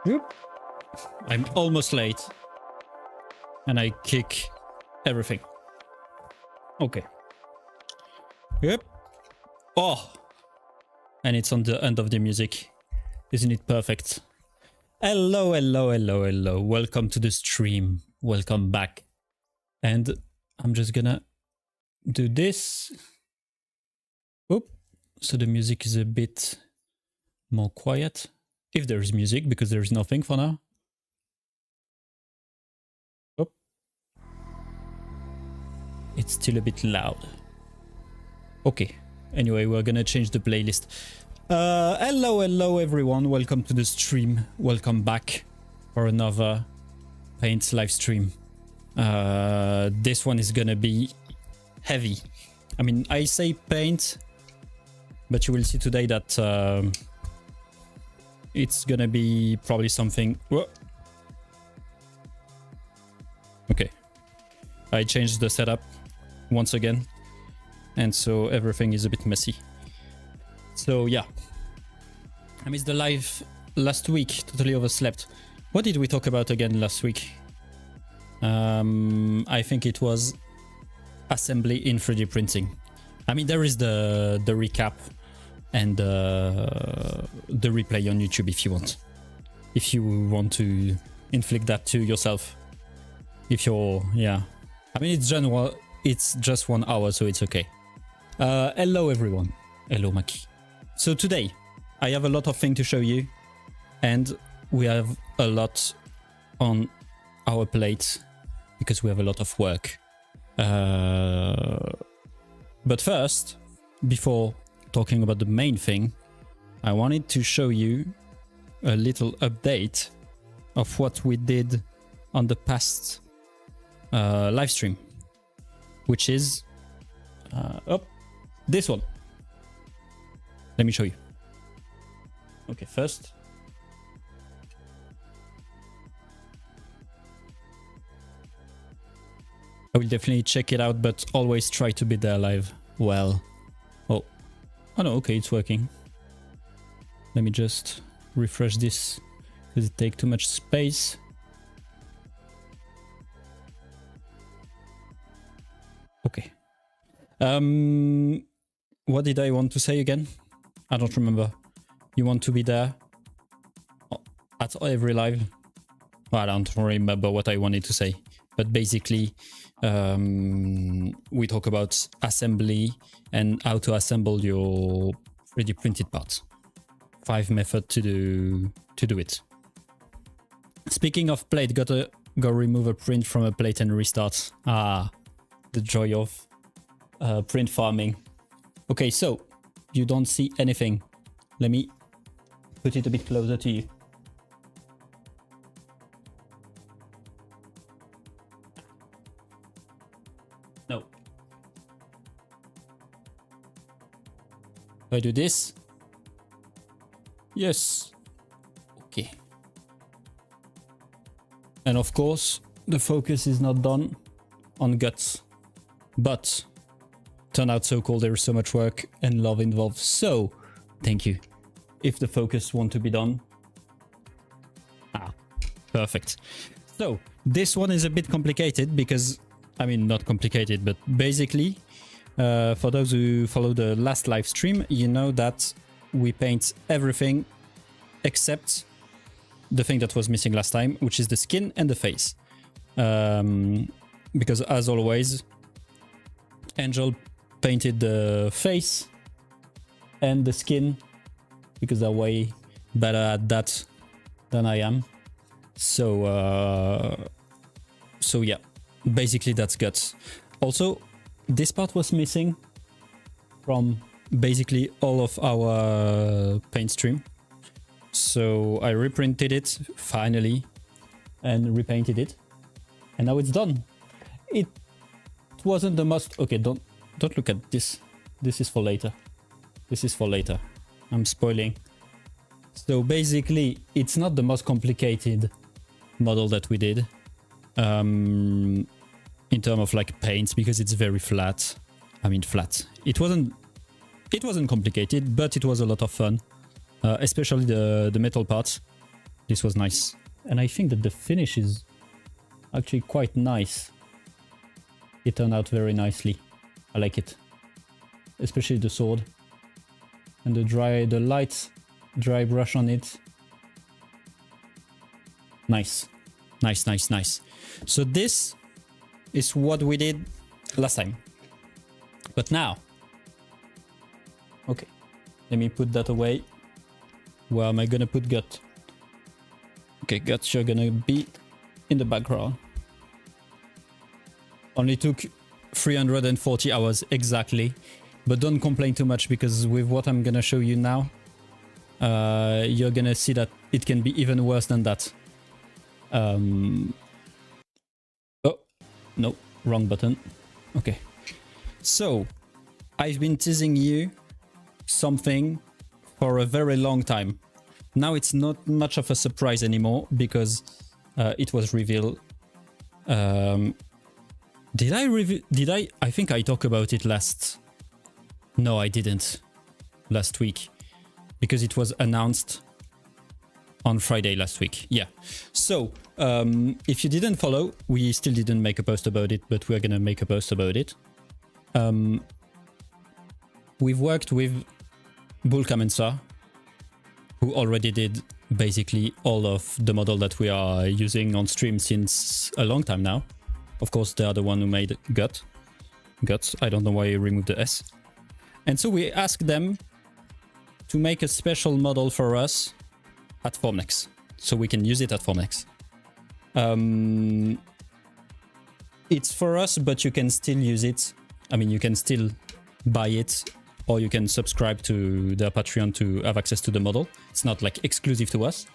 Whoop. I'm almost late. And I kick everything. Okay. Yep. Oh. And it's on the end of the music. Isn't it perfect? Hello, hello, hello, hello. Welcome to the stream. Welcome back. And I'm just gonna do this. Oop. So the music is a bit more quiet. If there is music, because there is nothing for now. Oop. It's still a bit loud. Okay. Anyway, we're gonna change the playlist. Hello, hello everyone. Welcome to the stream. Welcome back for another Paint live stream. This one is gonna be heavy. I mean, I say Paint, but you will see today that it's gonna be probably something. Whoa. Okay, I changed the setup once again, and so everything is a bit messy. So yeah, I missed the live last week, totally overslept. What did we talk about again last week? I think it was assembly in 3D printing. I mean, there is the recap and the replay on YouTube if you want to inflict that to yourself. If you're, yeah, I mean, it's just 1 hour, so it's okay. Hello everyone. Hello Maki. So today I have a lot of things to show you, and we have a lot on our plate because we have a lot of work. But first, before talking about the main thing, I wanted to show you a little update of what we did on the past live stream, which is this one. Let me show you. Okay, first. I will definitely check it out, but always try to be there live. Well, oh no, okay, it's working. Let me just refresh this because it takes too much space. Okay. What did I want to say again? I don't remember. You want to be there at every live? Well, I don't remember what I wanted to say, but basically we talk about assembly and how to assemble your 3D printed parts. 5 methods to do it. Speaking of plate, gotta go remove a print from a plate and restart. Ah, the joy of print farming. Okay, so you don't see anything. Let me put it a bit closer to you. No. If I do this. Yes. Okay. And of course, the focus is not done on guts. But turned out so cool. There is so much work and love involved. So thank you. If the focus want to be done. Ah, perfect. So this one is a bit complicated because, I mean, not complicated, but basically, for those who follow the last live stream, you know that we paint everything except the thing that was missing last time, which is the skin and the face. Because as always, Angel painted the face and the skin because they're way better at that than I am. So yeah, basically that's guts. Also, this part was missing from basically all of our paint stream. So I reprinted it finally and repainted it, and now it's done. It wasn't the most... Okay, don't look at this. This is for later. This is for later. I'm spoiling. So basically, it's not the most complicated model that we did in terms of like paints, because it's very flat. I mean, flat. It wasn't complicated, but it was a lot of fun, especially the metal parts. This was nice. And I think that the finish is actually quite nice. It turned out very nicely. I like it. Especially the sword. And the light dry brush on it. Nice. Nice, nice, nice. So this is what we did last time. But now... Okay. Let me put that away. Where am I gonna put Gut? Okay, Gut, you're gonna be in the background. Only took 340 hours exactly. But don't complain too much, because with what I'm gonna show you now, you're gonna see that it can be even worse than that. Oh, no, wrong button. Okay. So, I've been teasing you something for a very long time. Now it's not much of a surprise anymore, because it was revealed. Did I I think I talked about it last... No, I didn't. Last week. Because it was announced on Friday last week. Yeah. So, if you didn't follow, we still didn't make a post about it, but we're gonna make a post about it. We've worked with Bullkamensa, who already did basically all of the model that we are using on stream since a long time now. Of course, they are the one who made Guts. I don't know why I removed the S. And so we asked them to make a special model for us at Formnext, so we can use it at Formnext. It's for us, but you can still use it. I mean, you can still buy it, or you can subscribe to their Patreon to have access to the model. It's not like exclusive to us.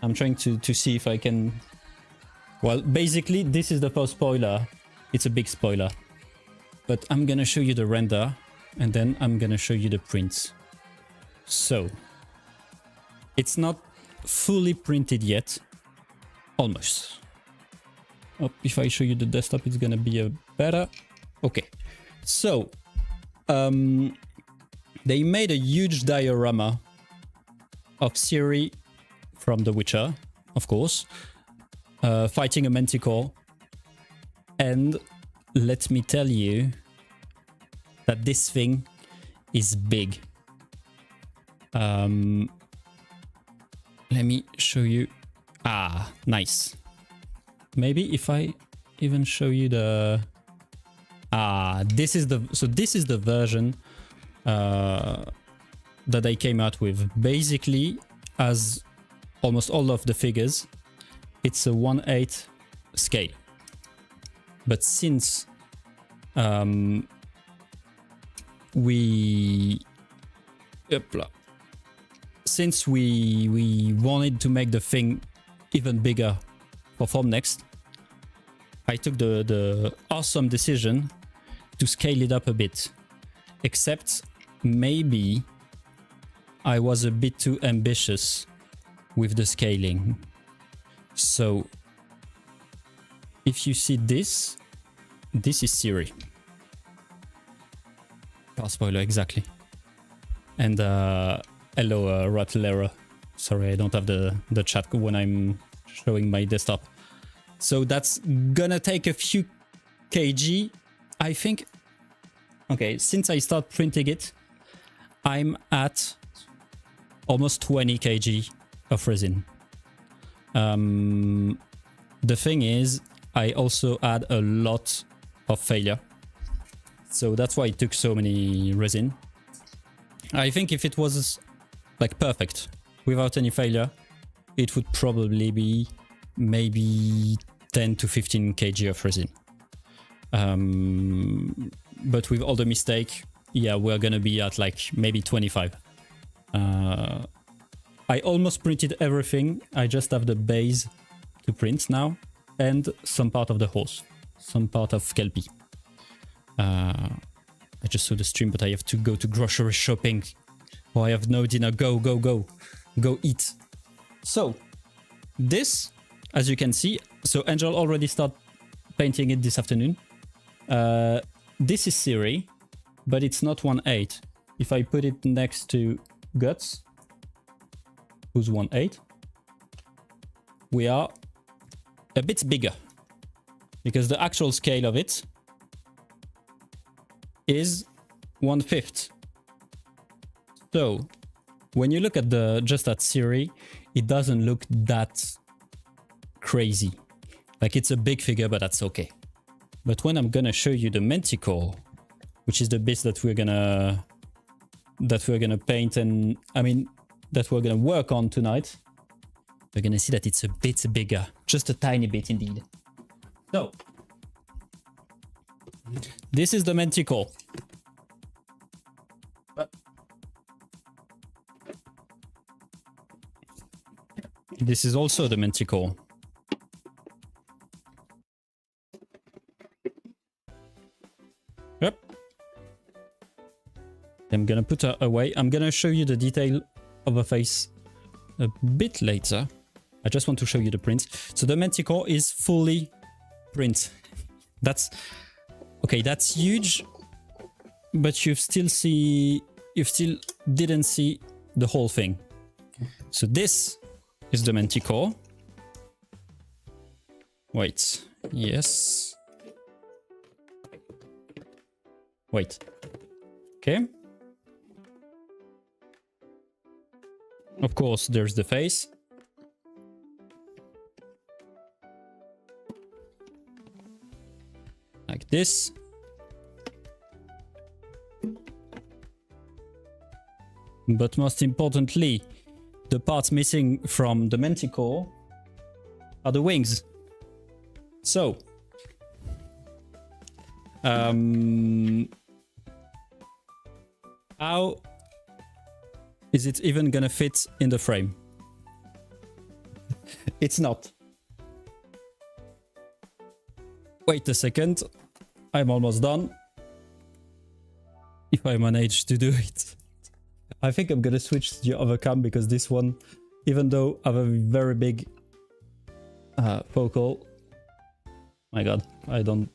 I'm trying to see if I can... Well, basically, this is the first spoiler. It's a big spoiler. But I'm gonna show you the render, and then I'm gonna show you the prints. So, it's not fully printed yet. Almost. Oh, if I show you the desktop, it's gonna be a better... Okay. So, they made a huge diorama of Ciri from The Witcher, of course, fighting a Manticore. And let me tell you that this thing is big. Let me show you. Ah, nice. Maybe if I even show you the... Ah, this is the version that I came out with. Basically, as almost all of the figures, it's a 1/8 scale. But since we wanted to make the thing even bigger for Formnext, I took the awesome decision to scale it up a bit. Except maybe I was a bit too ambitious with the scaling. So if you see this is Ciri. Car spoiler, exactly. And hello, Rattler. Sorry, I don't have the chat when I'm showing my desktop. So that's gonna take a few kg, I think. Okay, since I start printing it, I'm at almost 20 kg of resin. The thing is, I also add a lot of failure. So that's why it took so many resin. I think if it was like perfect, without any failure, it would probably be maybe 10 to 15 kg of resin. But with all the mistake, yeah, we're gonna be at like maybe 25. I almost printed everything. I just have the base to print now, and some part of the horse, some part of Kelpie. I just saw the stream, but I have to go to grocery shopping. Oh, I have no dinner. Go eat. So this, as you can see, so Angel already started painting it this afternoon. This is Ciri, but it's not 1/8. If I put it next to Guts, who's 1/8, we are a bit bigger because the actual scale of it is 1/5. So when you look at just at Siri, it doesn't look that crazy. Like it's a big figure, but that's okay. But when I'm gonna show you the Manticore, which is the bits that we're gonna paint and that we're gonna work on tonight, we're gonna see that it's a bit bigger, just a tiny bit indeed. So this is the Manticore. This is also the Manticore. Yep. I'm gonna put her away. I'm gonna show you the detail of her face a bit later. I just want to show you the print. So the Manticore is fully print. That's okay, that's huge, but you still didn't see the whole thing. So this is the Manticore. Wait, yes. Wait. Okay. Of course, there's the face. Like this. But most importantly, the parts missing from the Manticore are the wings. So, how is it even gonna fit in the frame? It's not. Wait a second. I'm almost done. If I manage to do it. I think I'm gonna switch to the other cam because this one, even though I have a very big focal, my god, I don't...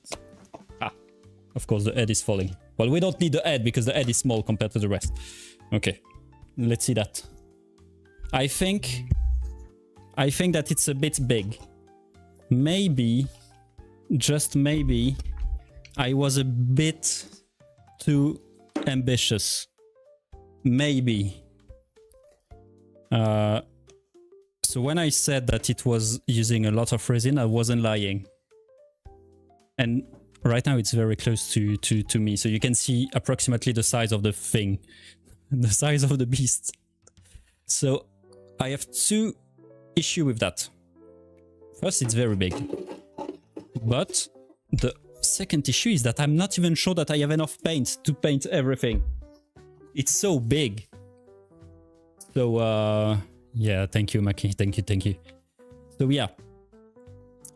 of course the head is falling. Well, we don't need the head because the head is small compared to the rest. Okay, let's see that. I think that it's a bit big. Maybe, just maybe, I was a bit too ambitious. Maybe. So when I said that it was using a lot of resin, I wasn't lying. And right now it's very close to me, so you can see approximately the size of the thing, the size of the beast. So I have two issues with that. First, it's very big. But the second issue is that I'm not even sure that I have enough paint to paint everything. It's so big. So, yeah, thank you, Maki. Thank you. So, yeah.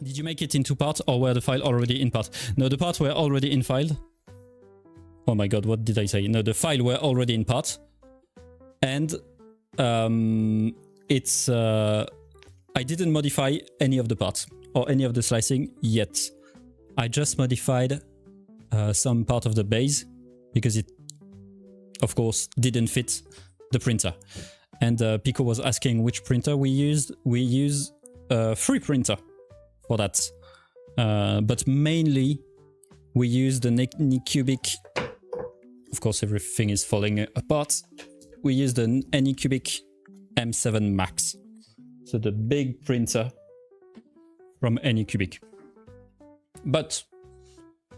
Did you make it in two parts or were the file already in part? No, the parts were already in file. Oh my god, what did I say? No, the file were already in part. And it's... I didn't modify any of the parts or any of the slicing yet. I just modified some part of the base because it, of course, didn't fit the printer. And Pico was asking which printer we used. We use a free printer for that. But mainly, we use the Anycubic. Of course, everything is falling apart. We use the Anycubic M7 Max. So the big printer from Anycubic. But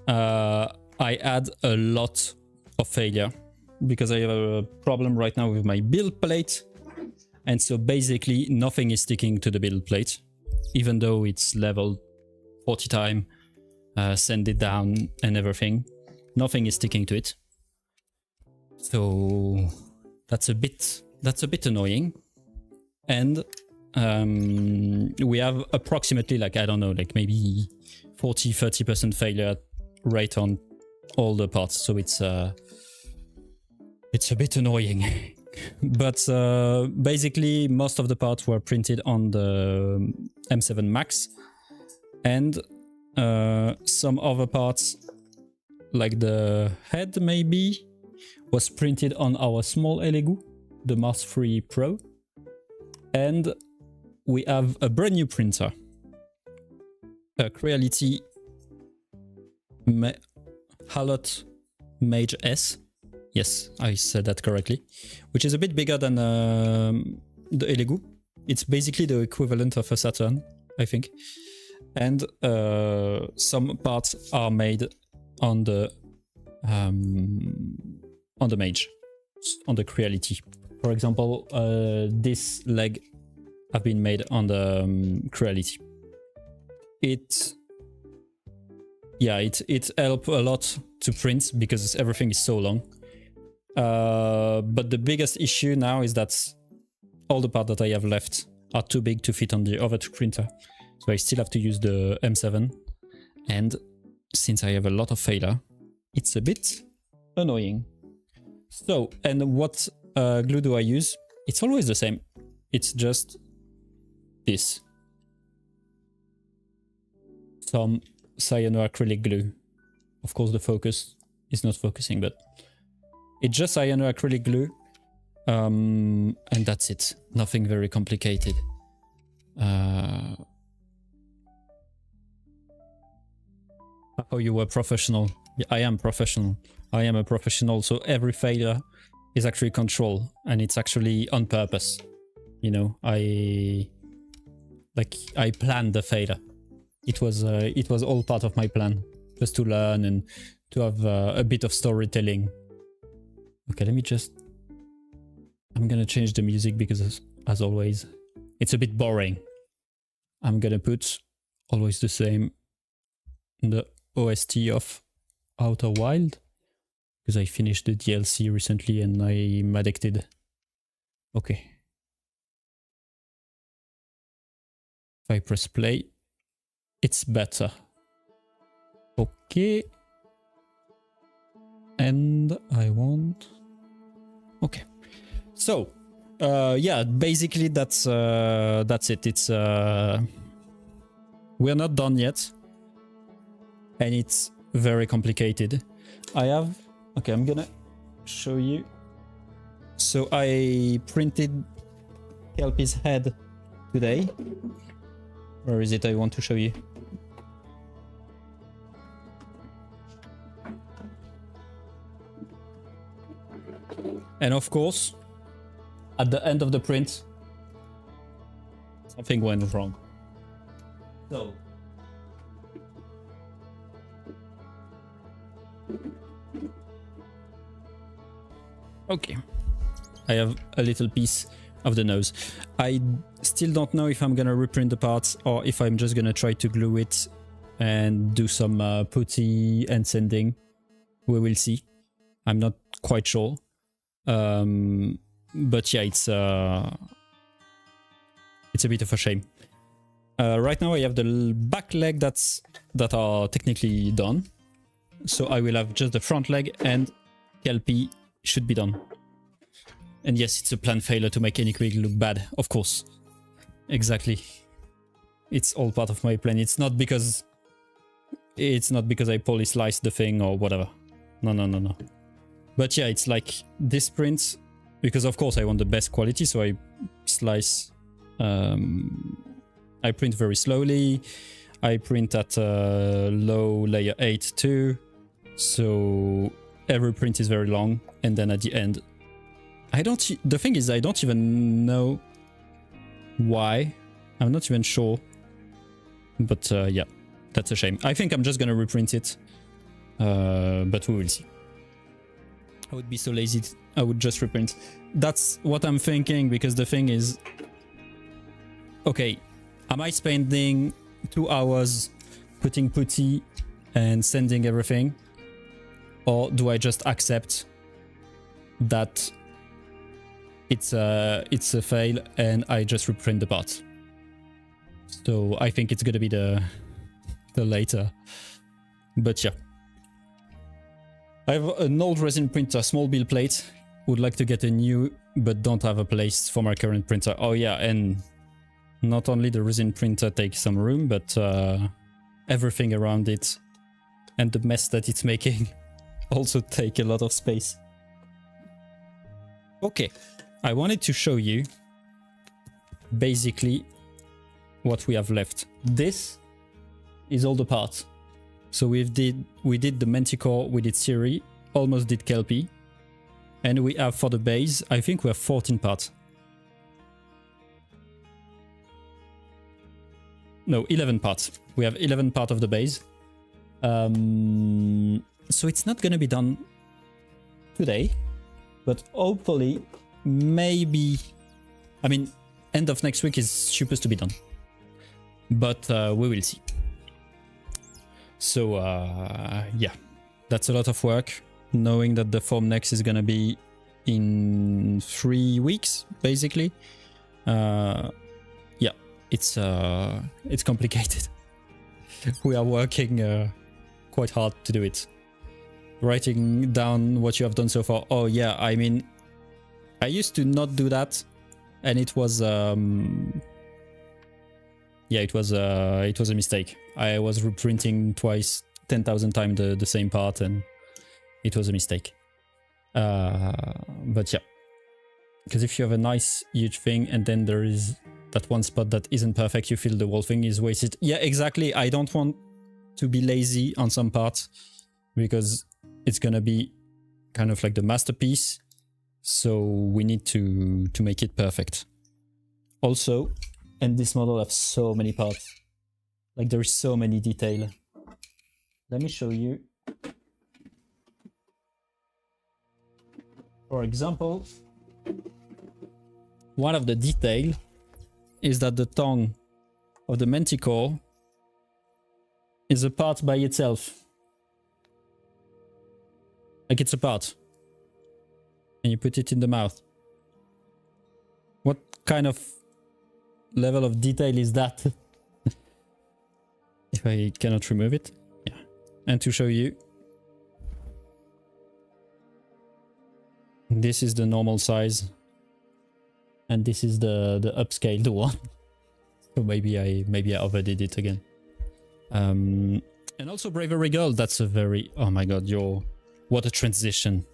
I had a lot of failure because I have a problem right now with my build plate. And so basically nothing is sticking to the build plate, even though it's leveled 40 times, sand it down and everything. Nothing is sticking to it. So that's a bit annoying. And we have approximately, like, I don't know, like maybe 40-30% failure rate on all the parts. So it's a bit annoying. But basically, most of the parts were printed on the M7 Max. And some other parts, like the head maybe, was printed on our small Elegoo, the Mars 3 Pro. And we have a brand new printer. A Creality Halot Mage S. Yes, I said that correctly. Which is a bit bigger than the Elegoo. It's basically the equivalent of a Saturn, I think. And some parts are made on the Mage, on the Creality. For example, this leg have been made on the Creality. It helps a lot to print because everything is so long. But the biggest issue now is that all the parts that I have left are too big to fit on the other two printer. So I still have to use the M7. And since I have a lot of failure, it's a bit annoying. So, and what glue do I use? It's always the same. It's just this. Some cyanoacrylic glue. Of course, the focus is not focusing, but it's just cyanoacrylic glue. And that's it. Nothing very complicated. Oh, you were professional. Yeah, I am professional. I am a professional, so every failure is actually controlled, and it's actually on purpose. You know, I planned the failure. It was all part of my plan, just to learn and to have a bit of storytelling. Okay, let me just... I'm gonna change the music because, as always, it's a bit boring. I'm gonna put always the same, the OST of Outer Wild, because I finished the DLC recently and I'm addicted. Okay. If I press play, it's better. Okay. And I want... Okay. So, yeah, basically that's it. It's we're not done yet, and it's very complicated. I'm gonna show you. So I printed Kelpie's head today. Where is it? I want to show you. And of course, at the end of the print, something went wrong. So, okay, I have a little piece of the nose. I still don't know if I'm gonna reprint the parts or if I'm just gonna try to glue it and do some putty and sanding. We will see. I'm not quite sure. But yeah, it's a bit of a shame. Right now I have the back leg that are technically done. So I will have just the front leg, and Kelpie should be done. And yes, it's a planned failure to make any quick look bad, of course. Exactly. It's all part of my plan. It's not because I poly sliced the thing or whatever. No. But yeah, it's like this print, because of course I want the best quality, so I slice, I print very slowly, I print at low layer 8 too, so every print is very long, and then at the end, the thing is I don't even know why, I'm not even sure, but yeah, that's a shame. I think I'm just gonna reprint it, but we will see. I would be so lazy, I would just reprint. That's what I'm thinking, because the thing is... Okay, am I spending 2 hours putting putty and sending everything? Or do I just accept that it's a fail and I just reprint the parts? So I think it's gonna be the later. But yeah. I have an old resin printer, small build plate. Would like to get a new, but don't have a place for my current printer. Oh yeah, and not only the resin printer takes some room, but everything around it and the mess that it's making also take a lot of space. Okay, I wanted to show you basically what we have left. This is all the parts. So we did the Manticore, we did Siri, almost did Kelpie, and we have for the base, I think we have 14 parts. No, 11 parts. We have 11 parts of the base. So it's not gonna be done today, but hopefully, maybe, I mean, end of next week is supposed to be done, but we will see. So yeah, that's a lot of work, knowing that the form next is gonna be in 3 weeks, basically. Yeah, it's complicated. We are working quite hard to do it. Writing down what you have done so far. Oh yeah, I mean, I used to not do that, and it was yeah, it was a mistake. I was reprinting twice, 10,000 times the same part, and it was a mistake. But yeah, because if you have a nice huge thing and then there is that one spot that isn't perfect, you feel the whole thing is wasted. Yeah, exactly. I don't want to be lazy on some parts because it's gonna be kind of like the masterpiece. So we need to make it perfect. Also, and this model has so many parts. Like there is so many detail. Let me show you. For example, one of the detail is that the tongue of the Manticore is a part by itself. Like it's a part. And you put it in the mouth. What kind of level of detail is that? If I cannot remove it. Yeah. And to show you, this is the normal size. And this is the upscaled one. So maybe I overdid it again. And also Bravery Girl, that's a very, oh my god, what a transition.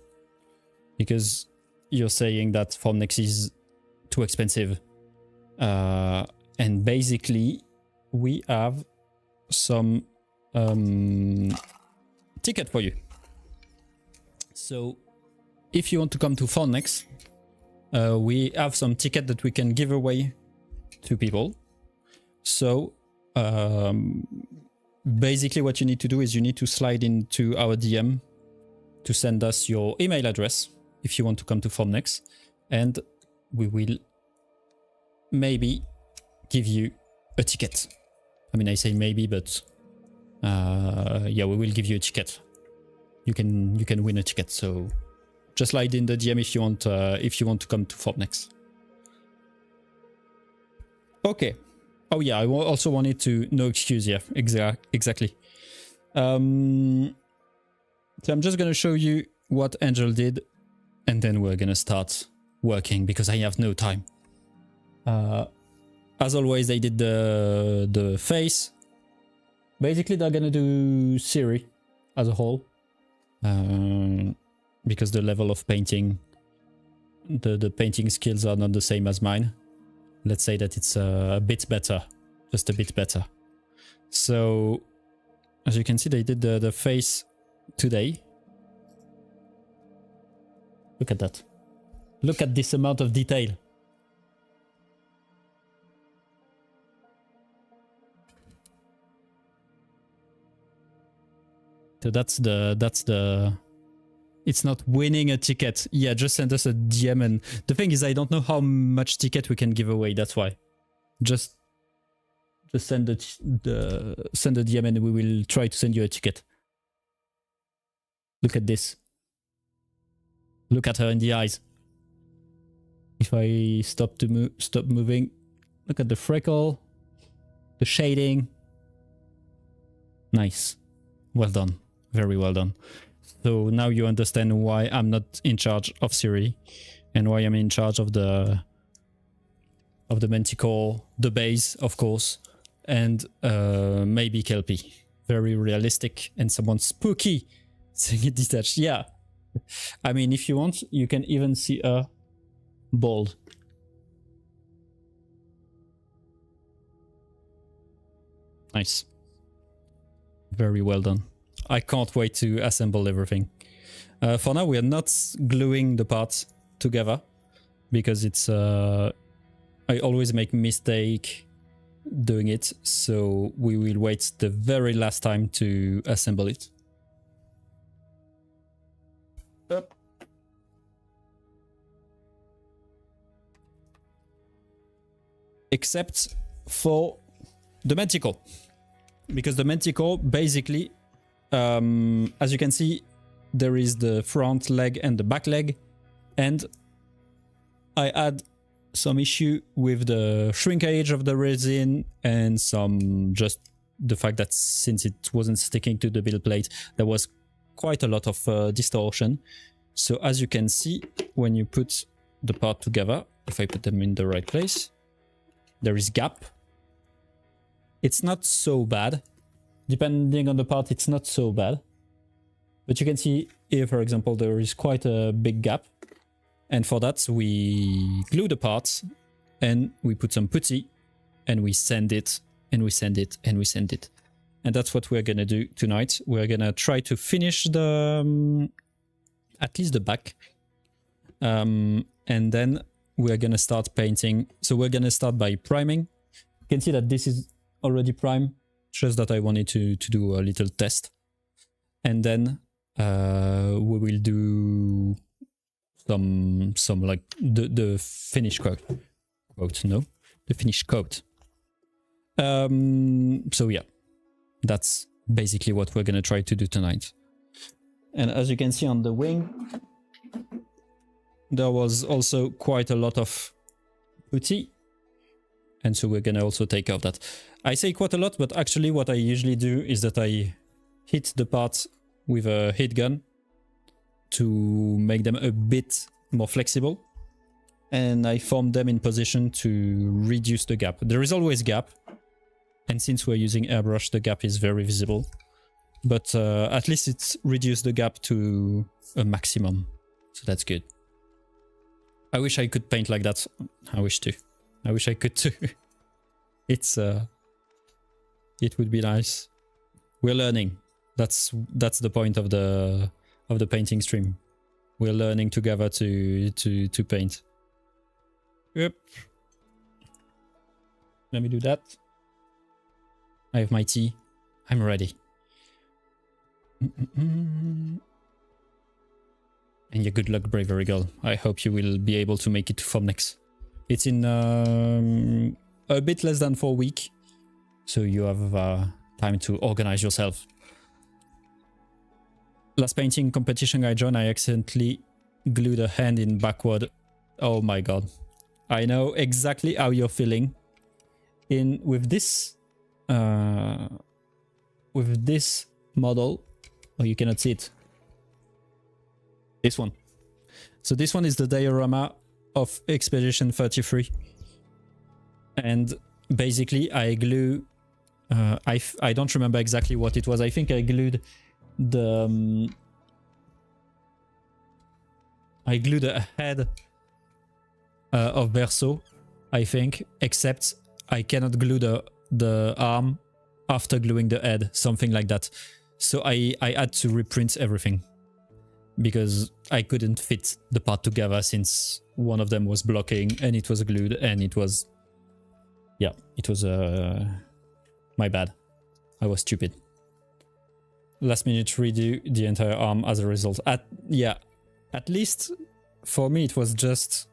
Because you're saying that Form Next is too expensive. And basically we have some ticket for you. So if you want to come to Form Next, we have some ticket that we can give away to people. So basically what you need to do is you need to slide into our DM to send us your email address if you want to come to Form Next, and we will maybe give you a ticket. I mean, I say maybe, but yeah, we will give you a ticket. You can win a ticket. So just slide in the DM if you want to come to Form Next. Okay. Oh yeah, I also wanted to no excuse. Yeah, exactly. So I'm just gonna show you what Angel did, and then we're gonna start working because I have no time. As always, they did the face. Basically, they're gonna do Siri as a whole, because the level of painting, the painting skills are not the same as mine. Let's say that it's a bit better, just a bit better. So, as you can see, they did the face today. Look at that. Look at this amount of detail. So that's the it's not winning a ticket. Yeah, just send us a DM, and the thing is I don't know how much ticket we can give away, that's why. Just send the DM and we will try to send you a ticket. Look at this. Look at her in the eyes. If I stop moving, look at the freckle, the shading. Nice. Well done. Very well done. So now you understand why I'm not in charge of Siri and why I'm in charge of the Manticore, the base, of course, and maybe Kelpie. Very realistic and someone spooky saying it detached. Yeah. I mean, if you want, you can even see a bald. Nice. Very well done. I can't wait to assemble everything. For now, we are not gluing the parts together because it's... I always make mistake doing it, so we will wait the very last time to assemble it. Up. Except for the Manticore, because the Manticore basically, as you can see, there is the front leg and the back leg, and I had some issue with the shrinkage of the resin and some just the fact that since it wasn't sticking to the build plate, there was quite a lot of distortion. So as you can see, when you put the part together, if I put them in the right place, there is gap. It's not so bad. Depending on the part, it's not so bad. But you can see here, for example, there is quite a big gap. And for that, we glue the parts and we put some putty and we sand it and we sand it and we sand it. And that's what we're going to do tonight. We're going to try to finish the, at least the back. And then we're going to start painting. So we're going to start by priming. You can see that this is already primed, just that I wanted to do a little test. And then we will do some like the finish coat. The finished coat. So yeah, that's basically what we're gonna try to do tonight. And as you can see on the wing, there was also quite a lot of putty, and so we're gonna also take care of that. I say quite a lot, but actually what I usually do is that I hit the parts with a heat gun to make them a bit more flexible, and I form them in position to reduce the gap. There is always gap, and since we're using airbrush, the gap is very visible, but at least it's reduced the gap to a maximum, so that's good. I wish I could paint like that. I wish I could too. It's it would be nice. We're learning. That's the point of the painting stream. We're learning together to paint. Yep. Let me do that. I have my tea. I'm ready. And yeah, good luck, Bravery Girl. I hope you will be able to make it to Formnex. It's in a bit less than 4 weeks, so you have time to organize yourself. Last painting competition I joined, I accidentally glued a hand in backward. Oh my god. I know exactly how you're feeling. With this model, oh, you cannot see it. This one. So this one is the diorama of Expedition 33. And basically I glue, I don't remember exactly what it was. I think I glued the head of Verso, I think, except I cannot glue the arm after gluing the head, something like that. So I had to reprint everything because I couldn't fit the part together since one of them was blocking and it was glued, and it was, yeah, it was my bad. I was stupid. Last minute redo the entire arm as a result. At least for me it was just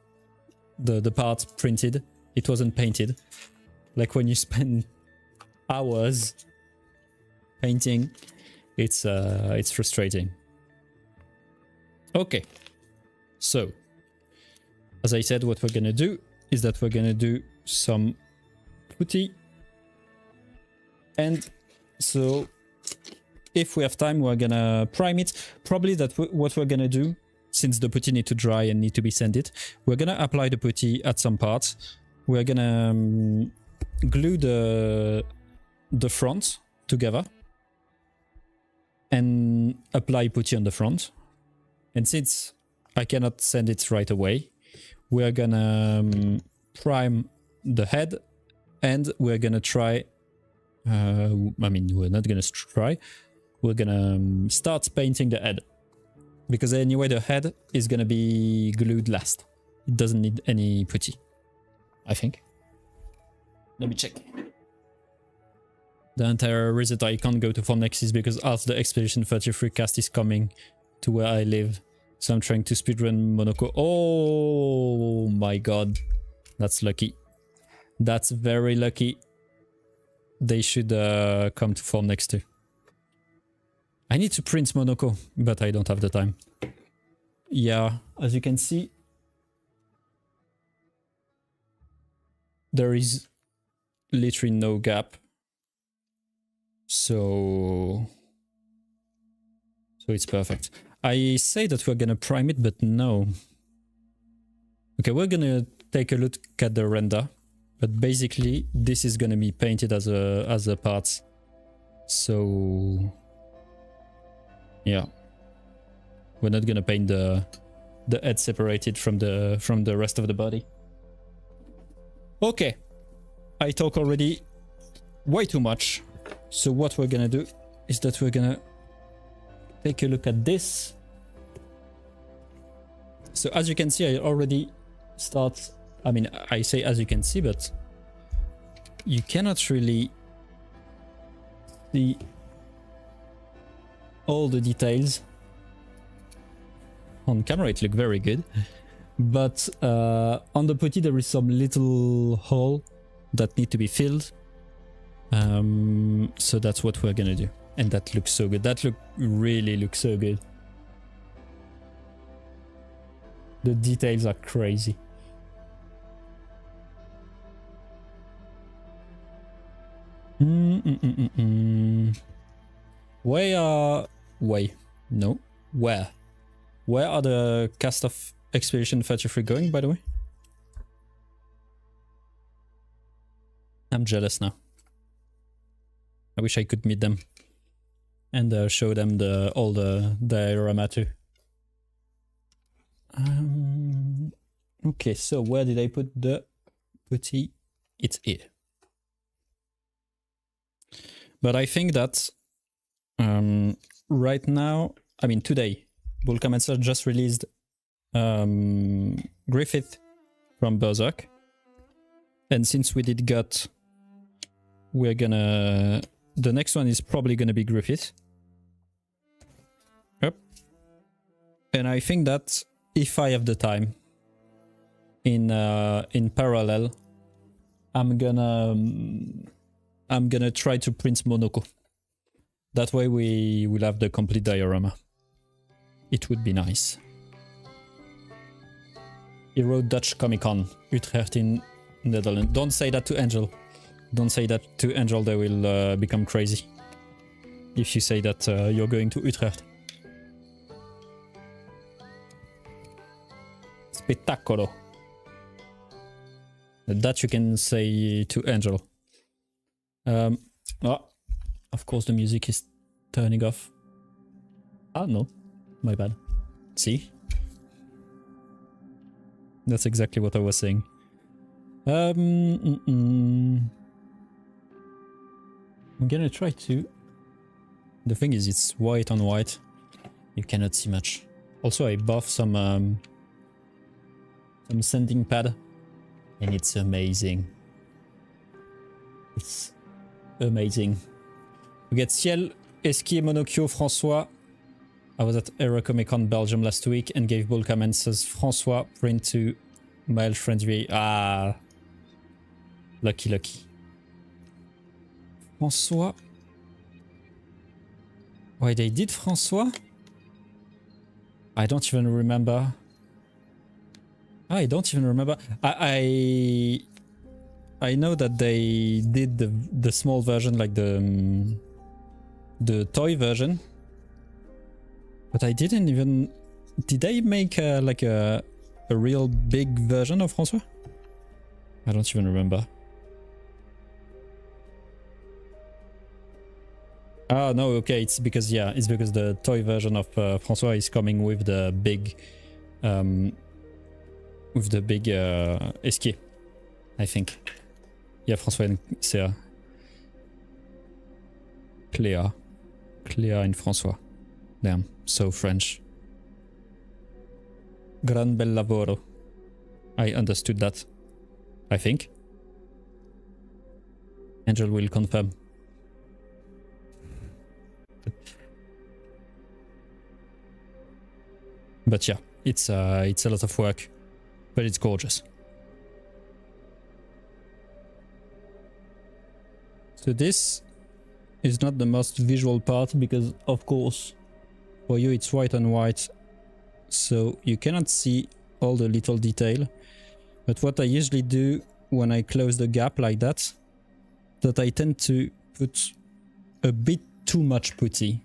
the part printed. It wasn't painted. Like when you spend hours painting, it's frustrating. Okay, so as I said, what we're gonna do is that we're gonna do some putty, and so if we have time, we're gonna prime it. Probably what we're gonna do, since the putty need to dry and need to be sanded, we're gonna apply the putty at some parts. We're gonna glue the front together and apply putty on the front. And since I cannot sand it right away, we're gonna prime the head, and we're gonna try I mean, we're not gonna try. We're gonna start painting the head. Because anyway, the head is gonna be glued last. It doesn't need any putty, I think. Let me check. The entire reason I can't go to Fornexis because as the Expedition 33 cast is coming to where I live. So I'm trying to speedrun Monaco. Oh my god. That's lucky. That's very lucky. They should come to form next to. I need to print Monaco, but I don't have the time. Yeah, as you can see, there is literally no gap. So it's perfect. I say that we're gonna prime it, but no. Okay, we're gonna take a look at the render. But basically, this is gonna be painted as a parts. So yeah, we're not gonna paint the head separated from the rest of the body. Okay, I talk already way too much. So what we're gonna do is that we're gonna take a look at this. So as you can see, I already start. I mean, I say as you can see, but you cannot really see all the details. On camera it looked very good, but on the putty there is some little hole that need to be filled. So that's what we're gonna do. And that looks so good. That really looks so good. The details are crazy. Where are the cast of Expedition 33 going, by the way? I'm jealous now. I wish I could meet them and show them all the diorama too. Okay, so where did I put the putty? It's here. But I think that right now, I mean today, Bullcommencer just released Griffith from Berserk. And since we did Gut, we're gonna... The next one is probably gonna be Griffith. Yep. And I think that if I have the time, in parallel, I'm gonna try to print Monaco. That way we will have the complete diorama. It would be nice. He wrote Dutch Comic Con, Utrecht in Netherlands. Don't say that to Angel. Don't say that to Angel, they will become crazy. If you say that you're going to Utrecht. Spettacolo. That you can say to Angel. Oh, of course the music is turning off. Ah, no. My bad. See? That's exactly what I was saying. I'm gonna try to... The thing is, it's white on white. You cannot see much. Also, I buffed some sanding pad. And it's amazing. It's amazing. We get Ciel, Esquier, Monokyo, François. I was at Eurocomicon Belgium last week and gave bull comments, says François, print to male friendly. Ah. Lucky, lucky. François. Why they did François? I don't even remember. I don't even remember. I know that they did the small version, like the toy version, but I didn't even. Did they make like a real big version of François? I don't even remember. Oh no, okay, it's because the toy version of François is coming with the big Esquier, I think. Yeah, François and Sarah. Cléa. Cléa and François. Damn, so French. Gran bel lavoro. I understood that. I think. Angel will confirm. But yeah, it's a lot of work, but it's gorgeous. So this is not the most visual part because, of course, for you it's white and white, so you cannot see all the little detail. But what I usually do when I close the gap like that I tend to put a bit too much putty.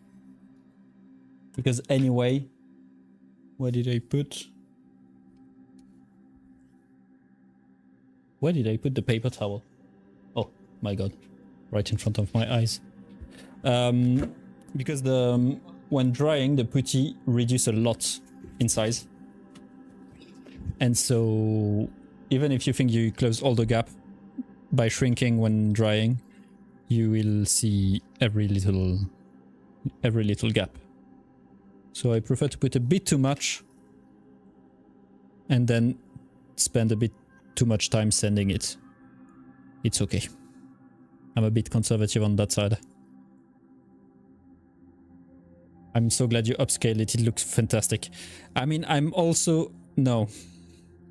Because anyway, where did I put? Where did I put the paper towel? Oh my god, right in front of my eyes. Because when drying, the putty reduces a lot in size. And so even if you think you closed all the gap, by shrinking when drying, you will see every little gap. So I prefer to put a bit too much and then spend a bit too much time sanding it. It's okay. I'm a bit conservative on that side. I'm so glad you upscaled it. It looks fantastic. I mean, I'm also... No.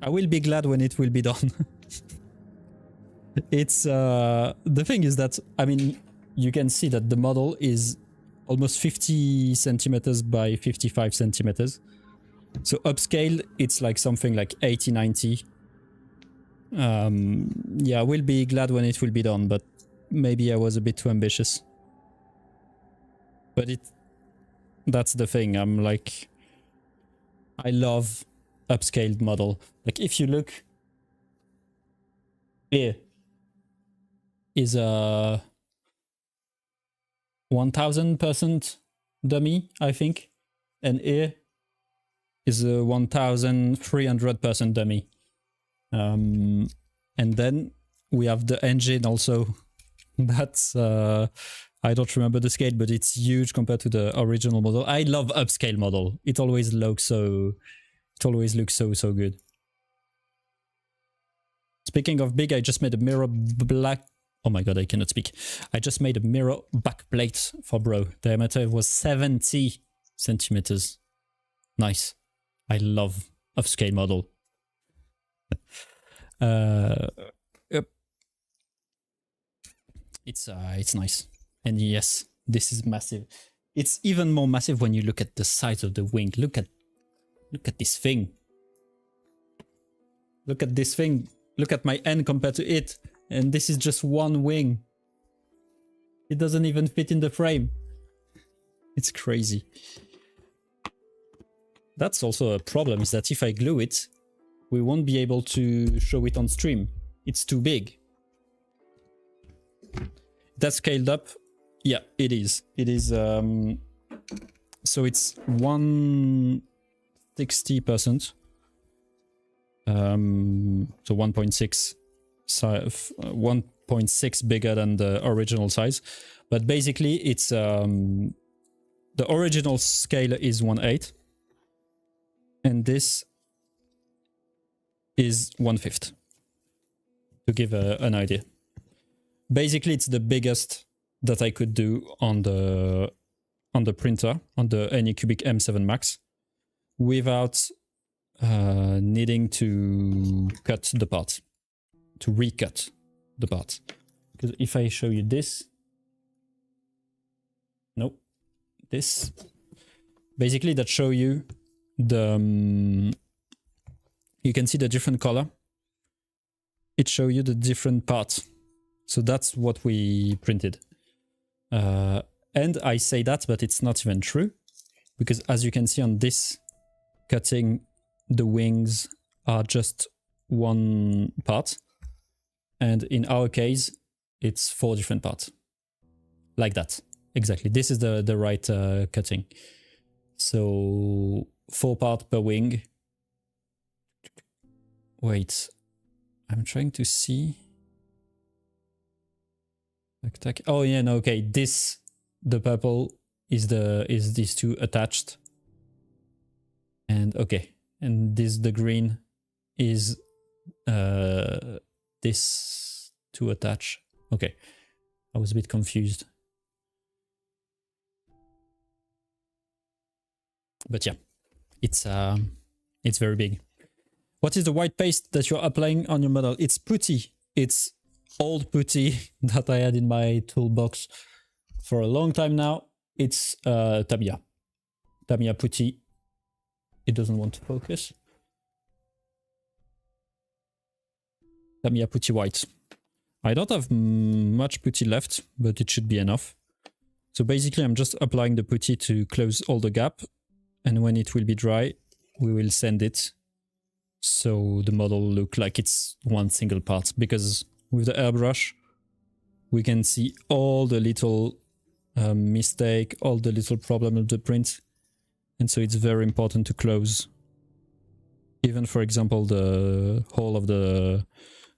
I will be glad when it will be done. It's... the thing is that, I mean, you can see that the model is almost 50 centimeters by 55 centimeters. So upscale, it's like something like 80, 90. Yeah, I will be glad when it will be done, but maybe I was a bit too ambitious. But that's the thing, I'm like... I love upscaled model. Like if you look... Here is a 1000% dummy, I think. And here is a 1300% dummy. And then we have the engine also. That's I don't remember the scale, but it's huge compared to the original model. I love upscale model. It always looks so good. Speaking of big, I just made a mirror black. Oh my god, I cannot speak. I just made a mirror back plate for bro. Diameter was 70 centimeters. Nice. I love upscale model. Yep. It's nice. And yes, this is massive. It's even more massive when you look at the size of the wing. Look at this thing. Look at this thing. Look at my end compared to it. And this is just one wing. It doesn't even fit in the frame. It's crazy. That's also a problem, is that if I glue it, we won't be able to show it on stream. It's too big. That's scaled up. Yeah, it is. It is. So it's 160%. So 1.6. 1.6 bigger than the original size, but basically it's the original scale is 1/8, and this is 1/5. To give an idea, basically it's the biggest that I could do on the printer, on the Anycubic M7 Max, without needing to cut the part. To recut the parts. Because if I show you this, nope, this, basically that show you the, you can see the different color. It show you the different parts. So that's what we printed. And I say that, but it's not even true, because as you can see on this cutting, the wings are just one part. And in our case, it's 4 different parts. Like that. Exactly. This is the right cutting. So 4 parts per wing. Wait. I'm trying to see. Oh yeah, no, okay. This the purple is these two attached. And okay, and the green is this to attach. Okay, I was a bit confused. But yeah, it's very big. What is the white paste that you're applying on your model? It's putty. It's old putty that I had in my toolbox for a long time now. It's Tamiya putty. It doesn't want to focus. Tamiya putty white. I don't have much putty left, but it should be enough. So basically I'm just applying the putty to close all the gap, and when it will be dry, we will sand it so the model look like it's one single part, because with the airbrush we can see all the little mistake, all the little problem of the print, and so it's very important to close even, for example, the hole of the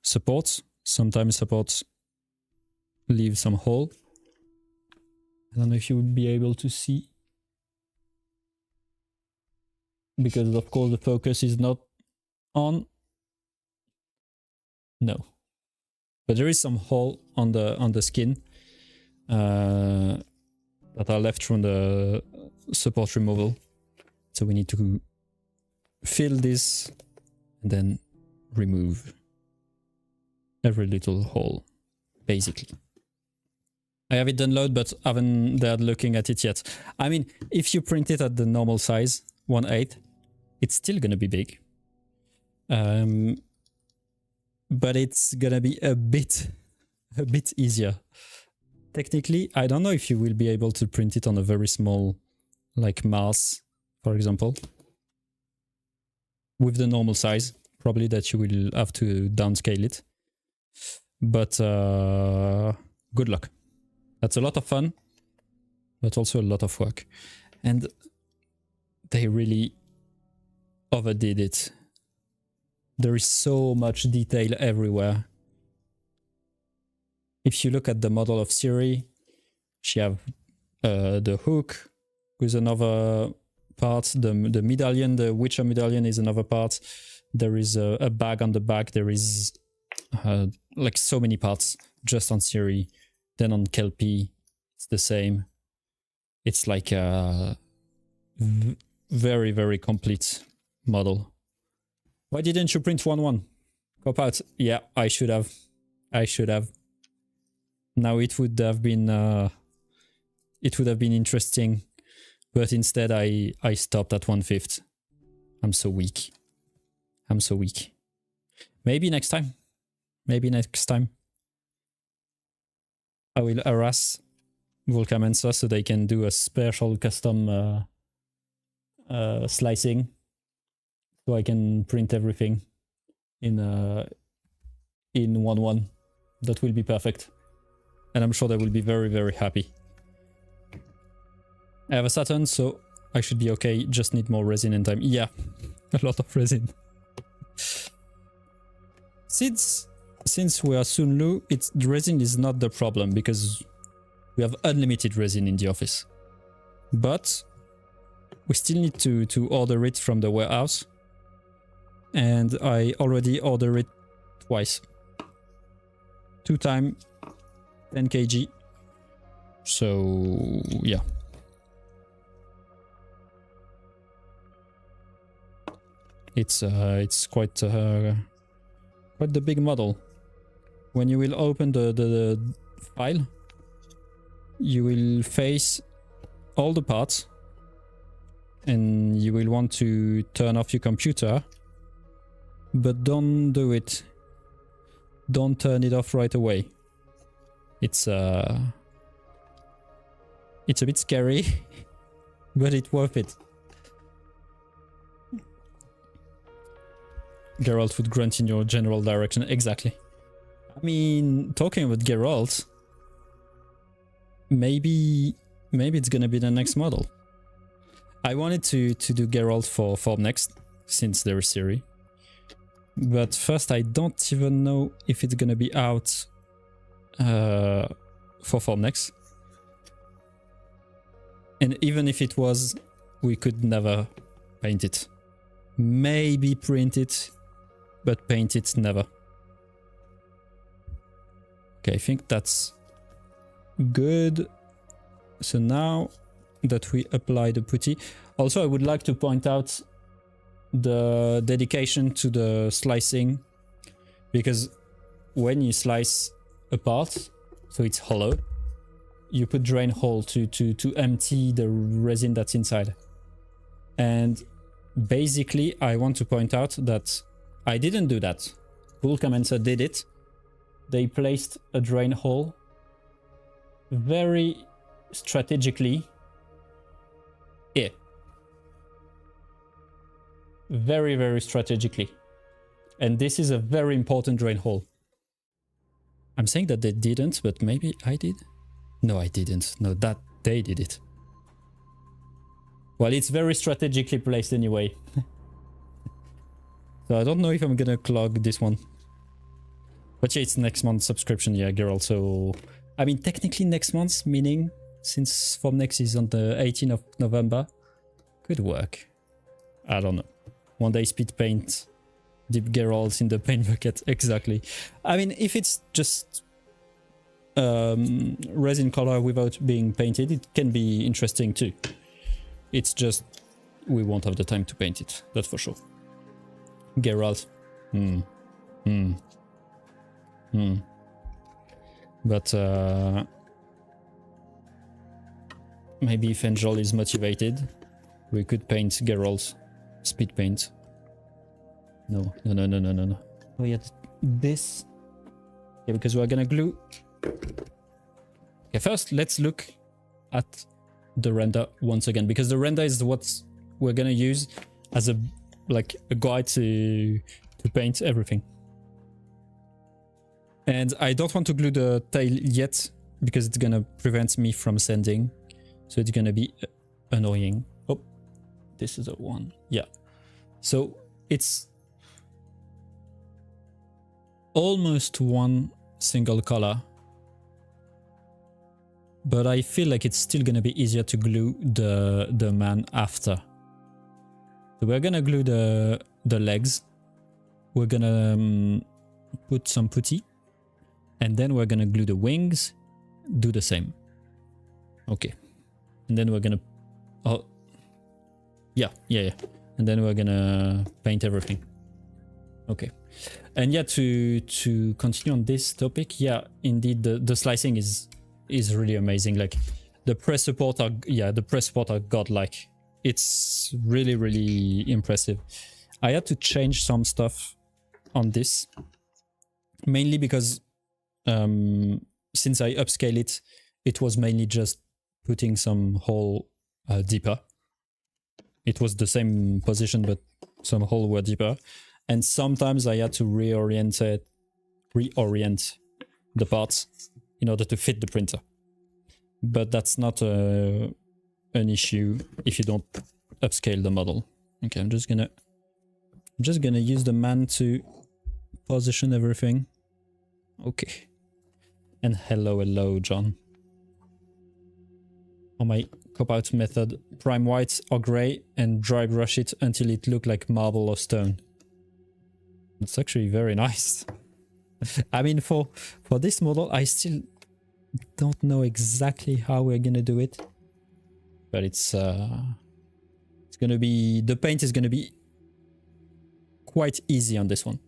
supports. Sometimes supports leave some hole. I don't know if you would be able to see, because of course the focus is not on. No, but there is some hole on the skin that are left from the support removal, so we need to fill this and then remove every little hole, basically. I have it downloaded, but haven't dared looking at it yet. I mean, if you print it at the normal size, 1/8, it's still gonna be big. But it's gonna be a bit easier. Technically, I don't know if you will be able to print it on a very small, like Mars, for example. With the normal size, probably that you will have to downscale it. But good luck. That's a lot of fun, but also a lot of work. And they really overdid it. There is so much detail everywhere. If you look at the model of Siri, she have the hook with another part, the medallion, the Witcher medallion is another part. There is a bag on the back. There is like so many parts just on Siri. Then on Kelpie, it's the same. It's like a very, very complete model. Why didn't you print 1/1? Cop out. Yeah, I should have. I should have. Now it would have been interesting, but instead I stopped at 1/5. I'm so weak. I'm so weak. Maybe next time. Maybe next time. I will harass Volcamensa so they can do a special custom slicing, so I can print everything in 1/1. That will be perfect, and I'm sure they will be very, very happy. I have a Saturn, so I should be okay. Just need more resin and time. Yeah, a lot of resin. Since we are SUNLU, the resin is not the problem, because we have unlimited resin in the office. But we still need to order it from the warehouse, and I already ordered it twice. 2 times 10 kg. So yeah. It's quite the big model. When you will open the file, you will face all the parts, and you will want to turn off your computer, but don't do it. Don't turn it off right away. It's a bit scary, but it's worth it. Geralt would grunt in your general direction. Exactly. I mean, talking about Geralt, maybe it's gonna be the next model. I wanted to do Geralt for Formnext, since there is Siri. But first, I don't even know if it's gonna be out for Formnext. And even if it was, we could never paint it. Maybe print it, but paint it never. Okay, I think that's good. So now that we apply the putty, also I would like to point out the dedication to the slicing, because when you slice a part, so it's hollow, you put drain hole to empty the resin that's inside. And basically I want to point out that I didn't do that. Pool Commencer did it. They placed a drain hole very strategically here. Very, very strategically. And this is a very important drain hole. I'm saying that they didn't, but maybe I did? No, I didn't. No, that they did it. Well, it's very strategically placed anyway. So I don't know if I'm gonna clog this one. But yeah, it's next month's subscription, yeah, girl. So, I mean, technically next month, meaning since Form Next is on the 18th of November. Could work. I don't know. One day speed paint, deep Geralts in the paint bucket, exactly. I mean, if it's just resin color without being painted, it can be interesting too. It's just we won't have the time to paint it, that's for sure. Geralt. But maybe if Angel is motivated, we could paint Geralt speed paint. No. Oh yeah, this. Yeah, because we're gonna glue. Okay, first let's look at the render once again, because the render is what we're gonna use as a guide to paint everything. And I don't want to glue the tail yet because it's gonna prevent me from sanding, so it's gonna be annoying. Oh, this is a one. Yeah, so it's almost one single color, but I feel like it's still gonna be easier to glue the man after. So we're gonna glue the legs. We're gonna put some putty, and then we're gonna glue the wings. Do the same. Okay, and then we're gonna yeah, and then we're gonna paint everything. Okay, and yeah, to continue on this topic, yeah, indeed the slicing is really amazing. Like the press support are godlike. It's really impressive. I had to change some stuff on this, mainly because since I upscale it, it was mainly just putting some hole deeper. It was the same position, but some hole were deeper. And sometimes I had to reorient the parts in order to fit the printer. But that's not an issue if you don't upscale the model. Okay, I'm just gonna use the man to position everything. Okay. And hello, John. On my cop-out method, prime white or grey and dry brush it until it looked like marble or stone. It's actually very nice. I mean, for this model, I still don't know exactly how we're gonna do it, but it's gonna be, the paint is gonna be quite easy on this one,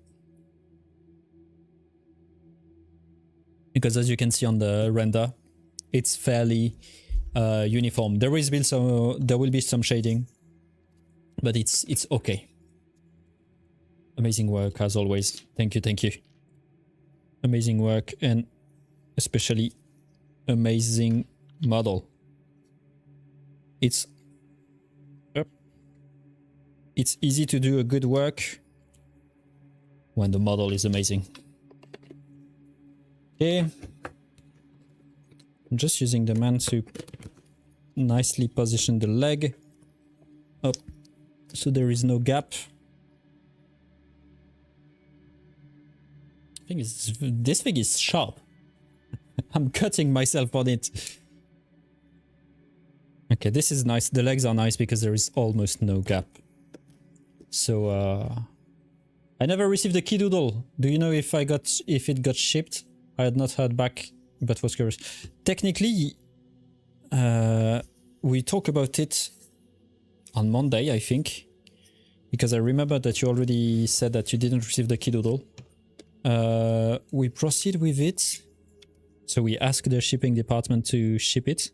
because as you can see on the render, it's fairly uniform. There will be some shading, but it's okay. Amazing work as always. Thank you. Amazing work, and especially amazing model. It's easy to do a good work when the model is amazing. Okay. I'm just using the man to nicely position the leg up so there is no gap. I think this thing is sharp. I'm cutting myself on it. Okay, this is nice. The legs are nice because there is almost no gap. So, I never received the key doodle. Do you know if it got shipped? I had not heard back, but was curious. Technically, we talk about it on Monday, I think, because I remember that you already said that you didn't receive the key doodle. We proceed with it. So we ask the shipping department to ship it.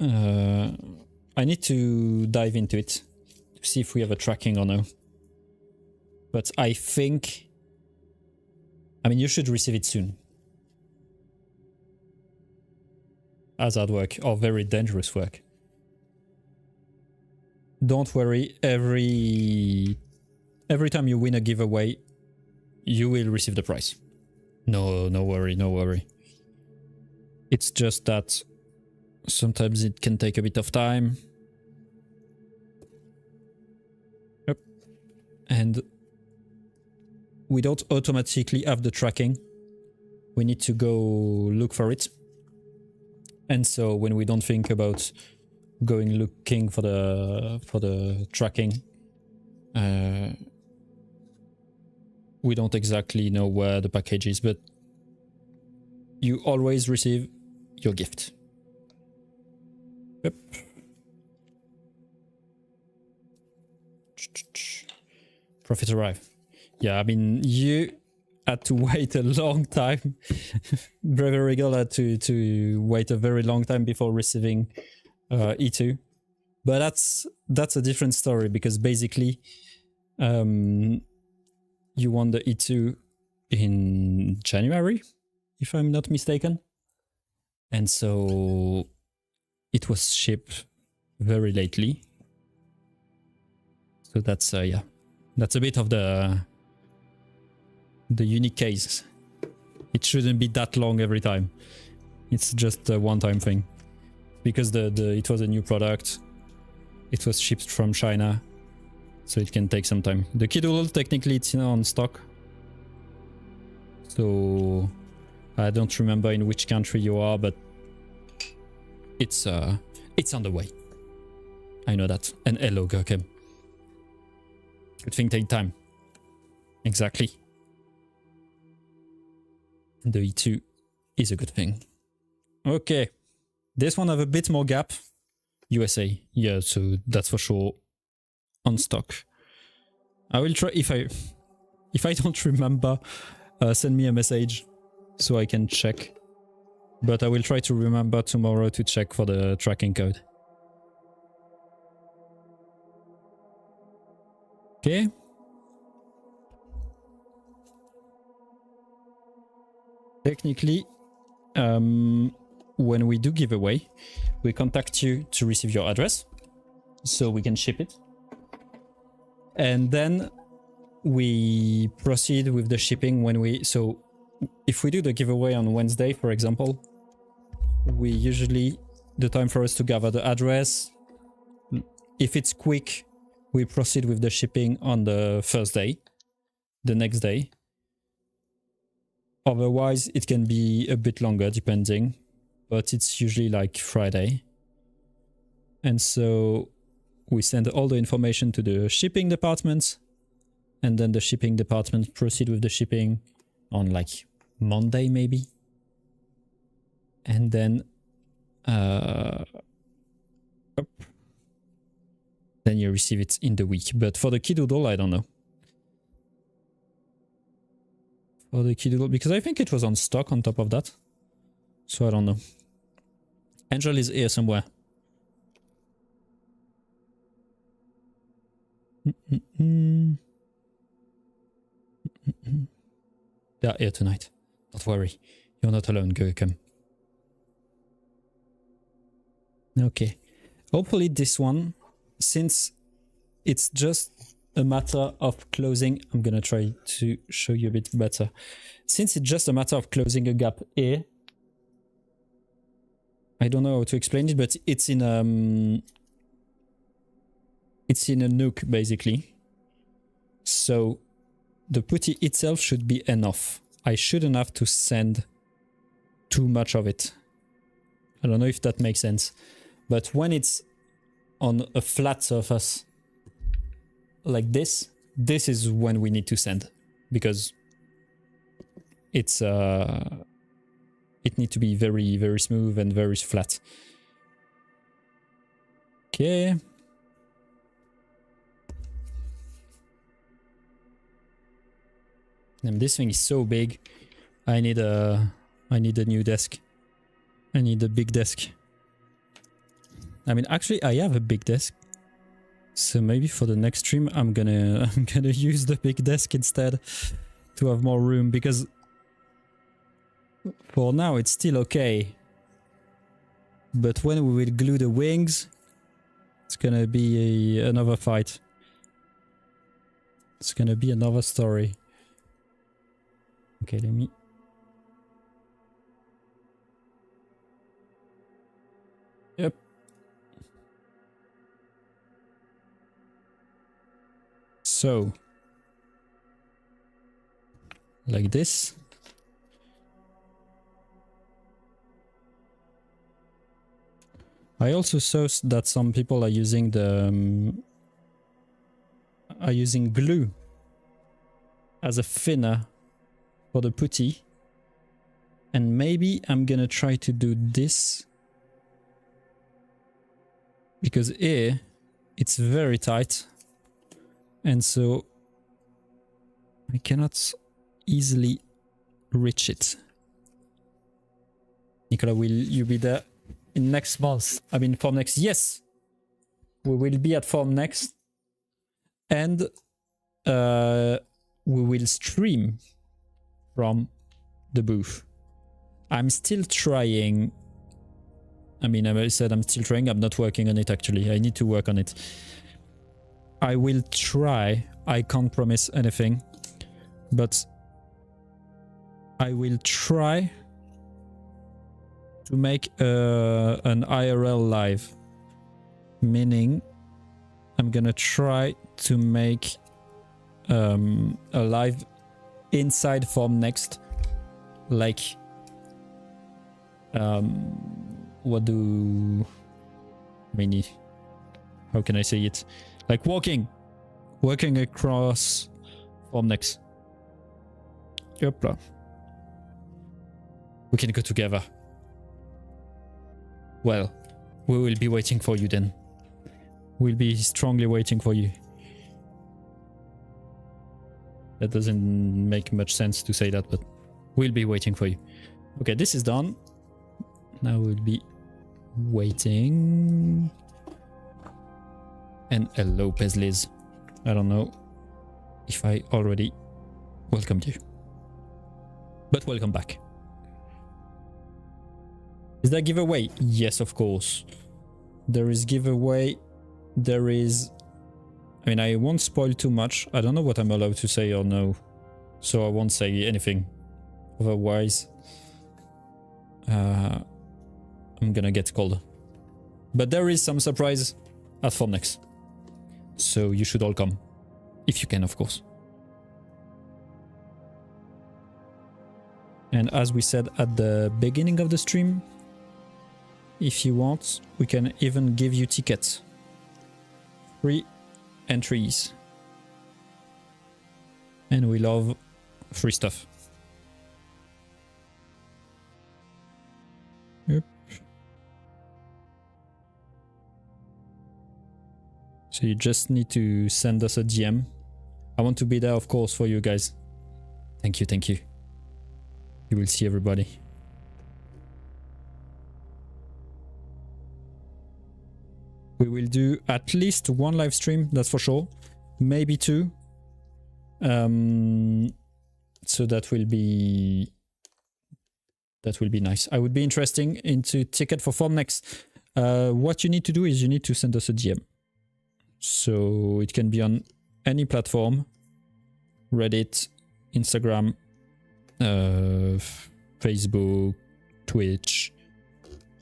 I need to dive into it to see if we have a tracking or no. But I think... I mean, you should receive it soon. Hazard work, or very dangerous work. Don't worry, every time you win a giveaway, you will receive the prize. No worry, no worry. It's just that sometimes it can take a bit of time. Yep. And we don't automatically have the tracking. We need to go look for it. And so when we don't think about going looking for the tracking, we don't exactly know where the package is, but you always receive your gift. Yep. Profit arrive. Yeah, I mean, you had to wait a long time. Bravery Girl had to wait a very long time before receiving E2. But that's a different story, because basically you won the E2 in January, if I'm not mistaken. And so it was shipped very lately. So that's, yeah, that's a bit of the unique case. It shouldn't be that long every time. It's just a one-time thing. Because it was a new product. It was shipped from China. So it can take some time. The key doodle, technically, it's on stock. So I don't remember in which country you are, but it's on the way. I know that. And hello, Gurkem. Good thing take time. Exactly. The E2 is a good thing. Okay. This one have a bit more gap. USA. Yeah, so that's for sure on stock. I will try, if I don't remember, send me a message so I can check. But I will try to remember tomorrow to check for the tracking code. Okay. Technically, when we do giveaway, we contact you to receive your address so we can ship it. And then we proceed with the shipping when we... So if we do the giveaway on Wednesday, for example, we usually... The time for us to gather the address. If it's quick, we proceed with the shipping on the first day, the next day. Otherwise, it can be a bit longer, depending. But it's usually like Friday. And so we send all the information to the shipping department. And then the shipping department proceed with the shipping on like Monday, maybe. And then... then you receive it in the week. But for the key doodle, I don't know. For the key doodle, because I think it was on stock on top of that. So I don't know. Angel is here somewhere. They are here tonight. Don't worry. You're not alone, Goekem. Okay. Hopefully this one, since it's just a matter of closing, I'm gonna try to show you a bit better. Since it's just a matter of closing a gap here, I don't know how to explain it, but it's in a nuke basically. So the putty itself should be enough. I shouldn't have to send too much of it. I don't know if that makes sense. But when it's on a flat surface like this, this is when we need to send, because it's it needs to be very, very smooth and very flat. Okay. And this thing is so big. I need a new desk. I need a big desk. I mean, actually, I have a big desk. So maybe for the next stream, I'm gonna use the big desk instead to have more room, because for now it's still okay. But when we will glue the wings, it's gonna be another fight. It's gonna be another story. Okay, let me... Yep. So, like this. I also saw that some people are using the glue as a thinner for the putty, and maybe I'm gonna try to do this, because here it's very tight, and so I cannot easily reach it. Nicolas, will you be there in next month? I mean, Form Next. Yes, we will be at Form Next, and we will stream from the booth. I'm still trying. I mean, I said I'm still trying. I'm not working on it, actually. I need to work on it. I will try. I can't promise anything, but I will try to make an IRL live, meaning I'm gonna try to make a live inside Form Next, like what do I mean, how can I say it, like walking across Form Next. Yep, we can go together. Well, we will be waiting for you then. We'll be strongly waiting for you. That doesn't make much sense to say that, but we'll be waiting for you. Okay, this is done. Now we'll be waiting. And hello, Pezliz. I don't know if I already welcomed you, but welcome back. Is there giveaway? Yes, of course. There is giveaway. There is... I mean, I won't spoil too much. I don't know what I'm allowed to say or no, so I won't say anything. Otherwise, I'm gonna get called. But there is some surprise at Form Next, so you should all come. If you can, of course. And as we said at the beginning of the stream, if you want, we can even give you tickets. Free entries. And we love free stuff. Yep. So you just need to send us a DM. I want to be there, of course, for you guys. Thank you, thank you. You will see everybody. We will do at least one live stream, that's for sure. Maybe two. So that will be nice. I would be interesting into ticket for Form Next. What you need to do is you need to send us a DM. So it can be on any platform. Reddit, Instagram, Facebook, Twitch,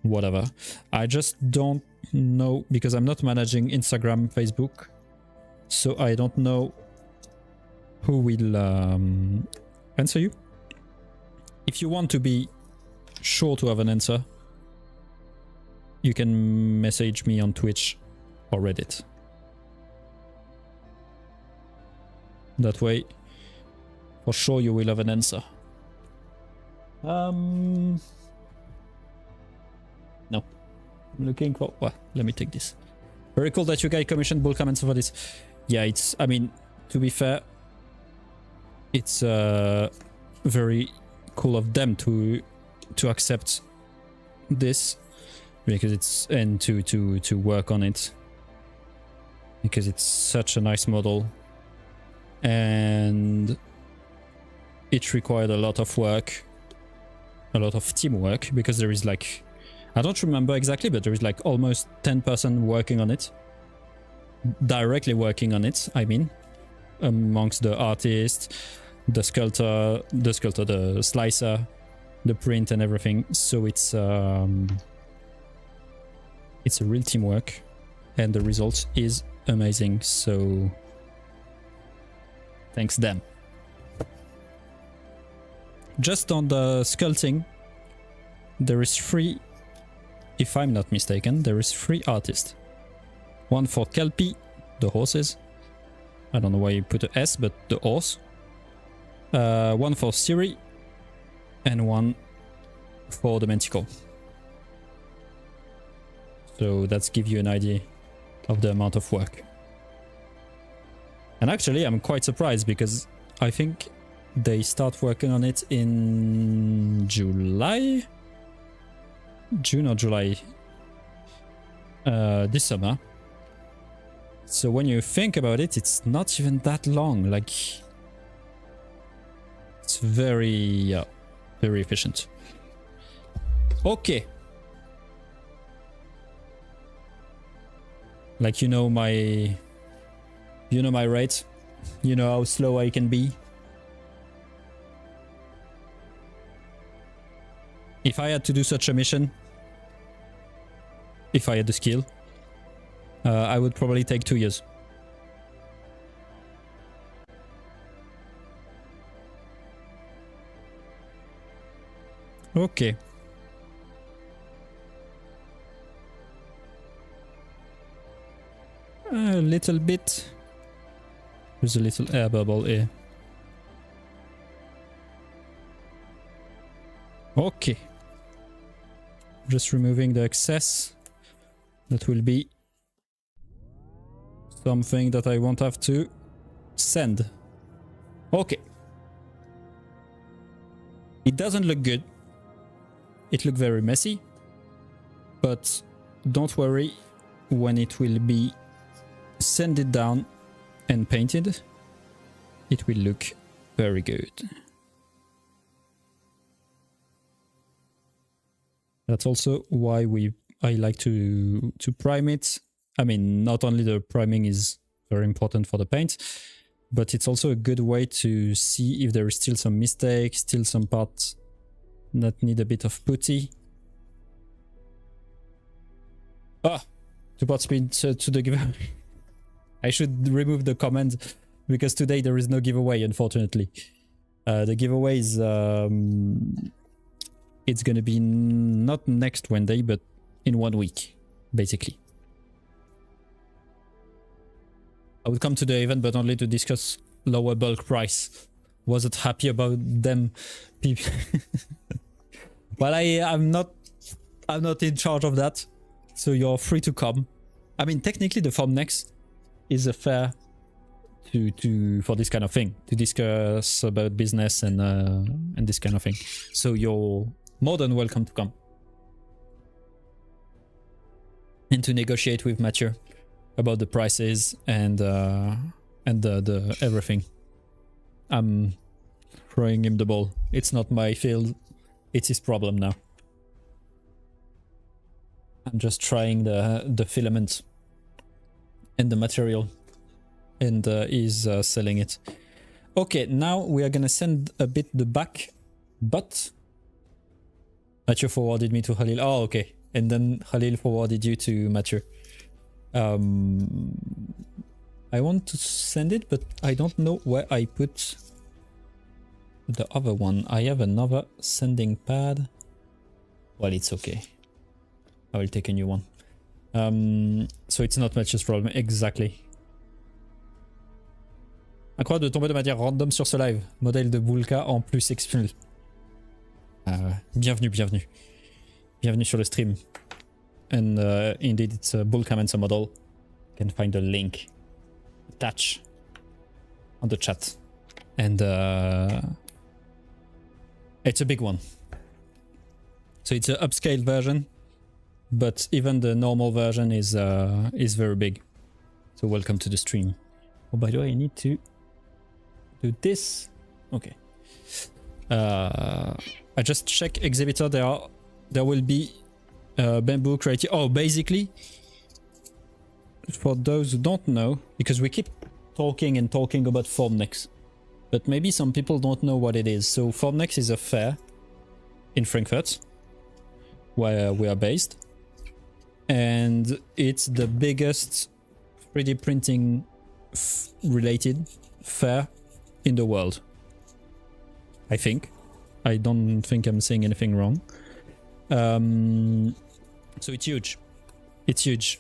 whatever. I just don't know, because I'm not managing Instagram, Facebook, so I don't know who will answer you. If you want to be sure to have an answer, you can message me on Twitch or Reddit. That way, for sure you will have an answer. No. I'm looking for... Well, let me take this. Very cool that you guys commissioned bull comments for this. Yeah, it's... I mean, to be fair, it's very cool of them to accept this, because it's... and to work on it, because it's such a nice model, and it required a lot of work, a lot of teamwork, because there is like, I don't remember exactly, but there is like almost 10 person working on it, directly working on it, I mean, amongst the artist, the sculptor, the slicer, the print and everything. So it's a real teamwork, and the result is amazing. So thanks them. Just on the sculpting, there is 3, if I'm not mistaken, there is 3 artists. One for Kelpie, the horses. I don't know why you put a S, but the horse. One for Siri, and one for the Manticore. So that's give you an idea of the amount of work. And actually, I'm quite surprised, because I think they start working on it in July? June or July. This summer. So when you think about it, it's not even that long. Like, it's very efficient. Okay. Like, you know my rate. You know how slow I can be. If I had to do such a mission, if I had the skill, I would probably take 2 years. Okay. A little bit. There's a little air bubble here. Okay. Just removing the excess. That will be something that I won't have to send. Okay. It doesn't look good. It looks very messy. But don't worry, when it will be sanded down and painted, it will look very good. That's also why I like to prime it. I mean, not only the priming is very important for the paint, but it's also a good way to see if there is still some mistakes, still some parts that need a bit of putty. Ah, to put speed to the giveaway. I should remove the comment, because today there is no giveaway, unfortunately. The giveaway is it's gonna be not next Wednesday, but in 1 week, basically. I would come to the event, but only to discuss lower bulk price. Wasn't happy about them people. But I'm not in charge of that, so you're free to come. I mean, technically the farm next is a fair for this kind of thing, to discuss about business and this kind of thing. So you're more than welcome to come and to negotiate with Mathieu about the prices and the everything. I'm throwing him the ball. It's not my field. It's his problem now. I'm just trying the filament and the material, and he's selling it. Okay, now we are gonna send a bit the back, but Mathieu forwarded me to Khalil. Oh, okay. And then Khalil forwarded you to Mathieu. I want to send it, but I don't know where I put the other one. I have another sending pad. Well, it's okay. I will take a new one. So it's not Mathieu's problem, exactly. Incroyable de tomber de manière random sur ce live. Modèle de Bulka en plus exceptionnel. Bienvenue, bienvenue. Bienvenue sur le stream. And indeed, it's a Bulka Mensa model. You can find the link attached on the chat. And it's a big one. So it's an upscaled version, but even the normal version is very big. So welcome to the stream. Oh, by the way, I need to do this. Okay. I just check exhibitor. There will be bamboo creative. Oh, basically, for those who don't know, because we keep talking and talking about Formnext, but maybe some people don't know what it is. So Formnext is a fair in Frankfurt, where we are based, and it's the biggest 3D printing related fair in the world. I think. I don't think I'm saying anything wrong. So it's huge. It's huge.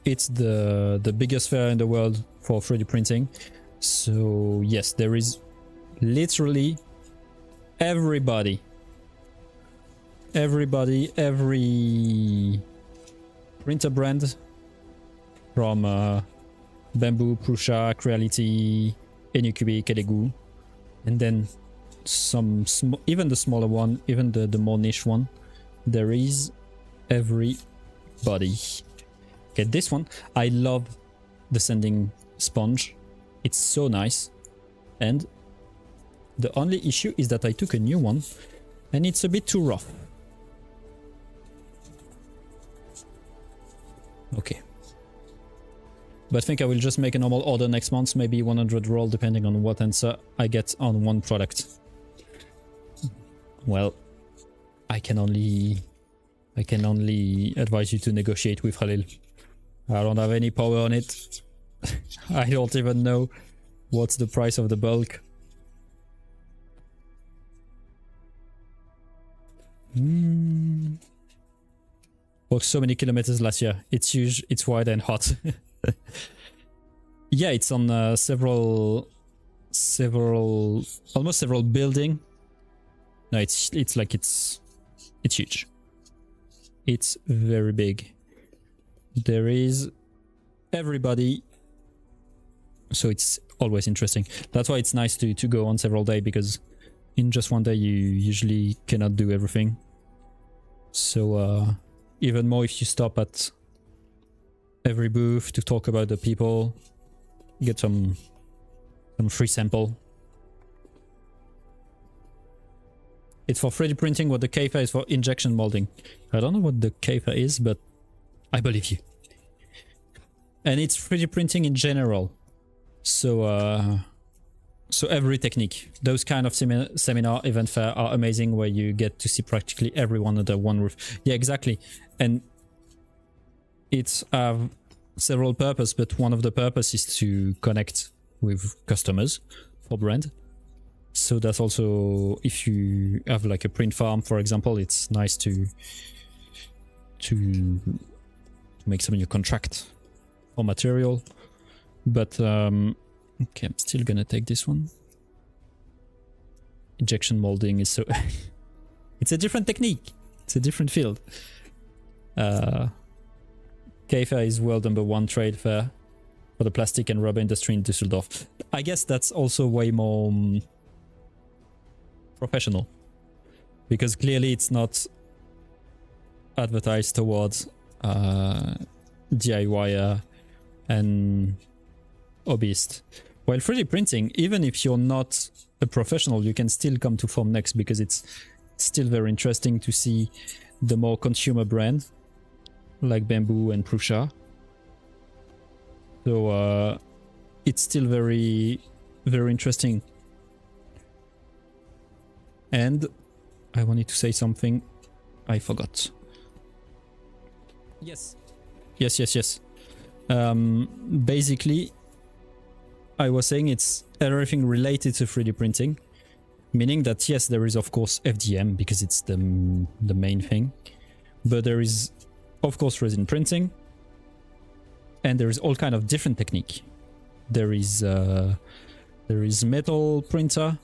It's the biggest fair in the world for 3D printing. So yes, there is literally every printer brand from Bamboo, Prusa, Creality, Anycubic, Elegoo, and then some even the smaller one, even the more niche one. There is everybody. Okay, this one, I love the sanding sponge. It's so nice. And the only issue is that I took a new one and it's a bit too rough. Okay. But I think I will just make a normal order next month, maybe 100 roll, depending on what answer I get on one product. Well, I can only advise you to negotiate with Khalil. I don't have any power on it. I don't even know what's the price of the bulk. Walked so many kilometers last year. It's huge, it's wide and hot. Yeah, it's on almost several building. No, it's huge. It's very big. There is everybody, so it's always interesting. That's why it's nice to go on several days, because in just one day you usually cannot do everything. So even more if you stop at every booth to talk about the people, get some free sample. It's for 3D printing what the KFA is for injection molding. I don't know what the KFA is, but I believe you. And it's 3D printing in general. So so every technique. Those kind of seminar event fair are amazing, where you get to see practically everyone under one roof. Yeah, exactly. And it's several purposes, but one of the purposes is to connect with customers for brand. So that's also, if you have like a print farm, for example, it's nice to make some new contract for material. But okay, I'm still gonna take this one. Injection molding is so it's a different technique. It's a different field. KFA is world #1 trade fair for the plastic and rubber industry in Düsseldorf. I guess that's also way more professional, because clearly it's not advertised towards DIY and hobbyist. While 3D printing, even if you're not a professional, you can still come to Formnext, because it's still very interesting to see the more consumer brand like Bamboo and Prusa. So it's still very, very interesting. And I wanted to say something I forgot. Yes. Basically, I was saying it's everything related to 3D printing, meaning that yes, there is of course FDM, because it's the main thing, but there is of course, resin printing. And there is all kind of different technique. There is metal printer.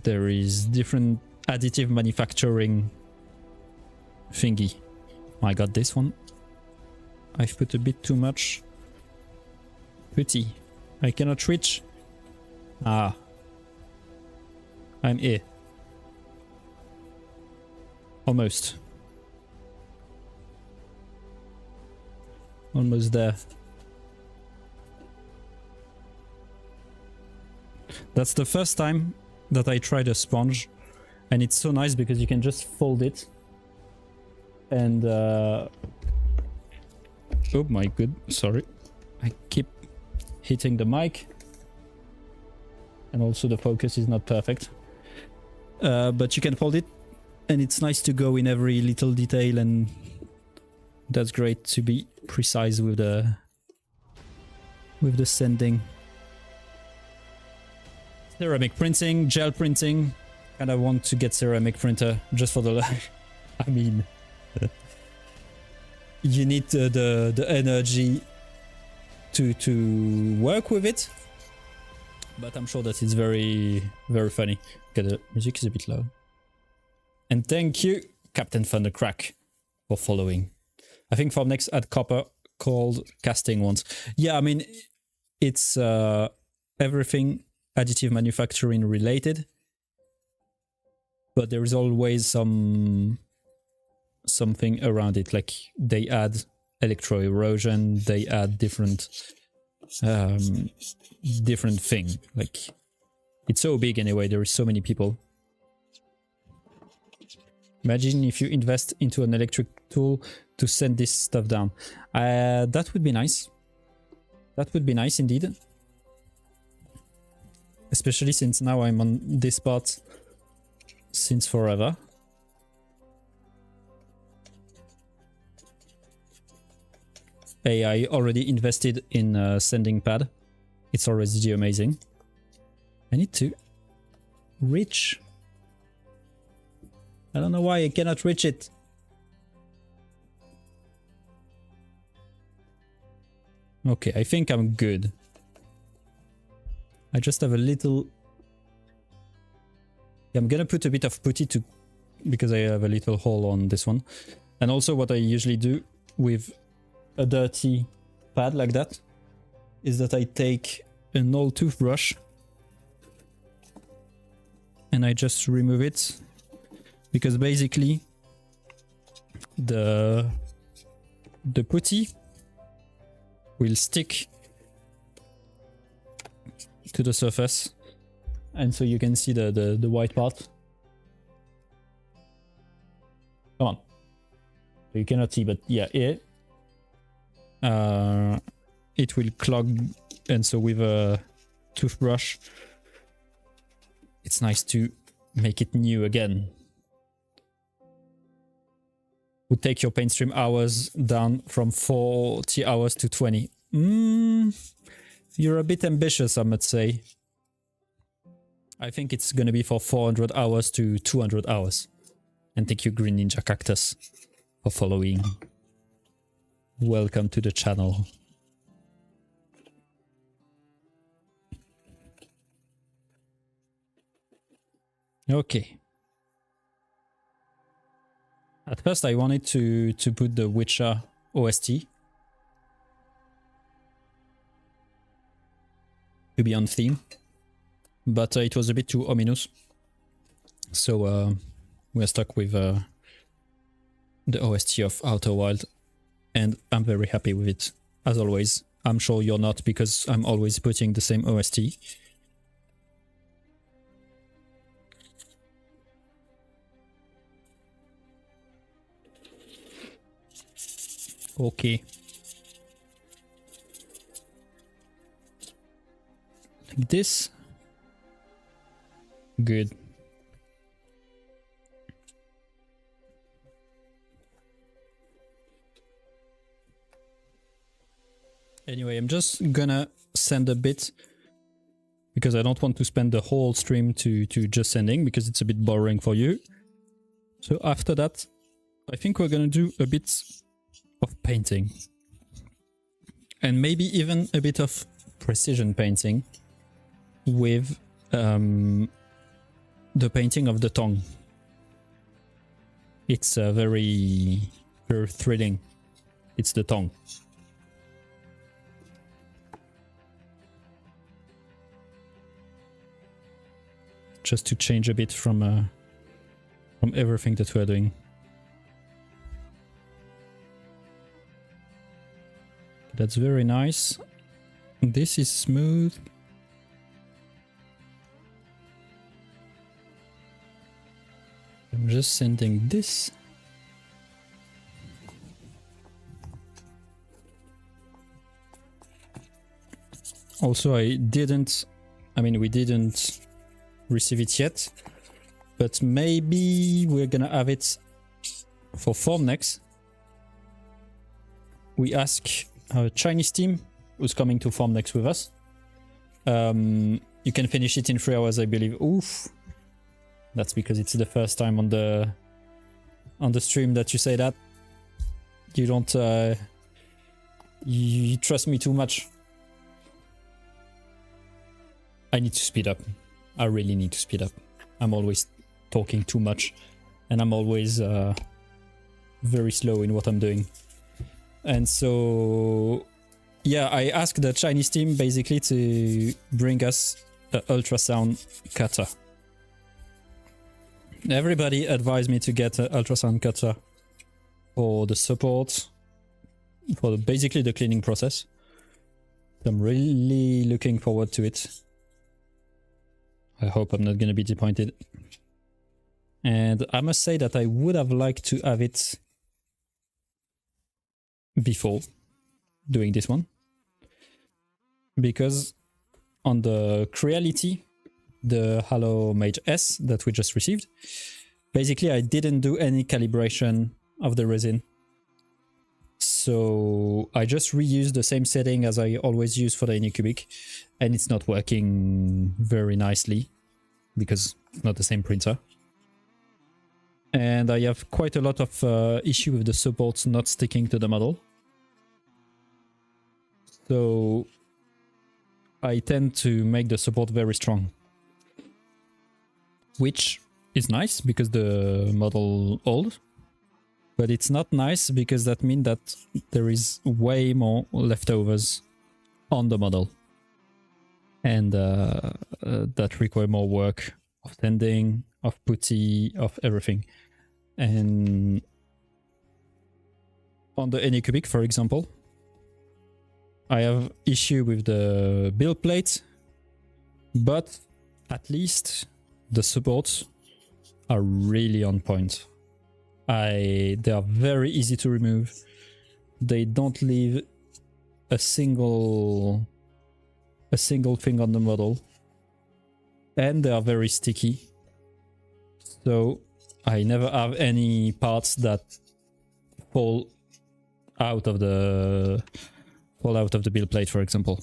There is different additive manufacturing thingy. I got this one. I've put a bit too much putty. I cannot reach. Ah. I'm here. Almost. Almost there. That's the first time that I tried a sponge, and it's so nice because you can just fold it and oh my god, sorry, I keep hitting the mic and also the focus is not perfect, but you can fold it and it's nice to go in every little detail, and that's great to be precise with the sanding. Ceramic printing, gel printing. And I want to get ceramic printer just for the I mean you need the energy to work with it, but I'm sure that it's very funny. Okay, the music is a bit loud. And thank you, Captain Thundercrack, for following. I think for next add copper called casting ones. Yeah, I mean it's everything additive manufacturing related, but there is always something around it, like they add electro erosion, they add different thing. Like it's so big anyway, there is so many people. Imagine if you invest into an electric tool to send this stuff down. That would be nice. That would be nice indeed. Especially since now I'm on this part since forever. Hey, I already invested in a sanding pad. It's already amazing. I need to reach. I don't know why I cannot reach it. Okay, I think I'm good. I just have a little... I'm gonna put a bit of putty to... because I have a little hole on this one. And also what I usually do with a dirty pad like that is that I take an old toothbrush and I just remove it, because basically the putty will stick to the surface, and so you can see the white part. Come on, you cannot see, but yeah, here it will clog, and so with a toothbrush it's nice to make it new again. Would take your paint stream hours down from 40 hours to 20. You're a bit ambitious, I must say. I think it's gonna be for 400 hours to 200 hours. And thank you, Green Ninja Cactus, for following. Welcome to the channel. Okay. At first I wanted to put the Witcher OST to be on theme, but it was a bit too ominous, so we're stuck with the OST of Outer Wild, and I'm very happy with it, as always. I'm sure you're not, because I'm always putting the same OST. Okay. Like this. Good. Anyway, I'm just gonna send a bit, because I don't want to spend the whole stream to just sending, because it's a bit boring for you. So after that, I think we're gonna do a bit of painting. And maybe even a bit of precision painting with the painting of the tongue. It's very, very thrilling. It's the tongue. Just to change a bit from everything that we're doing. That's very nice. This is smooth. I'm just sending this. Also, we didn't receive it yet, but maybe we're gonna have it for Formnext. We ask our Chinese team who's coming to Formnext with us. You can finish it in 3 hours, I believe. Oof. That's because it's the first time on the stream that you say that. You don't you trust me too much. I need to speed up. I really need to speed up. I'm always talking too much, and I'm always very slow in what I'm doing. And so, yeah, I asked the Chinese team basically to bring us an ultrasound cutter. Everybody advised me to get an ultrasound cutter for the support, for basically the cleaning process. I'm really looking forward to it. I hope I'm not going to be disappointed. And I must say that I would have liked to have it before doing this one. Because on the Creality, the Halo Mage S that we just received, basically I didn't do any calibration of the resin. So I just reused the same setting as I always use for the Anycubic, and it's not working very nicely because it's not the same printer. And I have quite a lot of issue with the supports not sticking to the model. So I tend to make the support very strong, which is nice because the model old. But it's not nice because that means that there is way more leftovers on the model. And that require more work of sanding, of putty, of everything. And on the Anycubic, for example, I have issue with the build plate, but at least the supports are really on point. They are very easy to remove. They don't leave a single thing on the model, and they are very sticky. So I never have any parts that fall out of the build plate, for example,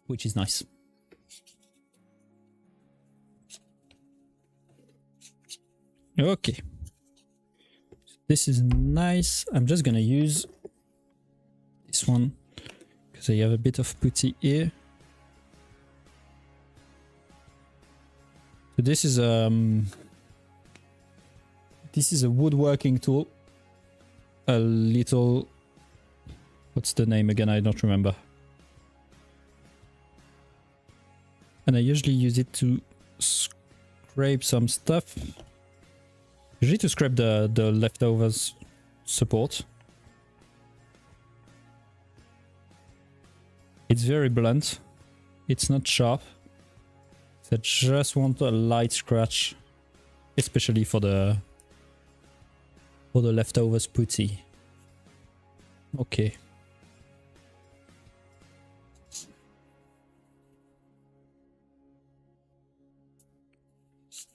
which is nice. Okay. This is nice. I'm just gonna use this one because I have a bit of putty here. So this is a woodworking tool. A little, what's the name again? I don't remember. And I usually use it to scrape some stuff. Usually to scrape the leftovers support. It's very blunt. It's not sharp. So I just want a light scratch, especially for the leftovers putty. Okay.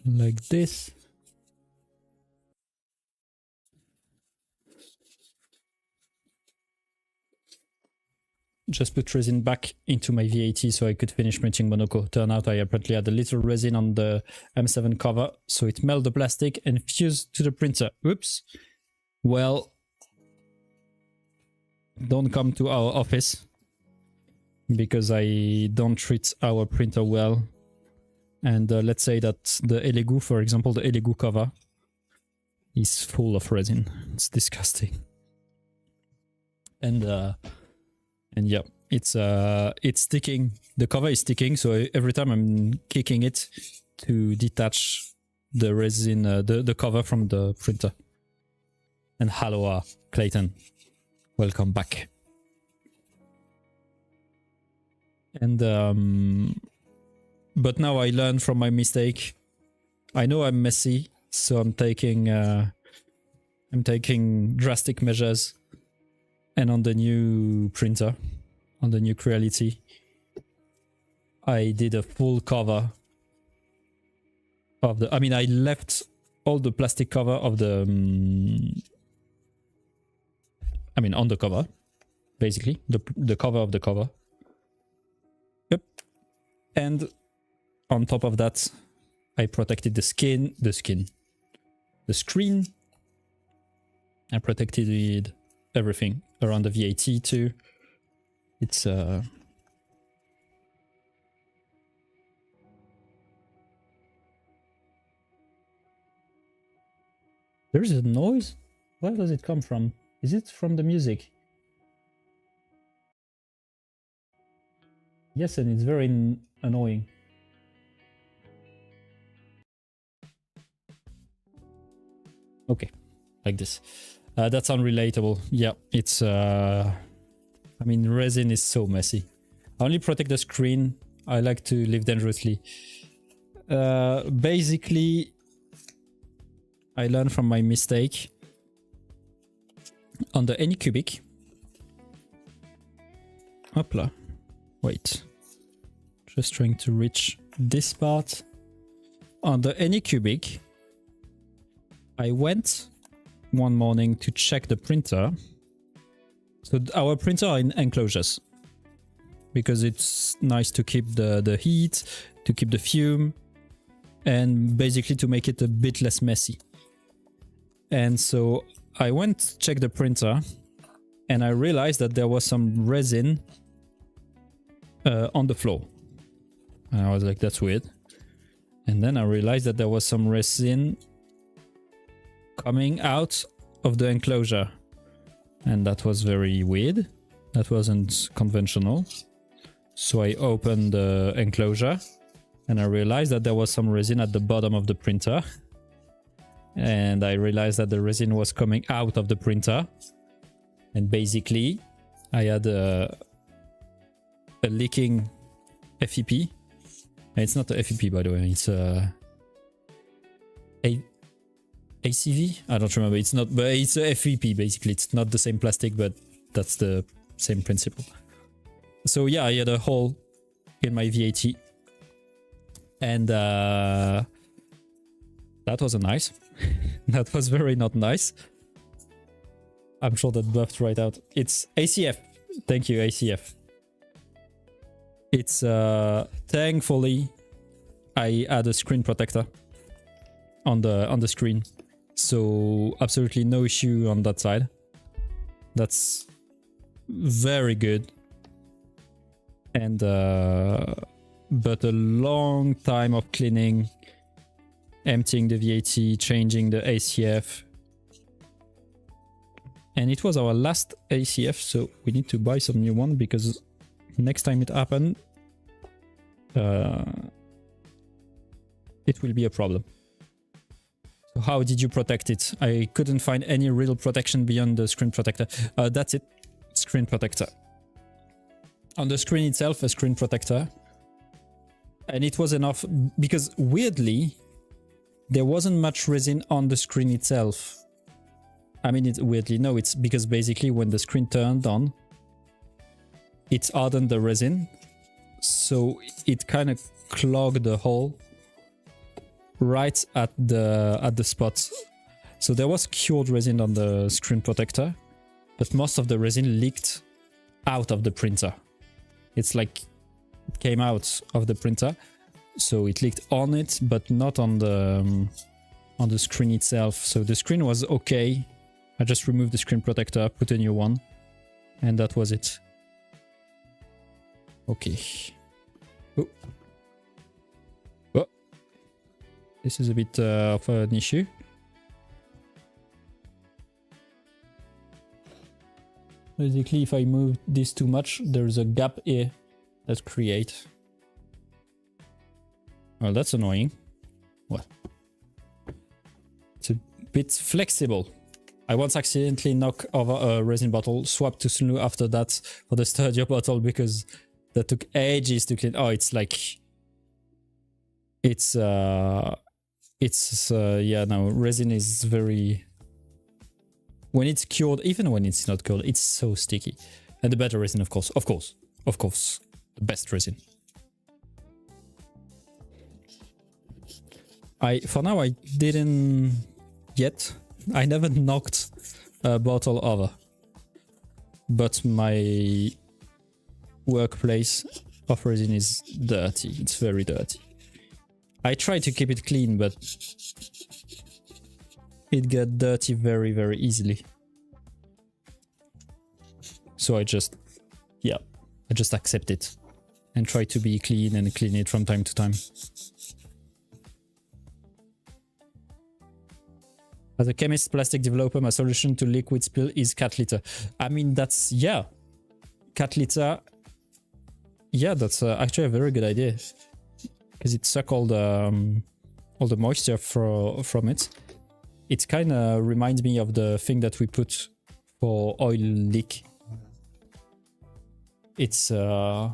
Like this. just put resin back into my VAT so I could finish printing Monaco. Turned out I apparently had a little resin on the M7 cover, so it melted the plastic and fused to the printer. Oops. Well, don't come to our office because I don't treat our printer well. And let's say that the Elegoo, for example, the Elegoo cover is full of resin. It's disgusting. And yeah, it's sticking. The cover is sticking, so every time I'm kicking it to detach the resin, the cover from the printer. And hello, Clayton. Welcome back. And but now I learned from my mistake. I know I'm messy, so I'm taking drastic measures. And on the new printer, on the new Creality, I did a full cover of the... I mean, I left all the plastic cover of the... I mean, on the cover, basically. The cover of the cover. Yep. And on top of that, I protected the screen. I protected everything around the VAT too. It's there is a noise. Where does it come from? Is it from the music? Yes, and it's very annoying. Okay, like this. That's unrelatable. Yeah, it's... I mean, resin is so messy. I only protect the screen. I like to live dangerously. Basically, I learned from my mistake. On the Anycubic... Hopla. Wait. Just trying to reach this part. On the Anycubic, I went one morning to check the printer. So our printer are in enclosures because it's nice to keep the heat, to keep the fume, and basically to make it a bit less messy. And so I went to check the printer and I realized that there was some resin on the floor. And I was like, that's weird. And then I realized that there was some resin coming out of the enclosure. And that was very weird. That wasn't conventional. So I opened the enclosure and I realized that there was some resin at the bottom of the printer. And I realized that the resin was coming out of the printer. And basically, I had a leaking FEP. And it's not a FEP, by the way. It's a ACV? I don't remember. It's not, but it's a FEP, basically. It's not the same plastic, but that's the same principle. So yeah, I had a hole in my VAT. And that wasn't nice. That was very not nice. I'm sure that buffed right out. It's ACF. Thank you, ACF. It's thankfully I had a screen protector on the screen, so absolutely no issue on that side. That's very good. And but a long time of cleaning, emptying the VAT, changing the ACF. And it was our last ACF, so we need to buy some new one because next time it happened, it will be a problem. So how did you protect it? I couldn't find any real protection beyond the screen protector. That's it, screen protector. On the screen itself, a screen protector. And it was enough because weirdly, there wasn't much resin on the screen itself. I mean, weirdly, no, it's because basically when the screen turned on, it hardened the resin. So it kind of clogged the hole right at the spot. So there was cured resin on the screen protector, but most of the resin leaked out of the printer. It's like it came out of the printer, so it leaked on it, but not on the screen itself. So the screen was okay. I just removed the screen protector, put a new one, and that was it. Okay. Oh. Oh. This is a bit of an issue. Basically, if I move this too much, there's a gap here that creates. Well, that's annoying. What? It's a bit flexible. I once accidentally knocked over a resin bottle, swapped to SUNLU after that for the sturdier bottle because that took ages to clean. Oh, it's like... It's yeah, no, resin is very... When it's cured, even when it's not cured, it's so sticky. And the better resin, of course. The best resin. For now, I didn't yet. I never knocked a bottle over. But my workplace of resin is dirty. It's very dirty. I try to keep it clean, but it gets dirty very, very easily. So I just accept it and try to be clean and clean it from time to time. As a chemist, plastic developer, my solution to liquid spill is cat litter. I mean, that's, yeah. Cat litter, yeah, that's actually a very good idea. Because it sucks all the moisture from it. It kind of reminds me of the thing that we put for oil leak. It's like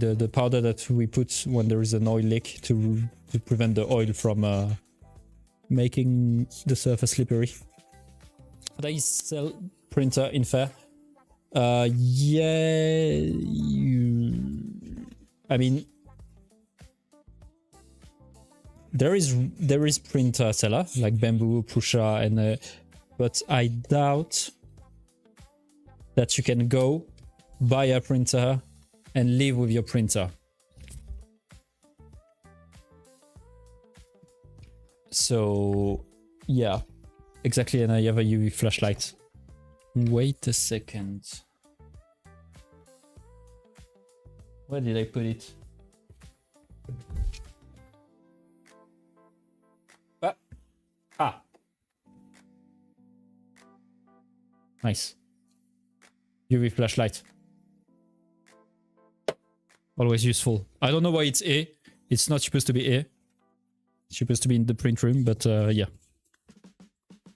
the powder that we put when there is an oil leak to prevent the oil from making the surface slippery. They sell printer in fair. Yeah, I mean, there is printer seller like Bamboo, Pusha, and but I doubt that you can go buy a printer and live with your printer. So yeah, exactly. And I have a UV flashlight. Wait a second. Where did I put it? Ah. Nice. UV flashlight. Always useful. I don't know why it's A. It's not supposed to be A. It's supposed to be in the print room, but yeah.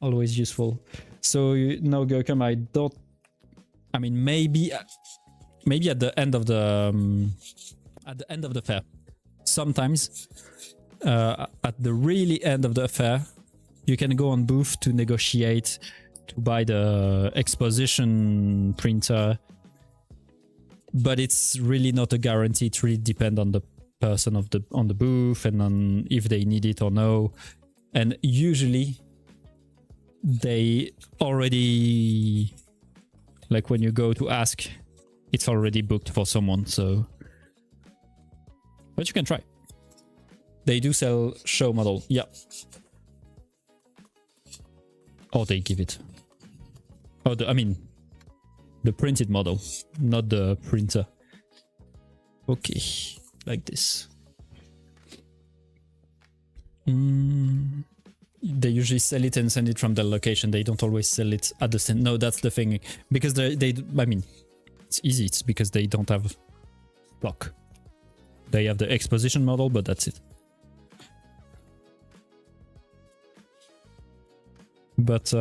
Always useful. So now, Gurkham, I mean, maybe at the end of the fair. Sometimes at the really end of the fair, you can go on booth to negotiate to buy the exposition printer, but it's really not a guarantee. It really depends on the person on the booth and on if they need it or no. And usually they already, like when you go to ask, it's already booked for someone, so... But you can try. They do sell show model, yeah. Or they give it. Oh, I mean, the printed model, not the printer. Okay, like this. They usually sell it and send it from the location. They don't always sell it at the same... No, that's the thing. Because they I mean, it's easy. It's because they don't have stock. They have the exposition model, but that's it. But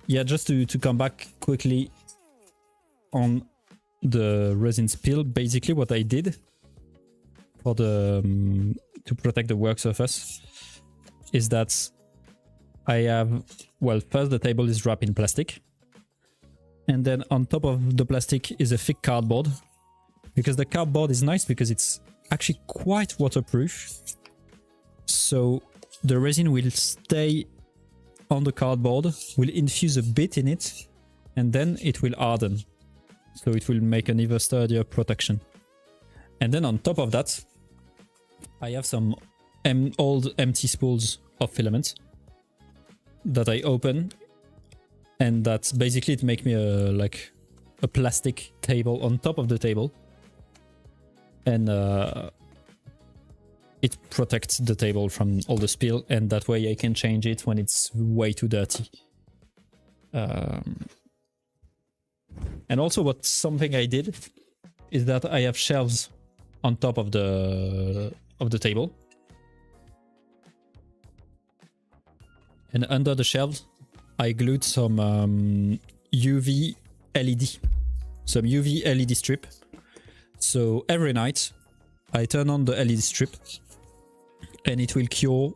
yeah, just to come back quickly on the resin spill, basically what I did for the to protect the work surface is that I have, well, first the table is wrapped in plastic, and then on top of the plastic is a thick cardboard, because the cardboard is nice because it's actually quite waterproof, so the resin will stay on the cardboard, we'll infuse a bit in it, and then it will harden. So it will make an even sturdier protection. And then on top of that, I have some old empty spools of filament that I open, and that's basically it make me like a plastic table on top of the table, and it protects the table from all the spill, and that way I can change it when it's way too dirty. And also something I did is that I have shelves on top of the table, and under the shelves I glued some UV LED, some UV LED strip. So every night I turn on the LED strip and it will cure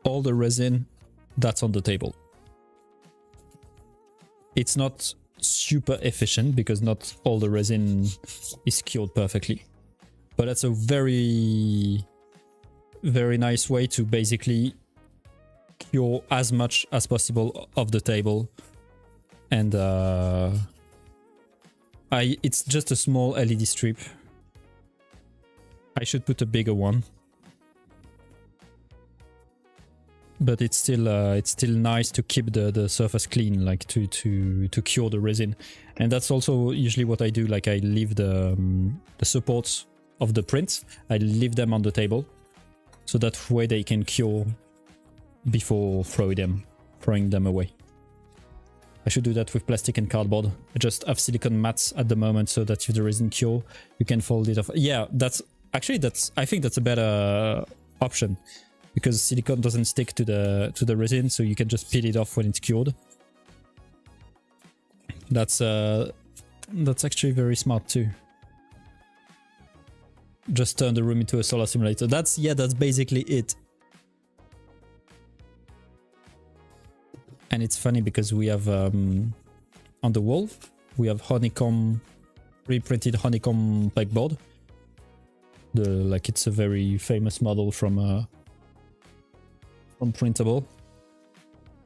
all the resin that's on the table. It's not super efficient because not all the resin is cured perfectly, but that's a very, very nice way to basically cure as much as possible of the table. And it's just a small LED strip. I should put a bigger one, but it's still nice to keep the surface clean, like to cure the resin. And that's also usually what I do. Like I leave the supports of the prints, I leave them on the table, so that way they can cure before throwing them away. I should do that with plastic and cardboard. I just have silicone mats at the moment, so that if the resin cure, you can fold it off. Yeah, I think that's a better option, because silicone doesn't stick to the resin, so you can just peel it off when it's cured. That's actually very smart too. Just turn the room into a solar simulator. That's basically it. And it's funny because we have on the wall we have reprinted honeycomb pegboard. It's a very famous model from Printable,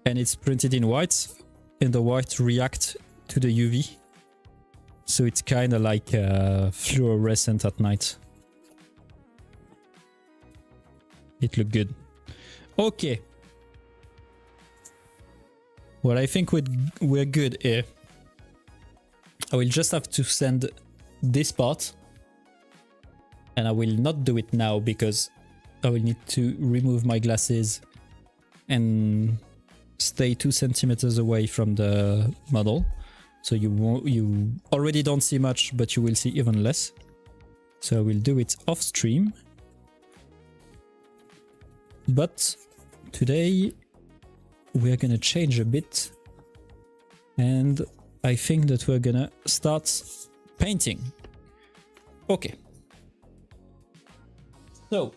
and it's printed in white, and the white reacts to the UV, so it's kind of like fluorescent at night. It looked good. Okay. Well, I think we're good here. I will just have to send this part, and I will not do it now because I will need to remove my glasses and stay 2 centimeters away from the model, so you already don't see much, but you will see even less. So I will do it off stream. But today we are gonna change a bit, and I think that we're gonna start painting. Okay. So,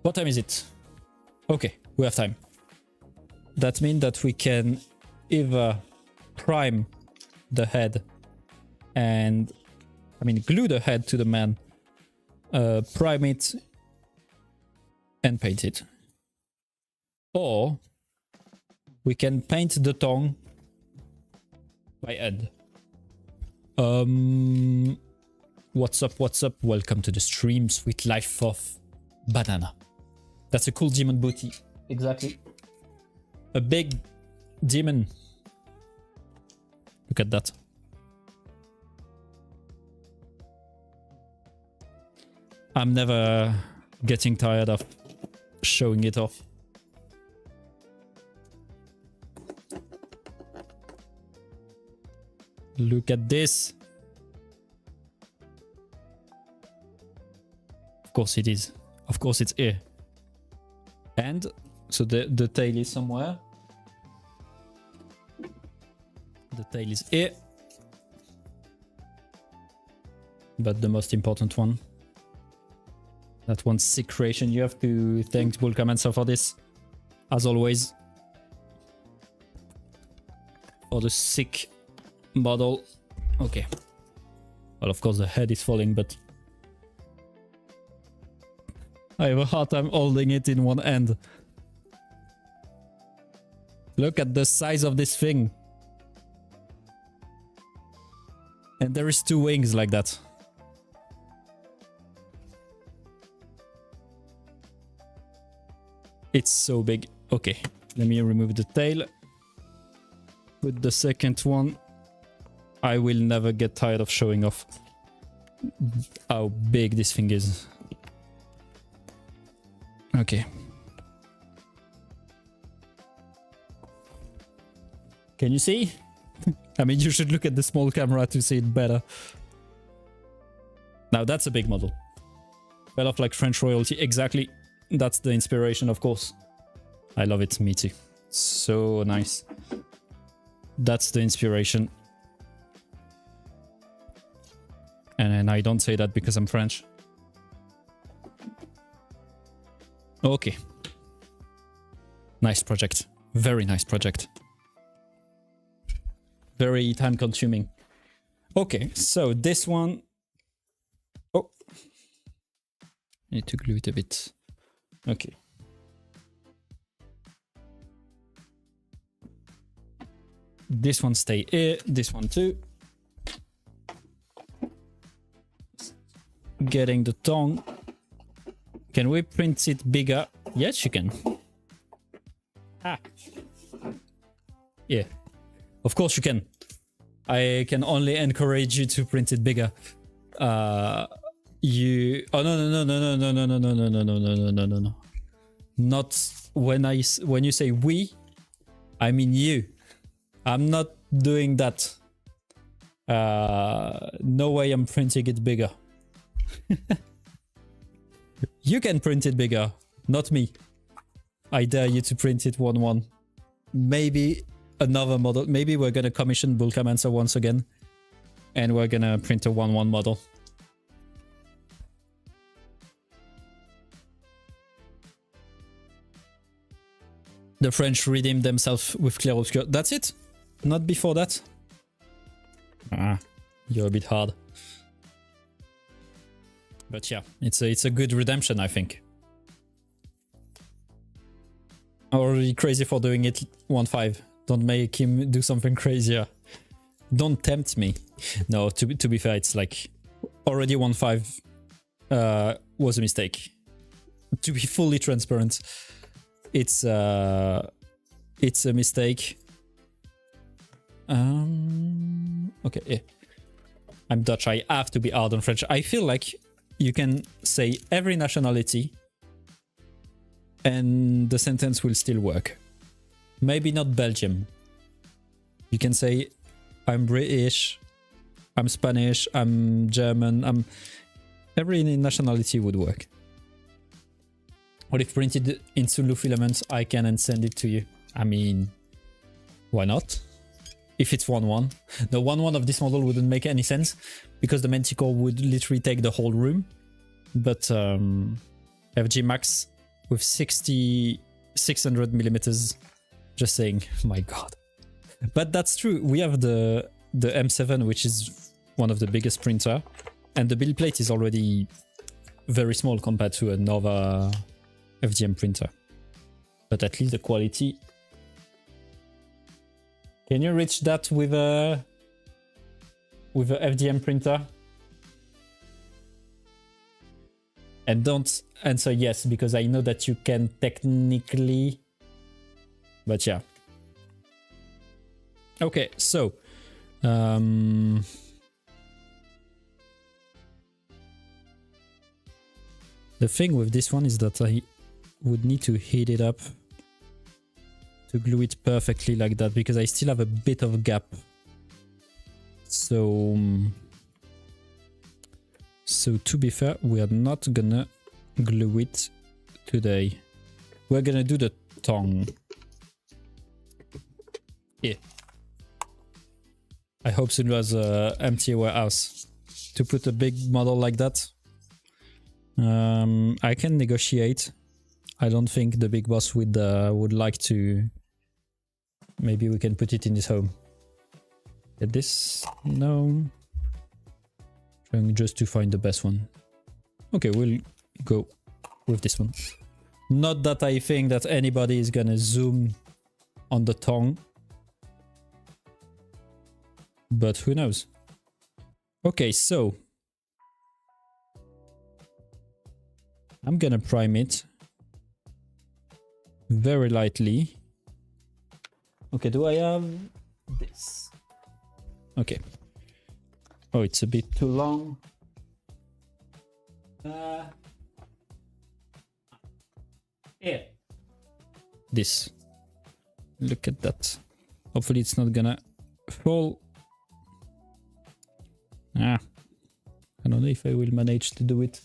what time is it? Okay, we have time. That means that we can either prime the head and, glue the head to the man, prime it and paint it. Or we can paint the tongue by hand. What's up? Welcome to the stream, sweet life of banana. That's a cool demon booty. Exactly. A big demon. Look at that. I'm never getting tired of showing it off. Look at this. Of course it is. Of course it's here. And so the tail is somewhere. The tail is here. But the most important one. That one's sick creation. You have to thank Bullcommencer for this. As always. For the sick model. Okay. Well, of course the head is falling, but I have a hard time holding it in one hand. Look at the size of this thing. And there is 2 wings like that. It's so big. Okay, let me remove the tail. Put the second one. I will never get tired of showing off how big this thing is. Okay. Can you see? I mean, you should look at the small camera to see it better. Now that's a big model. Fell off like French royalty. Exactly. That's the inspiration, of course. I love it. Me too. So nice. That's the inspiration. And I don't say that because I'm French. Okay. Nice project. Very nice project. Very time consuming. Okay, so this one. Oh. I need to glue it a bit. Okay. This one stay here, this one too. Getting the tongue. Can we print it bigger? Yes, you can. Ah. Yeah. Of course you can. I can only encourage you to print it bigger. You. Oh no. Not when you say we, I mean you. I'm not doing that. No way I'm printing it bigger. You can print it bigger, not me. I dare you to print it 1-1. Maybe another model. Maybe we're gonna commission Bulkamancer once again, and we're gonna print a 1-1 model. The French redeemed themselves with Clair Obscur. That's it? Not before that? Ah, you're a bit hard. But yeah, it's a good redemption, I think. Already crazy for doing it 1-5. Don't make him do something crazier. Don't tempt me. No, to be fair, it's like already 1-5 was a mistake. To be fully transparent, it's a mistake. Okay, yeah. I'm Dutch. I have to be hard on French. I feel like you can say every nationality and the sentence will still work. Maybe not Belgium. You can say I'm British, I'm Spanish, I'm German, every nationality would work. What if printed in SUNLU filaments I can and send it to you? I mean, why not? If it's 1-1. The 1-1 of this model wouldn't make any sense because the Manticore would literally take the whole room. But FG Max with 600 millimeters, just saying, my god. But that's true. We have the M7, which is one of the biggest printer, and the build plate is already very small compared to another FDM printer. But at least the quality. Can you reach that with a FDM printer? And don't answer yes, because I know that you can technically. But yeah. Okay, so the thing with this one is that I would need to heat it up to glue it perfectly like that, because I still have a bit of a gap. So to be fair, we are not gonna glue it today. We're gonna do the tongue. Yeah. I hope SUNLU has an empty warehouse to put a big model like that. I can negotiate. I don't think the big boss would like to. Maybe we can put it in his home. Get this? No. Trying just to find the best one. Okay, we'll go with this one. Not that I think that anybody is gonna zoom on the tongue. But who knows? Okay, so I'm gonna prime it very lightly. Okay, do I have this? Okay. Oh, it's a bit too long. Here. This. Look at that. Hopefully it's not gonna fall. I don't know if I will manage to do it.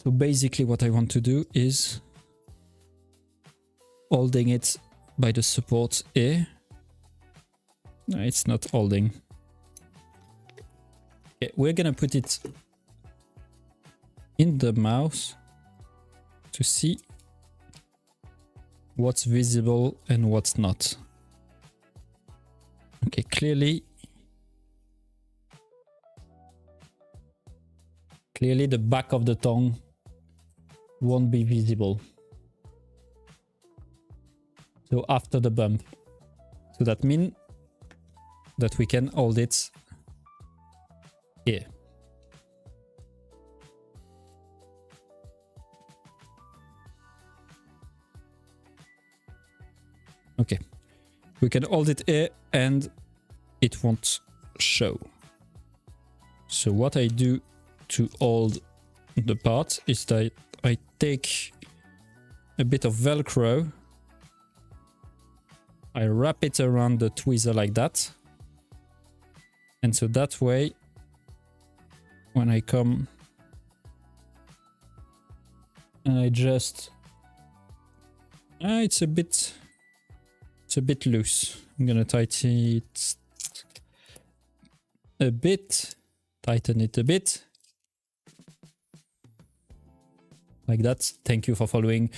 So basically what I want to do is holding it by the support A. No, it's not holding. Okay, we're gonna put it in the mouse to see what's visible and what's not. Okay, clearly the back of the tongue won't be visible. So after the bump. So that means that we can hold it here. Okay. We can hold it here and it won't show. So what I do to hold the part is that I take a bit of Velcro, I wrap it around the tweezer like that, and so that way when I come and I just it's a bit loose. I'm gonna tighten it a bit, like that. Thank you for following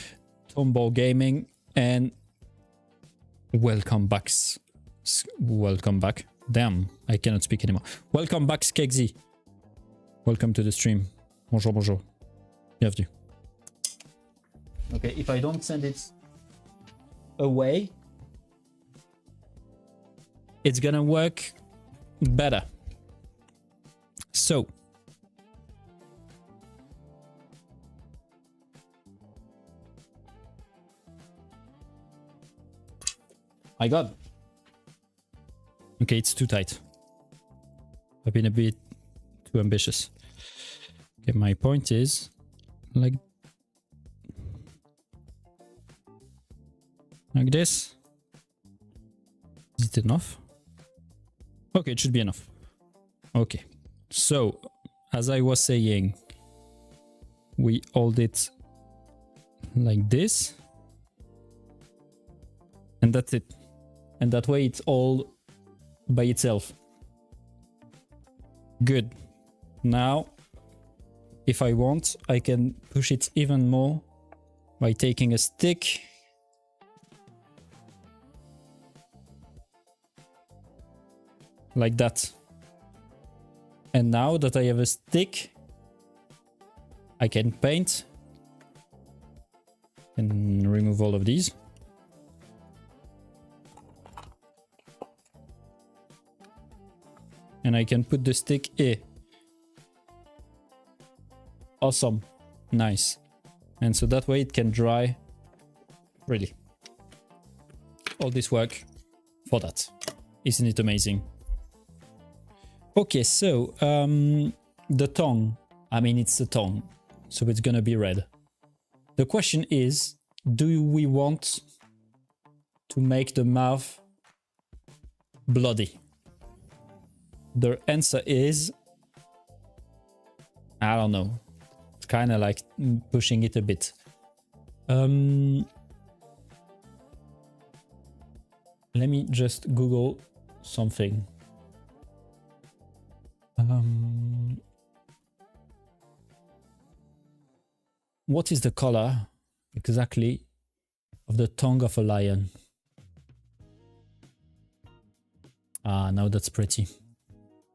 Tomball Gaming and welcome back. Welcome back. Damn, I cannot speak anymore. Welcome back, Skegzy. Welcome to the stream. Bonjour, bonjour. Bienvenue. Okay, if I don't send it away, it's gonna work better. So my god. Okay, it's too tight. I've been a bit too ambitious. Okay, my point is like this. Is it enough? Okay, it should be enough. Okay, so as I was saying, we hold it like this, and that's it. And that way it's all by itself. Good. Now, if I want, I can push it even more by taking a stick like that. And now that I have a stick, I can paint and remove all of these. And I can put the stick here. Awesome. Nice. And so that way it can dry freely. All this work for that. Isn't it amazing? Okay, so the tongue. I mean, it's the tongue, so it's gonna be red. The question is, do we want to make the mouth bloody? The answer is, I don't know. It's kind of like pushing it a bit. Let me just Google something. What is the color exactly of the tongue of a lion? Ah, now that's pretty.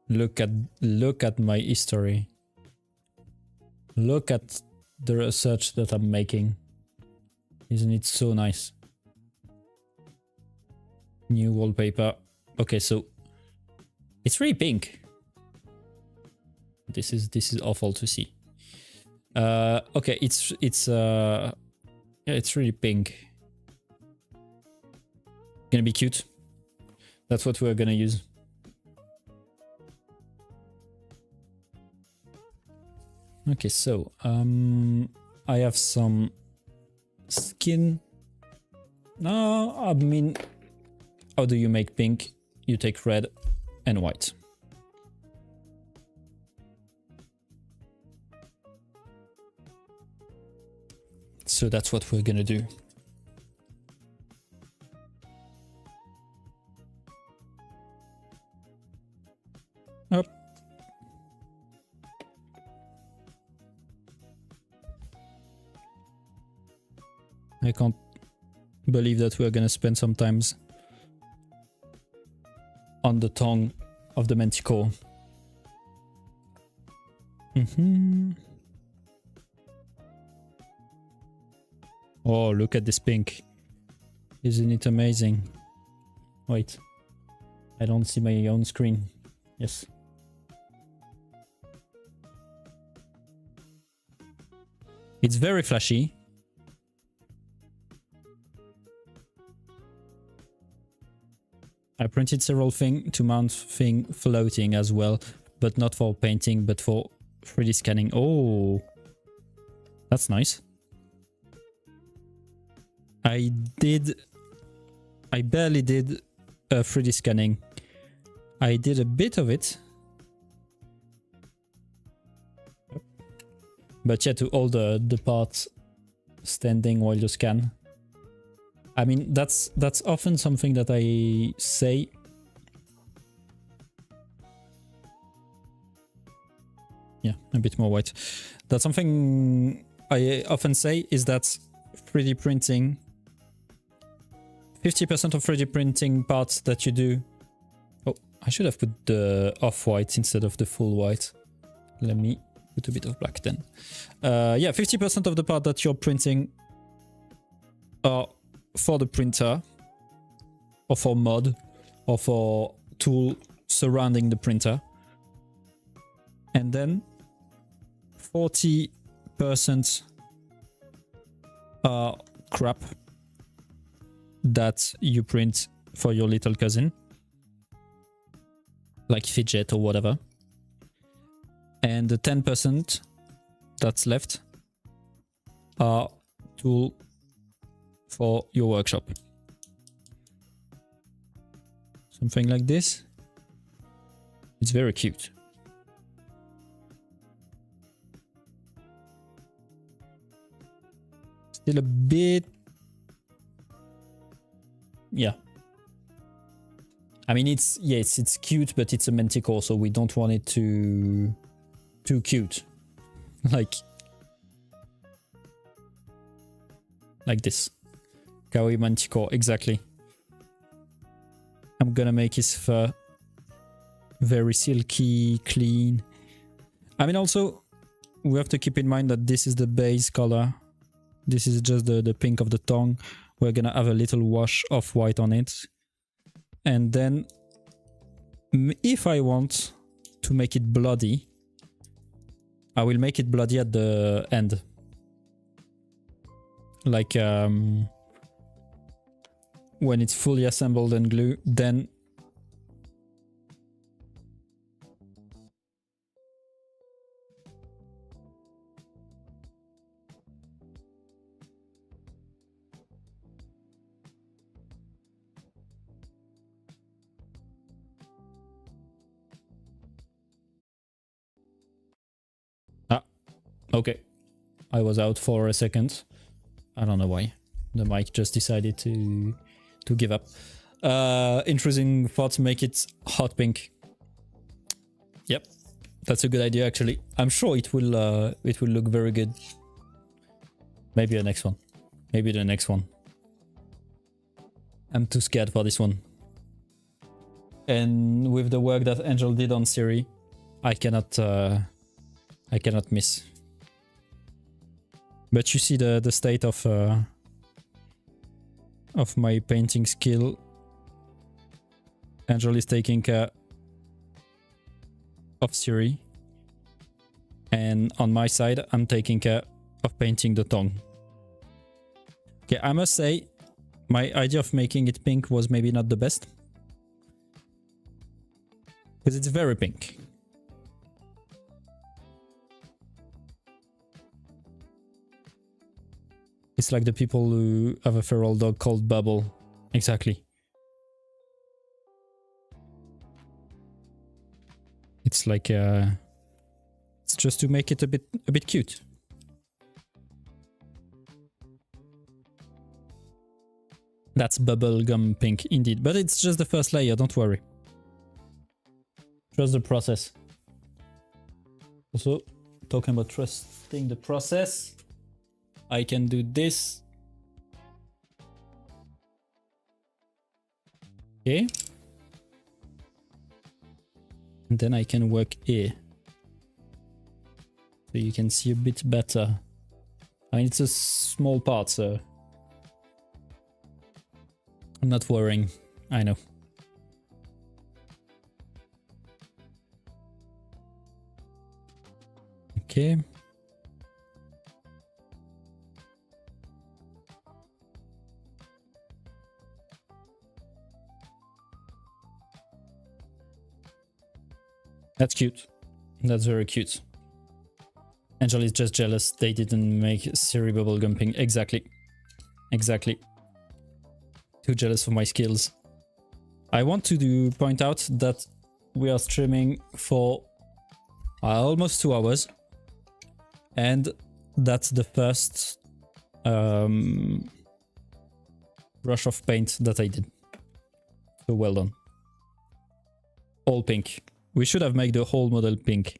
Look at my history. Look at the research that I'm making. Isn't it so nice? New wallpaper. Okay, so it's really pink. This is awful to see. Okay, it's yeah, it's really pink. Gonna be cute. That's what we're gonna use. Okay, so I have some skin. No, I mean, how do you make pink? You take red and white. So that's what we're gonna do. Up. I can't believe that we're gonna spend some times on the tongue of the Manticore. Oh, look at this pink. Isn't it amazing? Wait. I don't see my own screen. Yes. It's very flashy. I printed several things to mount thing floating as well, but not for painting, but for 3D scanning. Oh, that's nice. I barely did 3D scanning. I did a bit of it. But yeah, to all the parts standing while you scan. I mean, that's often something that I say. Yeah, a bit more white. That's something I often say is that 3D printing, 50% of 3D printing parts that you do. Oh, I should have put the off-white instead of the full white. Let me put a bit of black then. Yeah, 50% of the part that you're printing are for the printer, or for mod, or for tool surrounding the printer. And then 40% are crap that you print for your little cousin, like fidget or whatever. And the 10% that's left are tool for your workshop. Something like this. It's very cute. Still a bit... Yeah. I mean, it's cute, but it's a Manticore, so we don't want it too cute. Like this. Kawaii Manticore, exactly. I'm gonna make his fur very silky, clean. I mean, also, we have to keep in mind that this is the base color. This is just the pink of the tongue. We're gonna have a little wash of white on it. And then, if I want to make it bloody, I will make it bloody at the end. Like, when it's fully assembled and glued, then okay. I was out for a second. I don't know why. The mic just decided to give up. Interesting thought to make it hot pink. Yep. That's a good idea actually. I'm sure it will look very good. Maybe the next one. Maybe the next one. I'm too scared for this one. And with the work that Angel did on Siri, I cannot miss. But you see the state of my painting skill. Angel is taking care of Siri. And on my side, I'm taking care of painting the tongue. Okay, I must say, my idea of making it pink was maybe not the best. Because it's very pink. It's like the people who have a feral dog called Bubble. Exactly. It's like it's just to make it a bit cute. That's bubblegum pink indeed, but it's just the first layer, don't worry. Trust the process. Also, talking about trusting the process, I can do this. Okay. And then I can work here. So you can see a bit better. I mean, it's a small part, so I'm not worrying. I know. Okay. That's cute. That's very cute. Angel is just jealous they didn't make Siri bubblegum pink. Exactly. Exactly. Too jealous of my skills. I want to point out that we are streaming for almost 2 hours. And that's the first brush of paint that I did. So well done. All pink. We should have made the whole model pink.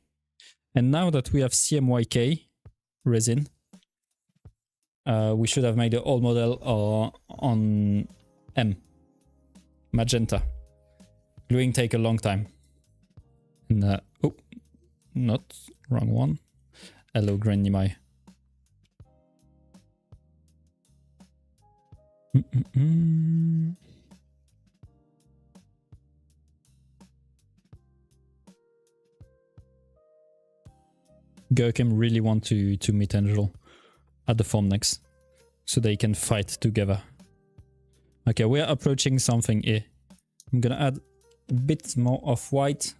And now that we have CMYK resin, we should have made the whole model on M. Magenta. Gluing take a long time. And, oh, not wrong one. Hello, Granny Mai. Gurkem really want to meet Angel at the farm next, so they can fight together. Okay, we're approaching something here. I'm gonna add a bit more of white.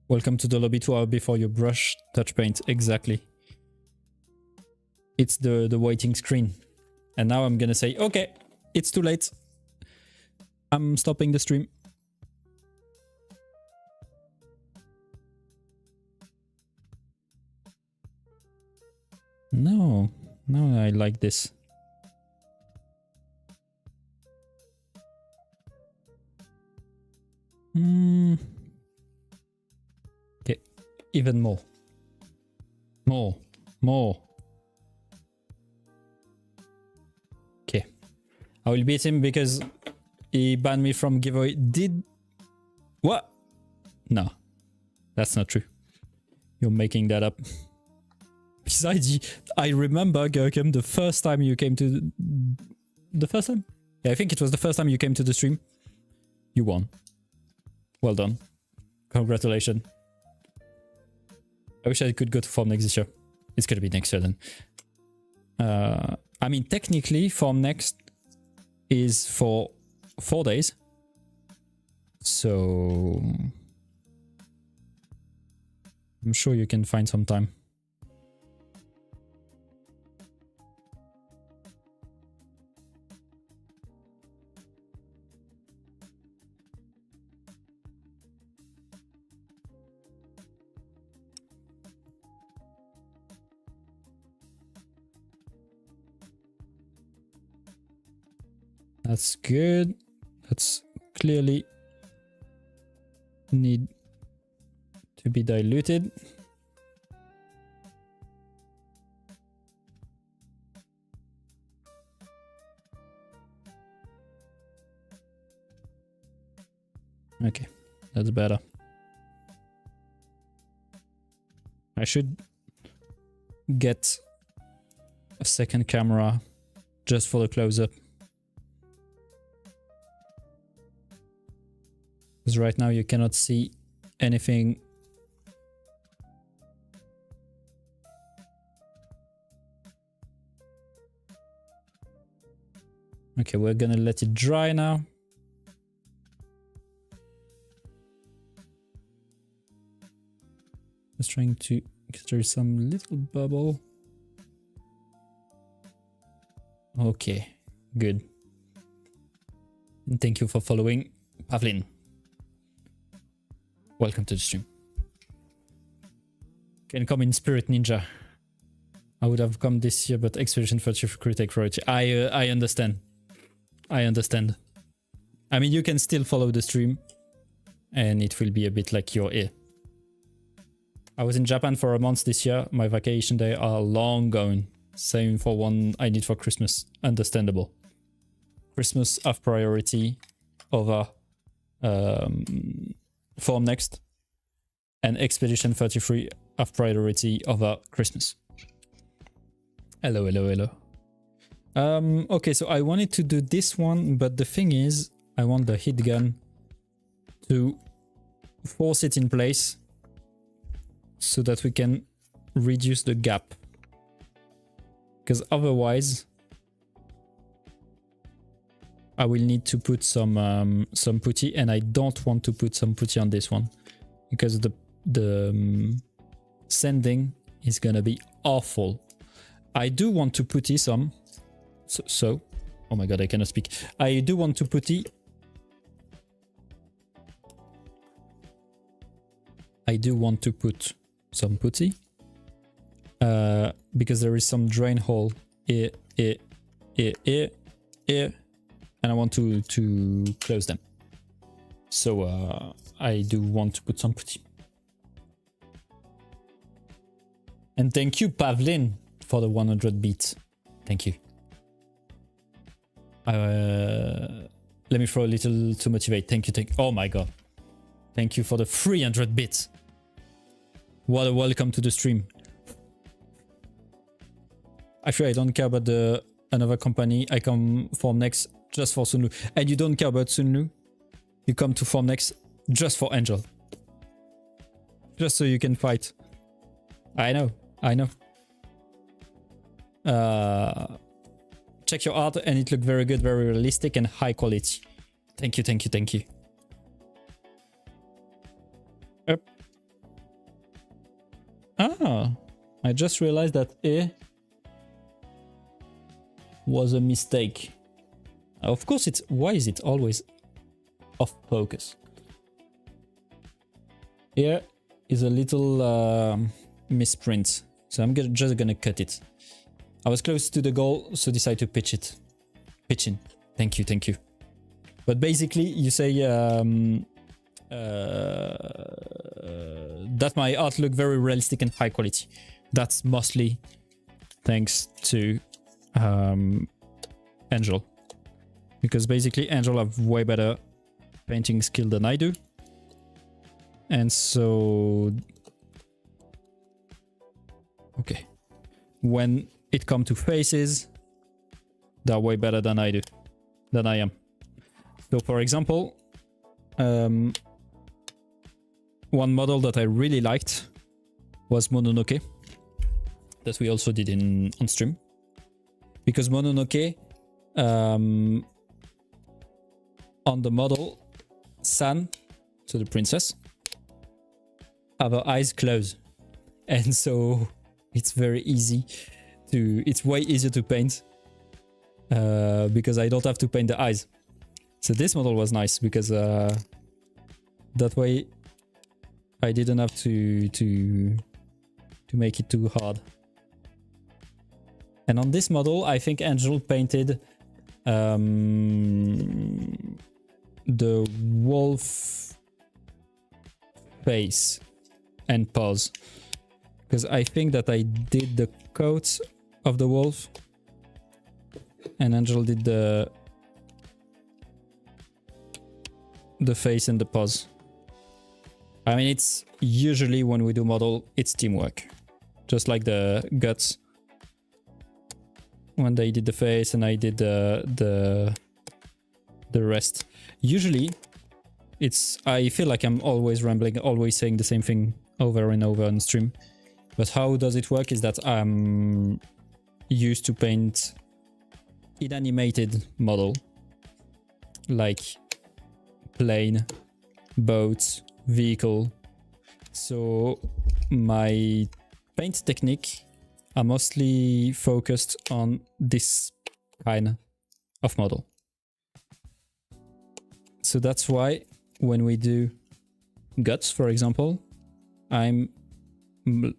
Welcome to the lobby 2 hours before your brush touch paint. Exactly. It's the waiting screen. And now I'm gonna say, okay, it's too late. I'm stopping the stream. No, I like this. Okay, even more. More. Okay. I will beat him because he banned me from giveaway. What? No, that's not true. You're making that up. Besides, I remember, Gurkem, the first time you came to... The first time? Yeah, I think it was the first time you came to the stream. You won. Well done. Congratulations. I wish I could go to Form Next this year. It's gonna be next year then. I mean, technically, Form Next is for 4 days. So... I'm sure you can find some time. That's good. That's clearly need to be diluted. Okay, that's better. I should get a second camera just for the close-up. Because right now you cannot see anything. Okay, we're gonna let it dry now. Just trying to get there is some little bubble. Okay, good. And thank you for following, Pavlin. Welcome to the stream. Can come in Spirit Ninja. I would have come this year, but Expedition 33 take priority. I understand. I understand. I mean, you can still follow the stream, and it will be a bit like your ear. I was in Japan for a month this year. My vacation days are long gone. Same for one I need for Christmas. Understandable. Christmas have priority over Form Next, and Expedition 33 have priority over Christmas. Hello, hello, hello. Okay, so I wanted to do this one, but the thing is, I want the hit gun to force it in place so that we can reduce the gap. Because otherwise, I will need to put some putty, and I don't want to put some putty on this one because the sanding is gonna be awful. I do want to putty some. So, oh my god, I cannot speak. I do want to putty. I do want to put some putty because there is some drain hole here, and I want to close them. So I do want to put some putty. And thank you, Pavlin, for the 100 beats. Thank you. Let me throw a little to motivate. Thank you. Oh my god. Thank you for the 300 bits. What a welcome to the stream. Actually, I don't care about another company. I come Form Next just for SUNLU. And you don't care about SUNLU. You come to Form Next just for Angel. Just so you can fight. I know. I know. Check your art and it looked very good, very realistic and high quality. Thank you, thank you, thank you. Up. Ah, I just realized that A was a mistake. Of course, why is it always off focus? Here is a little misprint, so I'm just gonna cut it. I was close to the goal, so decide to pitch it. Pitch in. Thank you, thank you. But basically, you say that my art look very realistic and high quality. That's mostly thanks to Angel. Because basically, Angel have way better painting skill than I do. And so... Okay. When it comes to faces, they're way better than I am. So for example, one model that I really liked was Mononoke, that we also did on stream. Because Mononoke, on the model, San, so the princess, have her eyes closed. And so it's very easy it's way easier to paint because I don't have to paint the eyes. So this model was nice because that way I didn't have to make it too hard. And on this model, I think Angel painted the wolf face and paws. Because I think that I did the coats of the wolf and Angel did the face and the paws. I mean, it's usually when we do model, it's teamwork. just like the guts. When they did the face and I did the rest. Usually, I feel like I'm always rambling, always saying the same thing over and over on stream. But how does it work is that I'm used to paint inanimated model, like plane, boat, vehicle. So my paint technique are mostly focused on this kind of model. So that's why when we do guts, for example,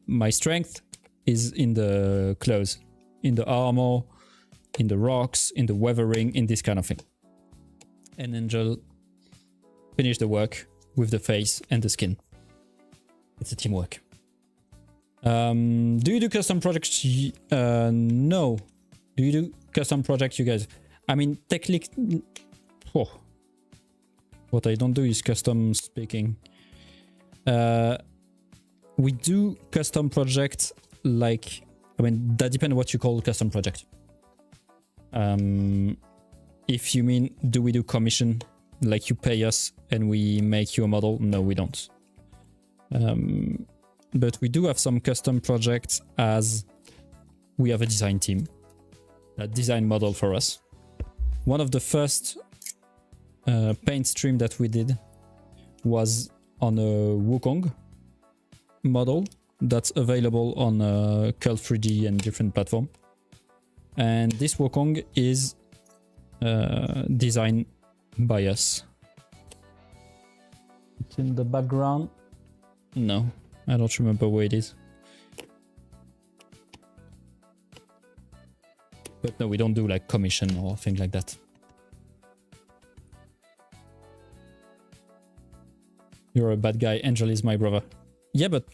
my strength is in the clothes, in the armor, in the rocks, in the weathering, in this kind of thing. And Angel finish the work with the face and the skin. It's a teamwork. Do you do custom projects? No. Do you do custom projects, you guys? I mean, technically... Oh. What I don't do is custom speaking. We do custom projects like... I mean, that depends what you call custom project. If you mean, do we do commission? Like you pay us and we make you a model? No, we don't. But we do have some custom projects as we have a design team that design model for us. One of the first paint stream that we did was on a Wukong model that's available on Curl3D and different platforms. And this Wukong is designed by us. It's in the background. No, I don't remember where it is. But no, we don't do like commission or things like that. You're a bad guy. Angel is my brother. Yeah, but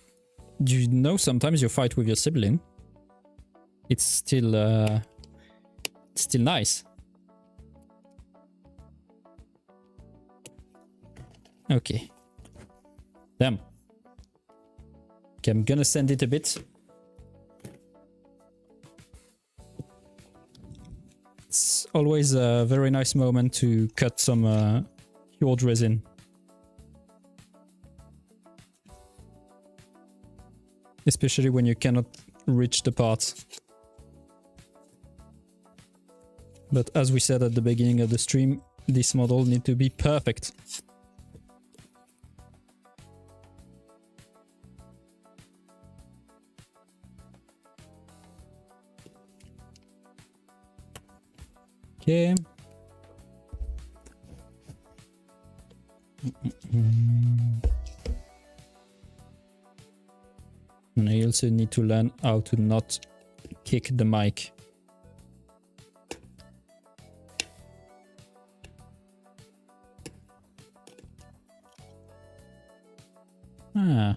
you know sometimes you fight with your sibling. It's still nice. Okay. Damn. Okay, I'm gonna send it a bit. It's always a very nice moment to cut some cured resin. Especially when you cannot reach the parts. But as we said at the beginning of the stream, this model needs to be perfect. Okay. And I also need to learn how to not kick the mic. Ah.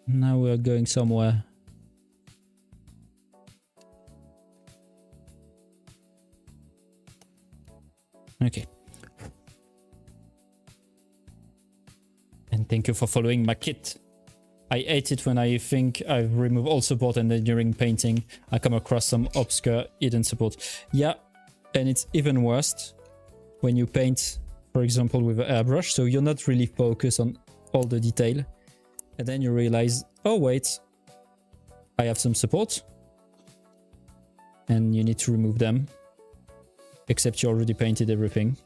Now we're going somewhere. Okay. And thank you for following my kit. I hate it when I think I've removed all support and then during painting I come across some obscure hidden support. Yeah, and it's even worse when you paint, for example, with an airbrush, so you're not really focused on all the detail. And then you realize, oh wait, I have some support. And you need to remove them. Except you already painted everything.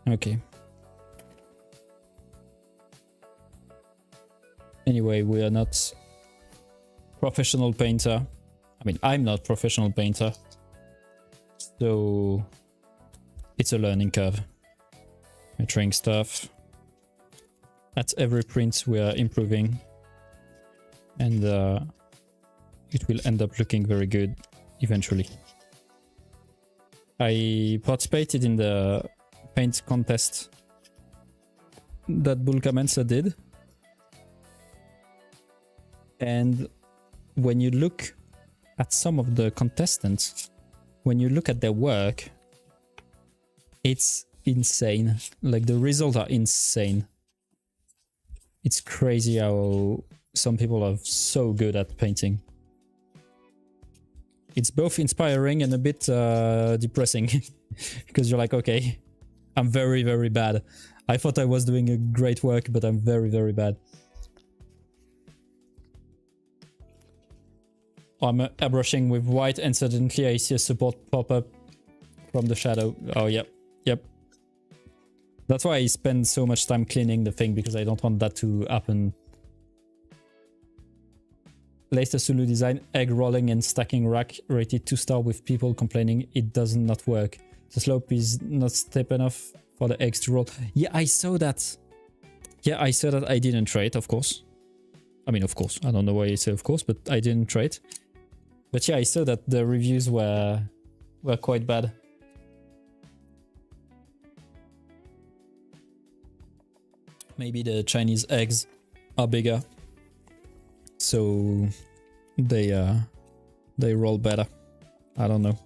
Okay. Anyway, we are not professional painter. I mean, I'm not professional painter. So it's a learning curve. We're trying stuff. At every print we are improving. And it will end up looking very good eventually. I participated in the paint contest that Bulkamensa did. And when you look at some of the contestants, when you look at their work, it's insane. Like, the results are insane. It's crazy how some people are so good at painting. It's both inspiring and a bit depressing. Because you're like, okay, I'm very, very bad. I thought I was doing a great work, but I'm very, very bad. I'm airbrushing with white and suddenly I see a support pop up from the shadow. Oh, yep, yep. That's why I spend so much time cleaning the thing, because I don't want that to happen. Latest SUNLU design, egg rolling and stacking rack, rated 2-star with people complaining it does not work. The slope is not steep enough for the eggs to roll. Yeah, I saw that. Yeah, I saw that. I didn't try it, of course. I mean, of course. I don't know why you say of course, but I didn't try it. But yeah, I saw that the reviews were quite bad. Maybe the Chinese eggs are bigger, so they roll better. I don't know.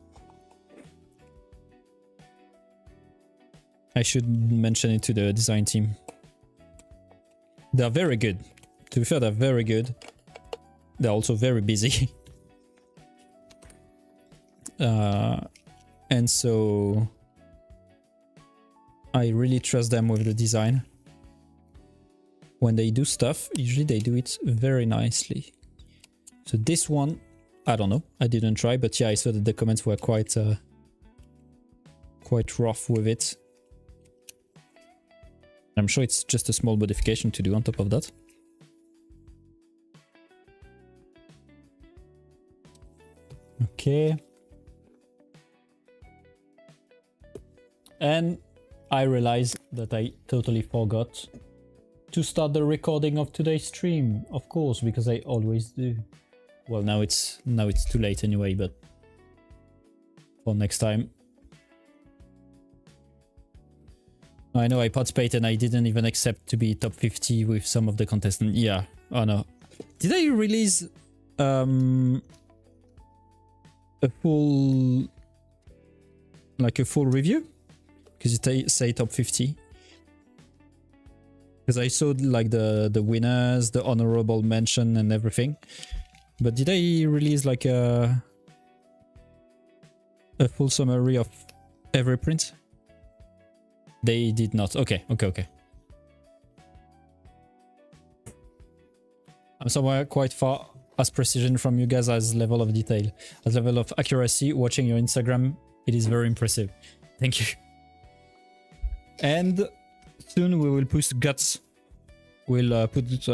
I should mention it to the design team. They're very good. To be fair, they're very good. They're also very busy. And so I really trust them with the design. When they do stuff, usually they do it very nicely. So this one, I don't know. I didn't try, but yeah, I saw that the comments were quite rough with it. I'm sure it's just a small modification to do on top of that. Okay. And I realized that I totally forgot to start the recording of today's stream, of course, because I always do. Well, now it's too late anyway, but for next time. I know I participated and I didn't even accept to be top 50 with some of the contestants. Yeah, oh no. Did I release a full review? Because it say top 50. Because I saw like the winners, the honorable mention and everything. But did I release like a full summary of every print? They did not. Okay. I'm somewhere quite far as precision from you guys as level of detail. As level of accuracy, watching your Instagram, it is very impressive. Thank you. And soon we will post guts. We'll put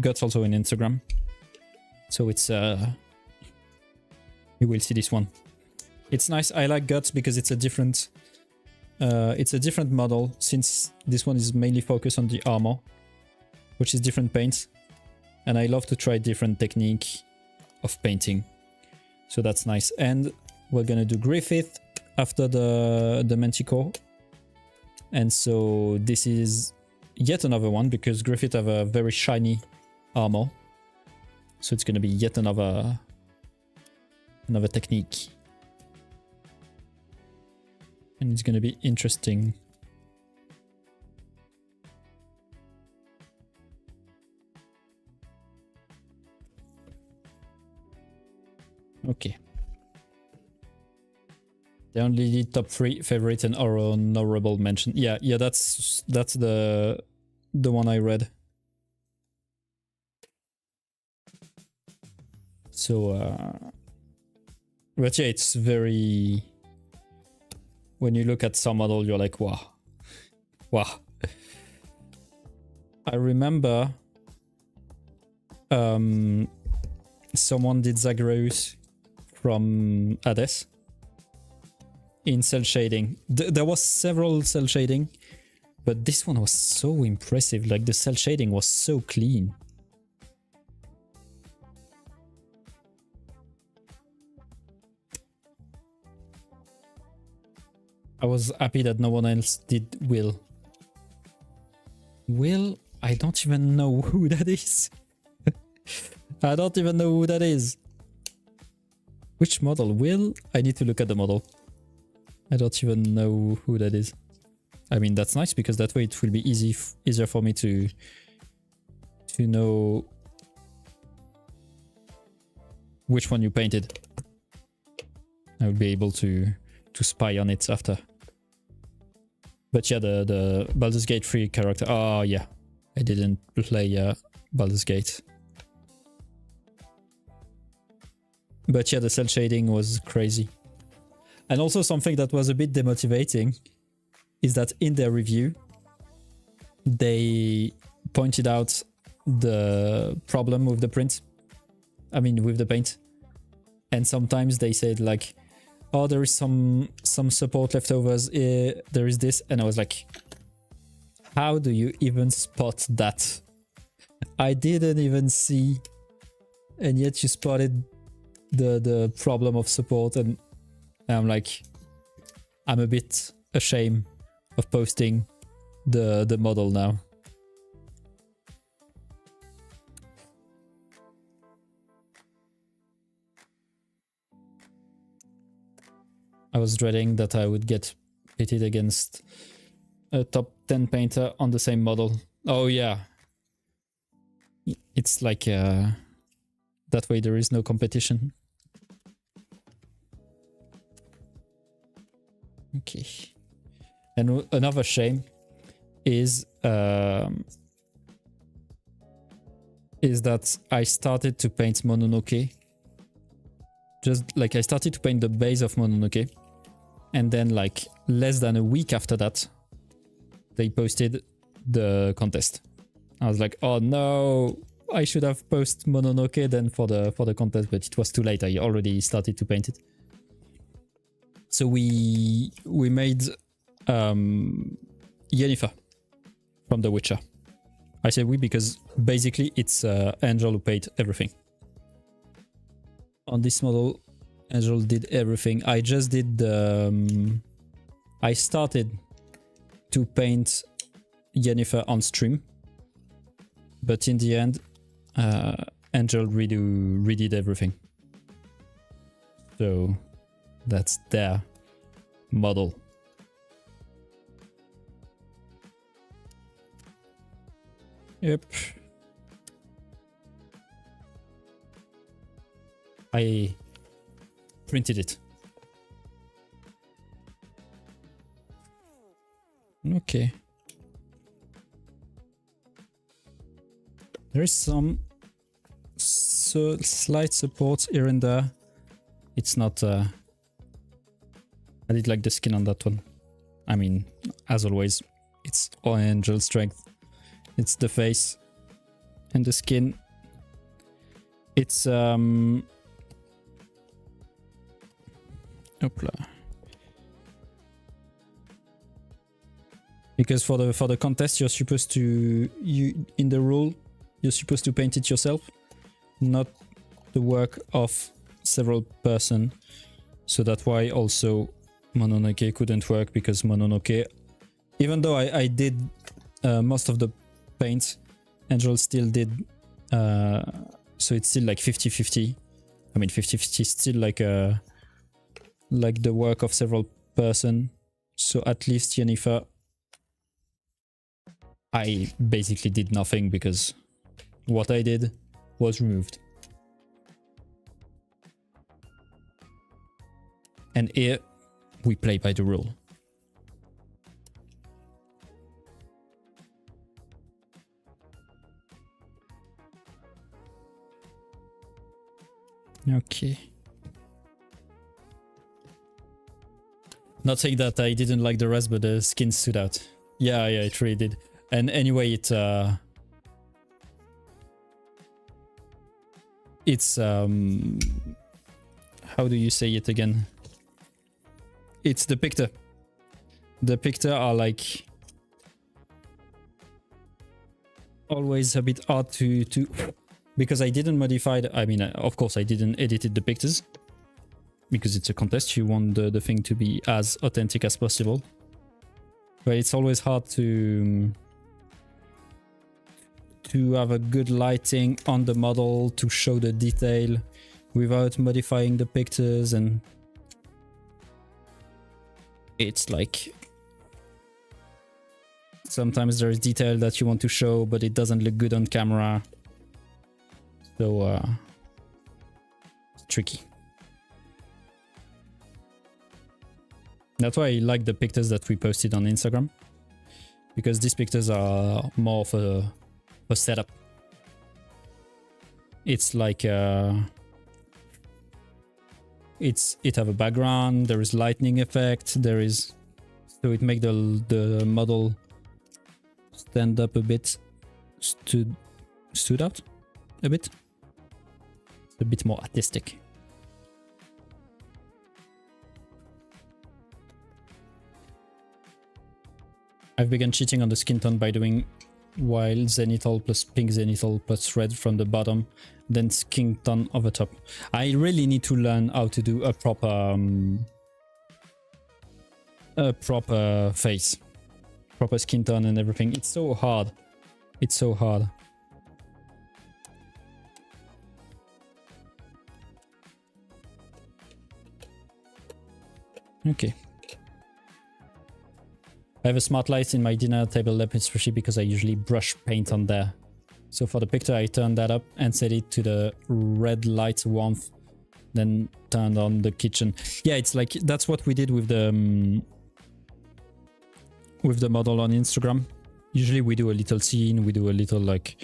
guts also in Instagram. So it's you will see this one. It's nice. I like guts because it's a different model, since this one is mainly focused on the armor, which is different paints. And I love to try different technique of painting. So that's nice. And we're gonna do Griffith after the Manticore. And so this is yet another one, because Griffith have a very shiny armor. So it's gonna be yet another technique. And it's gonna be interesting. Okay. They only did top 3 favorite and honorable mention. Yeah, that's the one I read. So but yeah, it's very, when you look at some model, you're like, wow. I remember someone did Zagreus from Hades in cell shading. There was several cell shading, but this one was so impressive. Like, the cell shading was so clean. I was happy that no one else did Will. Will? I don't even know who that is. I don't even know who that is. Which model? Will? I need to look at the model. I don't even know who that is. I mean, that's nice because that way it will be easier for me to know which one you painted. I will be able to spy on it after. But yeah, the Baldur's Gate 3 character. Oh yeah, I didn't play Baldur's Gate. But yeah, the cell shading was crazy. And also something that was a bit demotivating is that in their review, they pointed out the problem with the print. I mean, with the paint. And sometimes they said like, oh, there is some support leftovers, there is this. And I was like, how do you even spot that? I didn't even see. And yet you spotted the problem of support, and I'm like, I'm a bit ashamed of posting the model now. I was dreading that I would get pitted against a top 10 painter on the same model. Oh yeah. It's like that way there is no competition. Okay. And another shame is that I started to paint Mononoke. Just like I started to paint the base of Mononoke, and then like less than a week after that, they posted the contest. I was like, oh no, I should have posted Mononoke then for the contest, but it was too late. I already started to paint it. So we made Yennefer from The Witcher. I say we because basically it's Angel who paid everything. On this model, Angel did everything. I just did the... I started to paint Yennefer on stream, but in the end, Angel redid everything. So that's their model. Yep. I printed it. Okay. There is some slight support here and there. It's not... I did like the skin on that one. I mean, as always, it's all Angel strength. It's the face and the skin. It's Hopla. Because for the contest, you're supposed to in the rule you're supposed to paint it yourself, not the work of several person. So that's why also Mononoke couldn't work, because Mononoke, even though I did most of the paint, Angel still did. So it's still like 50-50. I mean 50-50 is still like the work of several person. So at least Yennefer, I basically did nothing because what I did was removed. And here we play by the rule. Okay. Not saying that I didn't like the rest, but the skin stood out. Yeah, it really did. And anyway, it's how do you say it again? It's the picture. The picture are like always a bit hard to because I didn't modify I mean, of course I didn't edit the pictures because it's a contest. You want the thing to be as authentic as possible, but it's always hard to have a good lighting on the model to show the detail, without modifying the pictures, and it's like sometimes there's detail that you want to show but it doesn't look good on camera, so it's tricky. That's why I like the pictures that we posted on Instagram, because these pictures are more of a setup. It's like it have a background, there is lightning effect, there is, so it make the model stand up a bit, stood out a bit. It's a bit more artistic. I've begun cheating on the skin tone by doing wild zenithal plus pink zenithal plus red from the bottom, then skin tone over top. I really need to learn how to do a proper face, proper skin tone and everything. It's so hard. It's so hard. Okay. I have a smart light in my dinner table lamp, especially because I usually brush paint on there. So for the picture, I turned that up and set it to the red light warmth, then turned on the kitchen. Yeah, it's like, that's what we did with the model on Instagram. Usually we do a little scene, we do a little like,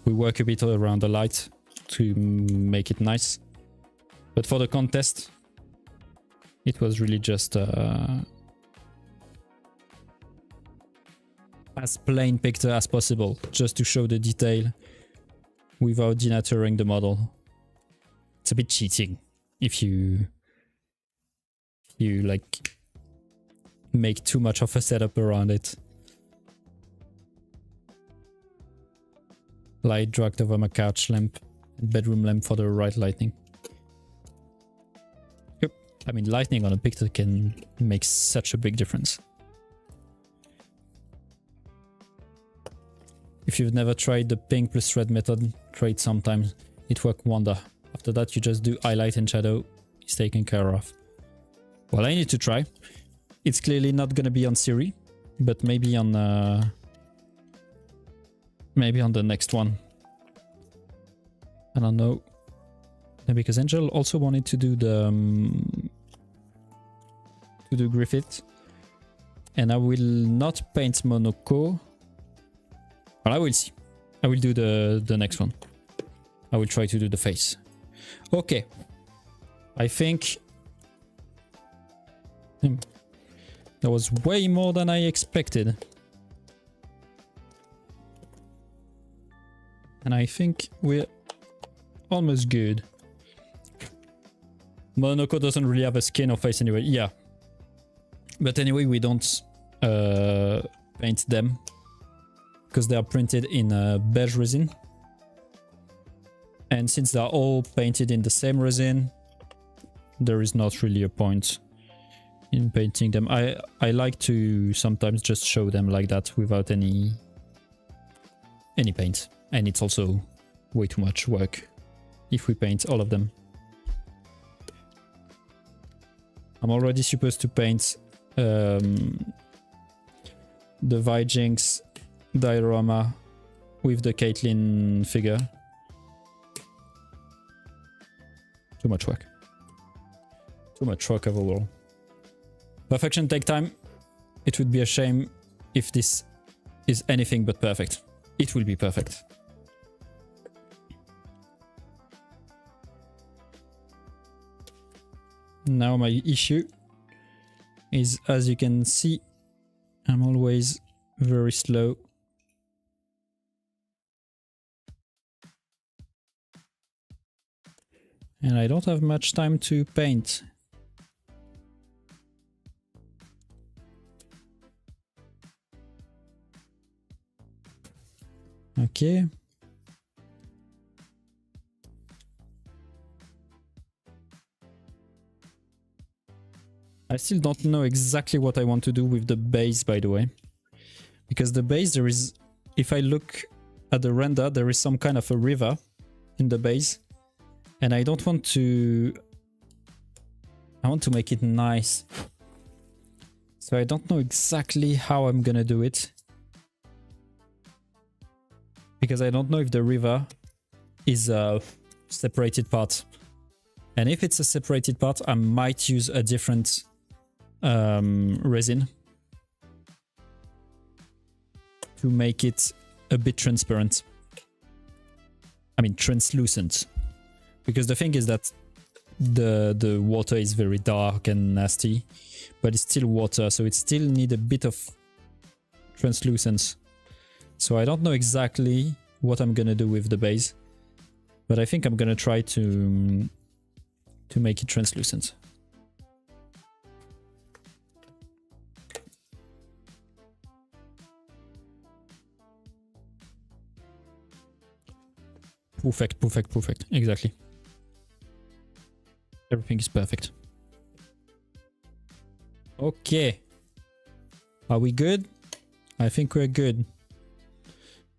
we work a bit around the light to make it nice. But for the contest, it was really just as plain picture as possible, just to show the detail without denaturing the model. It's a bit cheating if you like make too much of a setup around it. Light dragged over my couch lamp and bedroom lamp for the right lighting. Yep, I mean lighting on a picture can make such a big difference. If you've never tried the pink plus red method, try it sometimes. It works wonder. After that, you just do highlight and shadow. It's taken care of. Well, I need to try. It's clearly not gonna be on Siri, but maybe on the next one. I don't know. Because Angel also wanted to do the Griffith, and I will not paint Monaco. But I will see. I will do the next one. I will try to do the face. Okay. I think that was way more than I expected. And I think we're almost good. Monaco doesn't really have a skin or face anyway. Yeah. But anyway, we don't paint them, because they are printed in beige resin. And since they are all painted in the same resin, there is not really a point in painting them. I like to sometimes just show them like that without any paint. And it's also way too much work if we paint all of them. I'm already supposed to paint the Vijinx diorama with the Caitlyn figure. Too much work. Too much work overall. Perfection take time. It would be a shame if this is anything but perfect. It will be perfect. Now my issue is, as you can see, I'm always very slow. And I don't have much time to paint. Okay. I still don't know exactly what I want to do with the base, by the way. Because the base, there is, if I look at the render, there is some kind of a river in the base. And I don't want to... I want to make it nice. So I don't know exactly how I'm gonna do it. Because I don't know if the river is a separated part. And if it's a separated part, I might use a different resin to make it a bit transparent. I mean, translucent. Because the thing is that the water is very dark and nasty, but it's still water, so it still needs a bit of translucence. So I don't know exactly what I'm gonna do with the base, but I think I'm gonna try to make it translucent. Perfect, perfect, perfect. Exactly. Everything is perfect. Okay. Are we good? I think we're good.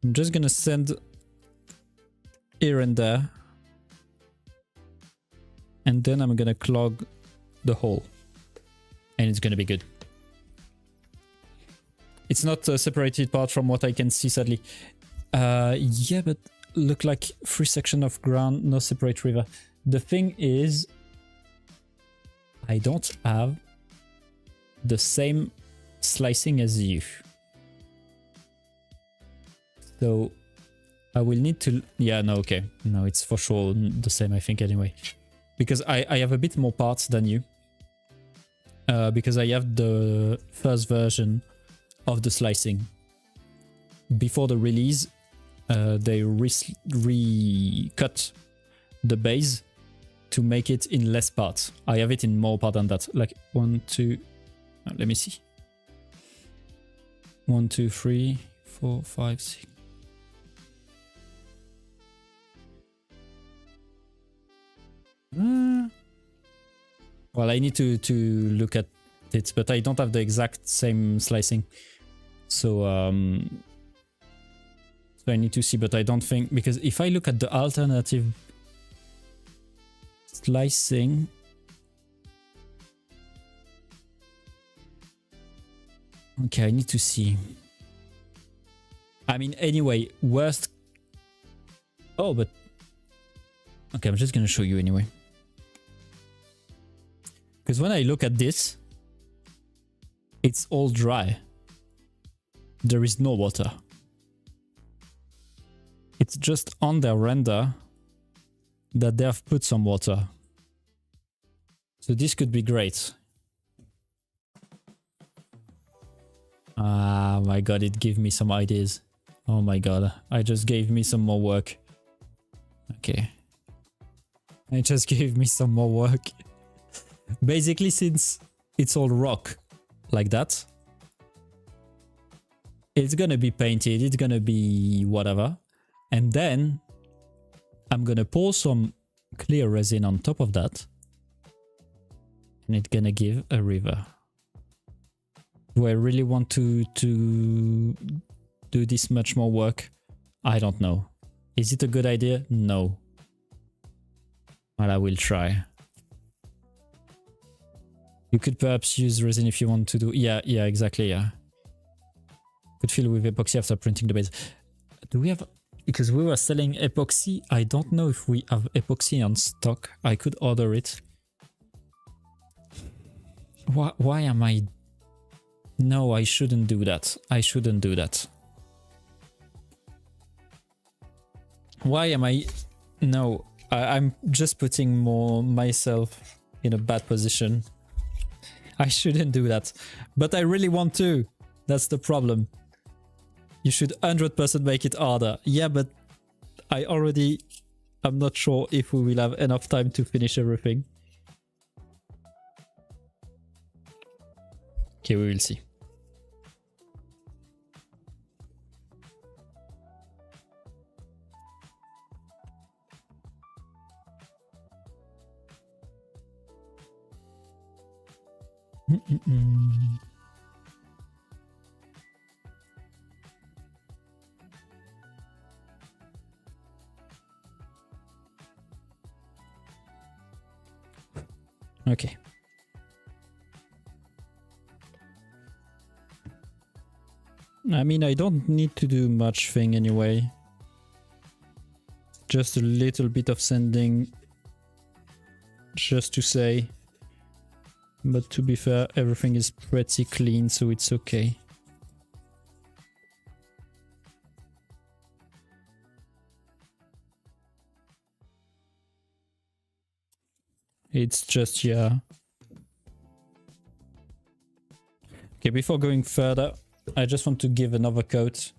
I'm just gonna send here and there. And then I'm gonna clog the hole. And it's gonna be good. It's not a separated part from what I can see, sadly. Yeah, but look like 3 sections of ground, no separate river. The thing is, I don't have the same slicing as you. So I will need to... Yeah, no, okay. No, it's for sure the same, I think, anyway. Because I have a bit more parts than you. Because I have the first version of the slicing. Before the release, they recut the base to make it in less parts. I have it in more parts than that. Like 1, 2... let me see. 1, 2, 3, 4, 5, 6... Well, I need to look at it, but I don't have the exact same slicing. So, so I need to see, but I don't think... Because if I look at the alternative slicing... Okay, I need to see. I mean, anyway, worst... Oh, but... Okay, I'm just gonna show you anyway. Because when I look at this, it's all dry. There is no water. It's just on their render that they have put some water. So this could be great. Ah, my god, it gave me some ideas. Oh my god, I just gave me some more work. Okay. It just gave me some more work. Basically, since it's all rock like that, it's gonna be painted, it's gonna be whatever. And then I'm gonna pour some clear resin on top of that. And it's gonna give a river. Do I really want to do this much more work? I don't know. Is it a good idea? No. Well, I will try. You could perhaps use resin if you want to do... Yeah, exactly, yeah. Could fill with epoxy after printing the base. Do we have... Because we were selling epoxy, I don't know if we have epoxy on stock. I could order it. Why am I... No, I shouldn't do that. I shouldn't do that. Why am I... No, I'm just putting more myself in a bad position. I shouldn't do that. But I really want to. That's the problem. You should 100% make it harder. Yeah, but I'm not sure if we will have enough time to finish everything. Okay, we will see. Okay. I mean, I don't need to do much thing anyway. Just a little bit of sanding, just to say. But to be fair, everything is pretty clean, so it's okay. It's just, yeah. Okay, before going further, I just want to give another coat.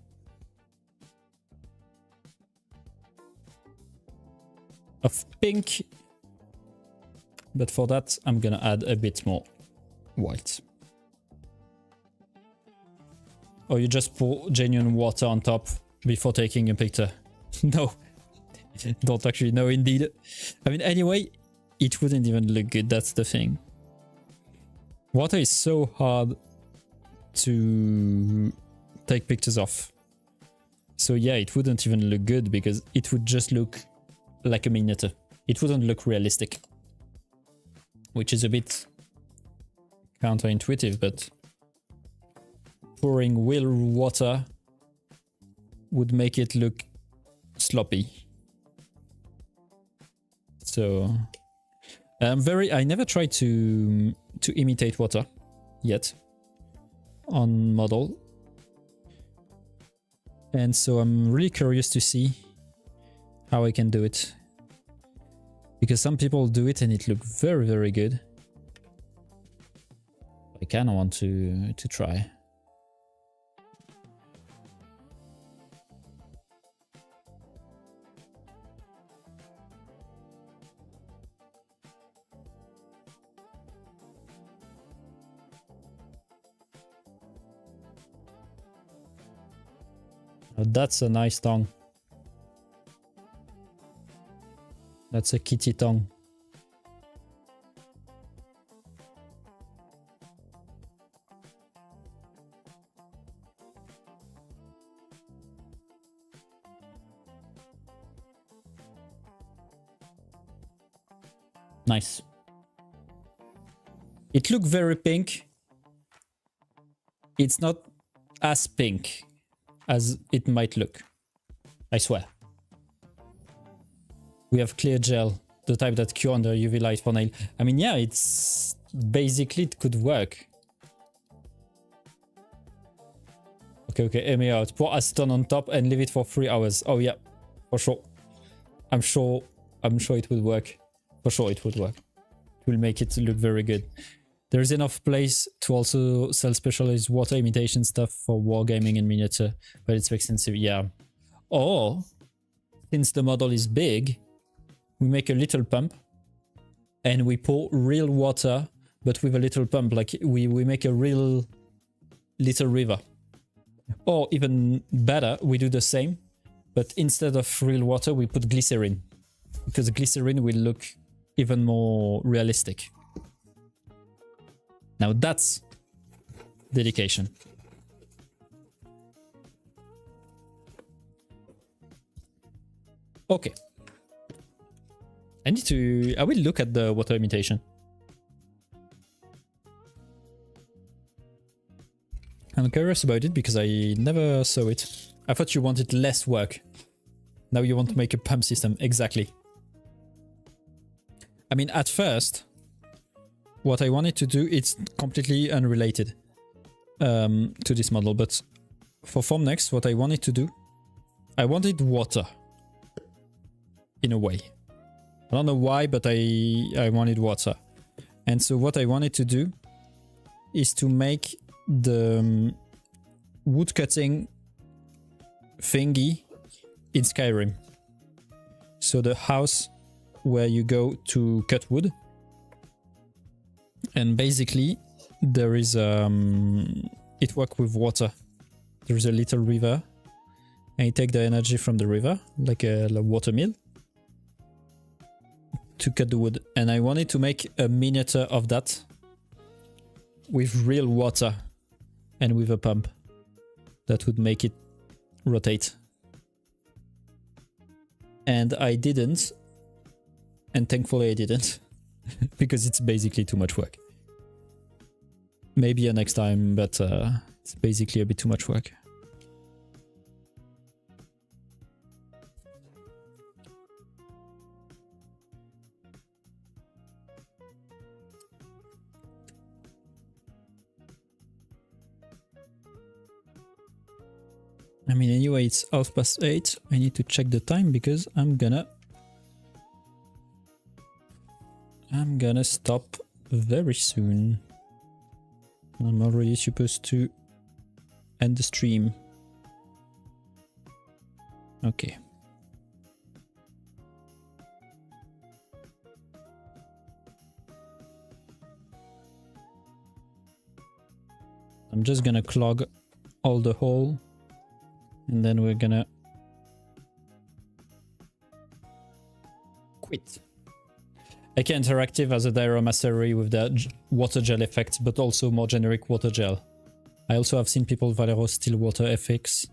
Of pink. But for that, I'm gonna add a bit more white. Or you just pour genuine water on top before taking a picture. No, don't actually know indeed. I mean, anyway, it wouldn't even look good, that's the thing. Water is so hard to take pictures of. So yeah, it wouldn't even look good because it would just look like a miniature. It wouldn't look realistic. Which is a bit counterintuitive, but pouring real water would make it look sloppy. So I never tried to imitate water yet on model. And so I'm really curious to see how I can do it. Because some people do it and it looks very, very good. I kind of want to try. Oh, that's a nice tongue. That's a kitty tongue. Nice. It looked very pink. It's not as pink as it might look. I swear. We have clear gel, the type that cure under UV light for nail. I mean, yeah, it's basically it could work. Okay, aim me out. Pour acetone on top and leave it for 3 hours. Oh yeah, for sure. I'm sure it would work. For sure it would work. It will make it look very good. There's enough place to also sell specialized water imitation stuff for wargaming and miniature, but it's expensive, yeah. Or, since the model is big, we make a little pump and we pour real water, but with a little pump, like we make a real little river. Or even better, we do the same, but instead of real water, we put glycerin, because glycerin will look even more realistic. Now that's dedication. Okay. I will look at the water imitation. I'm curious about it because I never saw it. I thought you wanted less work. Now you want to make a pump system. Exactly. I mean, at first, what I wanted to do, it's completely unrelated to this model, but for Form Next, what I wanted to do, I wanted water, in a way. I don't know why, but I wanted water. And so what I wanted to do is to make the wood cutting thingy in Skyrim. So the house where you go to cut wood. And basically, there is it works with water. There is a little river, and you take the energy from the river, like a water mill, to cut the wood. And I wanted to make a miniature of that with real water and with a pump that would make it rotate. And I didn't, and thankfully I didn't. because it's basically too much work. Maybe a next time, but it's basically a bit too much work. I mean, anyway, it's 8:30. I need to check the time because I'm gonna stop very soon. I'm already supposed to end the stream. Okay. I'm just gonna clog all the hole. And then we're gonna quit. AK Interactive has a diorama series with the water gel effect, but also more generic water gel. I also have seen people Valero still water FX,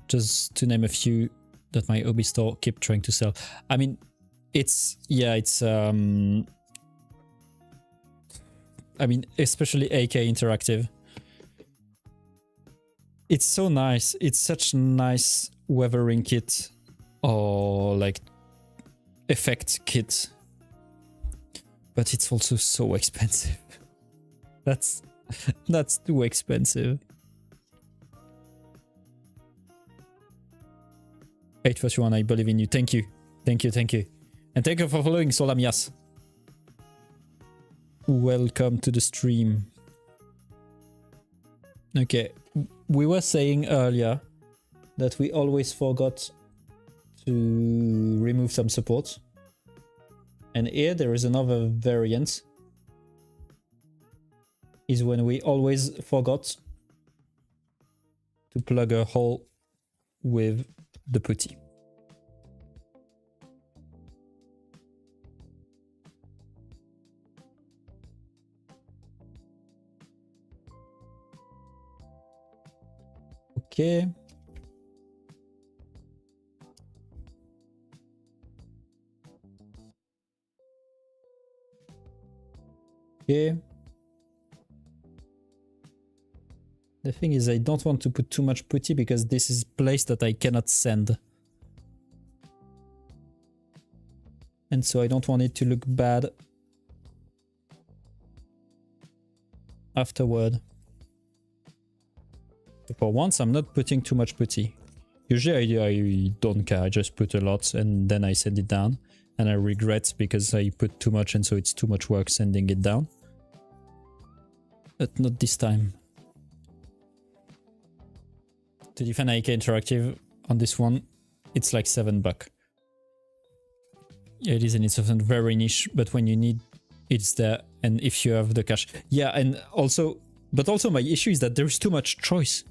just to name a few that my hobby store keep trying to sell. I mean, it's, yeah, it's, I mean, especially AK Interactive. It's so nice. It's such a nice weathering kit or like effect kit, but it's also so expensive. That's too expensive. 841, I believe in you. Thank you. Thank you, thank you. And thank you for following Solamias. Welcome to the stream. Okay. We were saying earlier that we always forgot to remove some support. And here there is another variant. Is when we always forgot to plug a hole with the putty. Okay. Okay. The thing is, I don't want to put too much putty because this is a place that I cannot sand. And so I don't want it to look bad afterward. For once, I'm not putting too much putty. Usually I don't care, I just put a lot and then I send it down. And I regret because I put too much and so it's too much work sending it down. But not this time. To defend AK Interactive on this one, it's like $7. Yeah, it is, and it's often very niche, but when you need, it's there. And if you have the cash. Yeah, and also, but also my issue is that there is too much choice.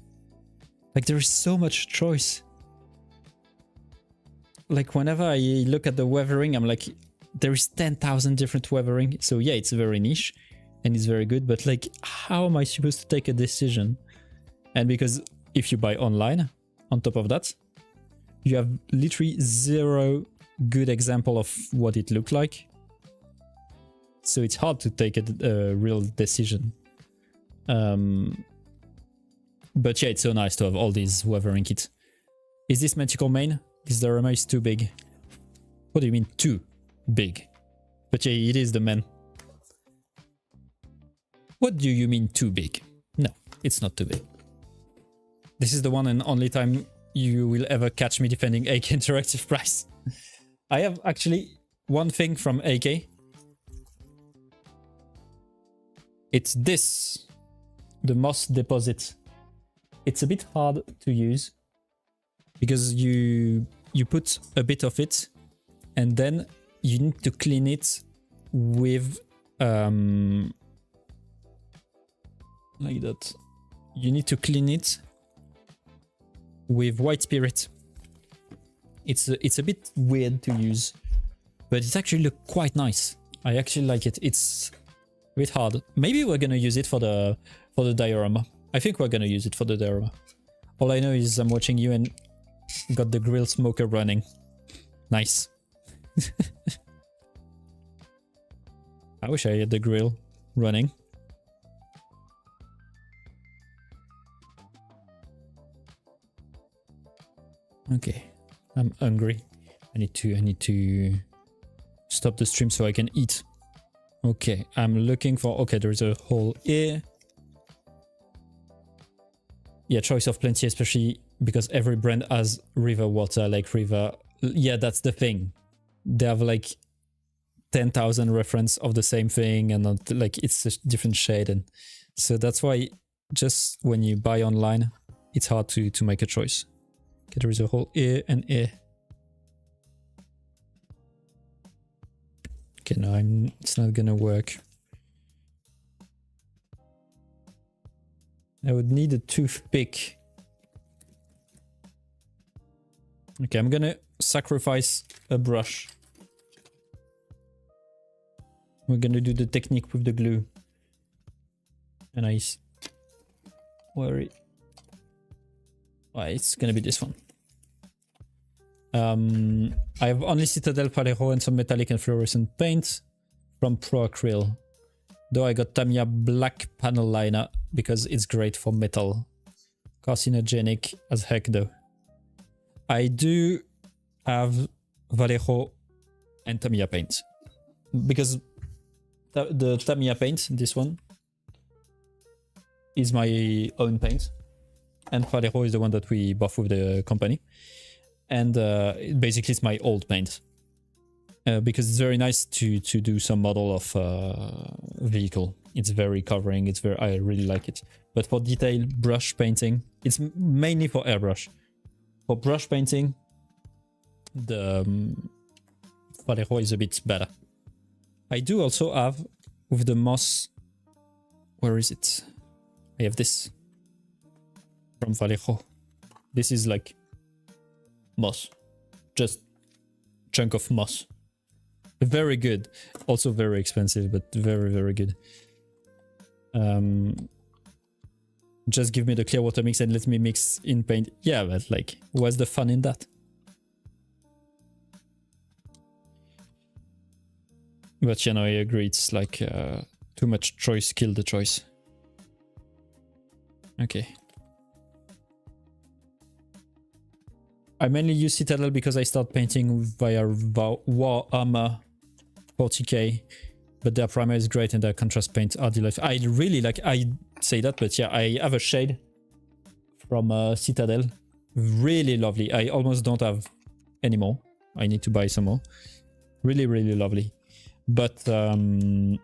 Like there is so much choice. Like whenever I look at the weathering, I'm like, there is 10,000 different weathering. So yeah, it's very niche and it's very good, but like, how am I supposed to take a decision? And because if you buy online, on top of that, you have literally zero good example of what it looked like. So it's hard to take a real decision. But yeah, it's so nice to have all these weathering kits. Is this Manticore main? This diorama is too big. What do you mean too big? But yeah, it is the main. What do you mean too big? No, it's not too big. This is the one and only time you will ever catch me defending AK Interactive price. I have actually one thing from AK. It's this, the moss deposit. It's a bit hard to use because you put a bit of it and then you need to clean it with like that. You need to clean it with white spirit. It's a bit weird to use, but it actually looks quite nice. I actually like it. It's a bit hard. Maybe we're gonna use it for the diorama. I think we're gonna use it for the diorama. All I know is I'm watching you and got the grill smoker running. Nice. I wish I had the grill running. Okay, I'm hungry. I need to stop the stream so I can eat. Okay, I'm looking for... Okay, there's a hole here. Yeah, choice of plenty, especially because every brand has river water, like river... Yeah, that's the thing. They have like 10,000 reference of the same thing and not, like it's a different shade. And so that's why just when you buy online, it's hard to make a choice. Okay, there is a hole here and here. Okay, no, it's not gonna work. I would need a toothpick. Okay, I'm gonna sacrifice a brush. We're gonna do the technique with the glue. And it's gonna be this one. I have only Citadel, Vallejo, and some metallic and fluorescent paint from Pro Acryl. Though I got Tamiya black panel liner because it's great for metal. Carcinogenic as heck though. I do have Vallejo and Tamiya paint. Because the Tamiya paint, this one, is my own paint. And Vallejo is the one that we bought with the company. And basically it's my old paint. Because it's very nice to do some model of vehicle. It's very covering, I really like it. But for detail, brush painting, it's mainly for airbrush. For brush painting, the Vallejo is a bit better. I do also have, with the moss, where is it? I have this from Vallejo. This is like moss, just chunk of moss. Very good, also very expensive, but very, very good. Just give me the clear water mix and let me mix in paint. Yeah, but like, what's the fun in that? But you know, I agree, it's like too much choice kill the choice. Okay. I mainly use Citadel because I start painting via Warhammer 40k, but their primer is great and their contrast paints are delightful. I really like, I say that, but yeah, I have a shade from Citadel. Really lovely. I almost don't have any more. I need to buy some more. Really, really lovely. But I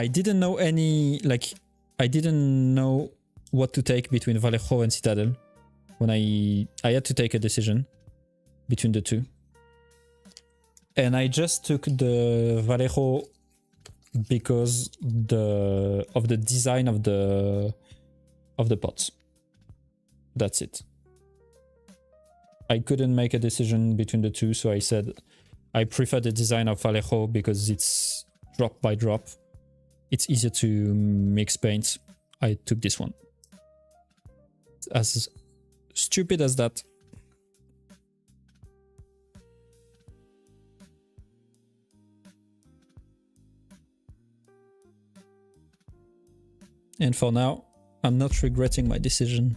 didn't know any, like, I didn't know what to take between Vallejo and Citadel. When I had to take a decision between the two. And I just took the Vallejo because of the design of the pots. That's it. I couldn't make a decision between the two, so I said I prefer the design of Vallejo because it's drop by drop. It's easier to mix paints. I took this one. As stupid as that. And for now, I'm not regretting my decision.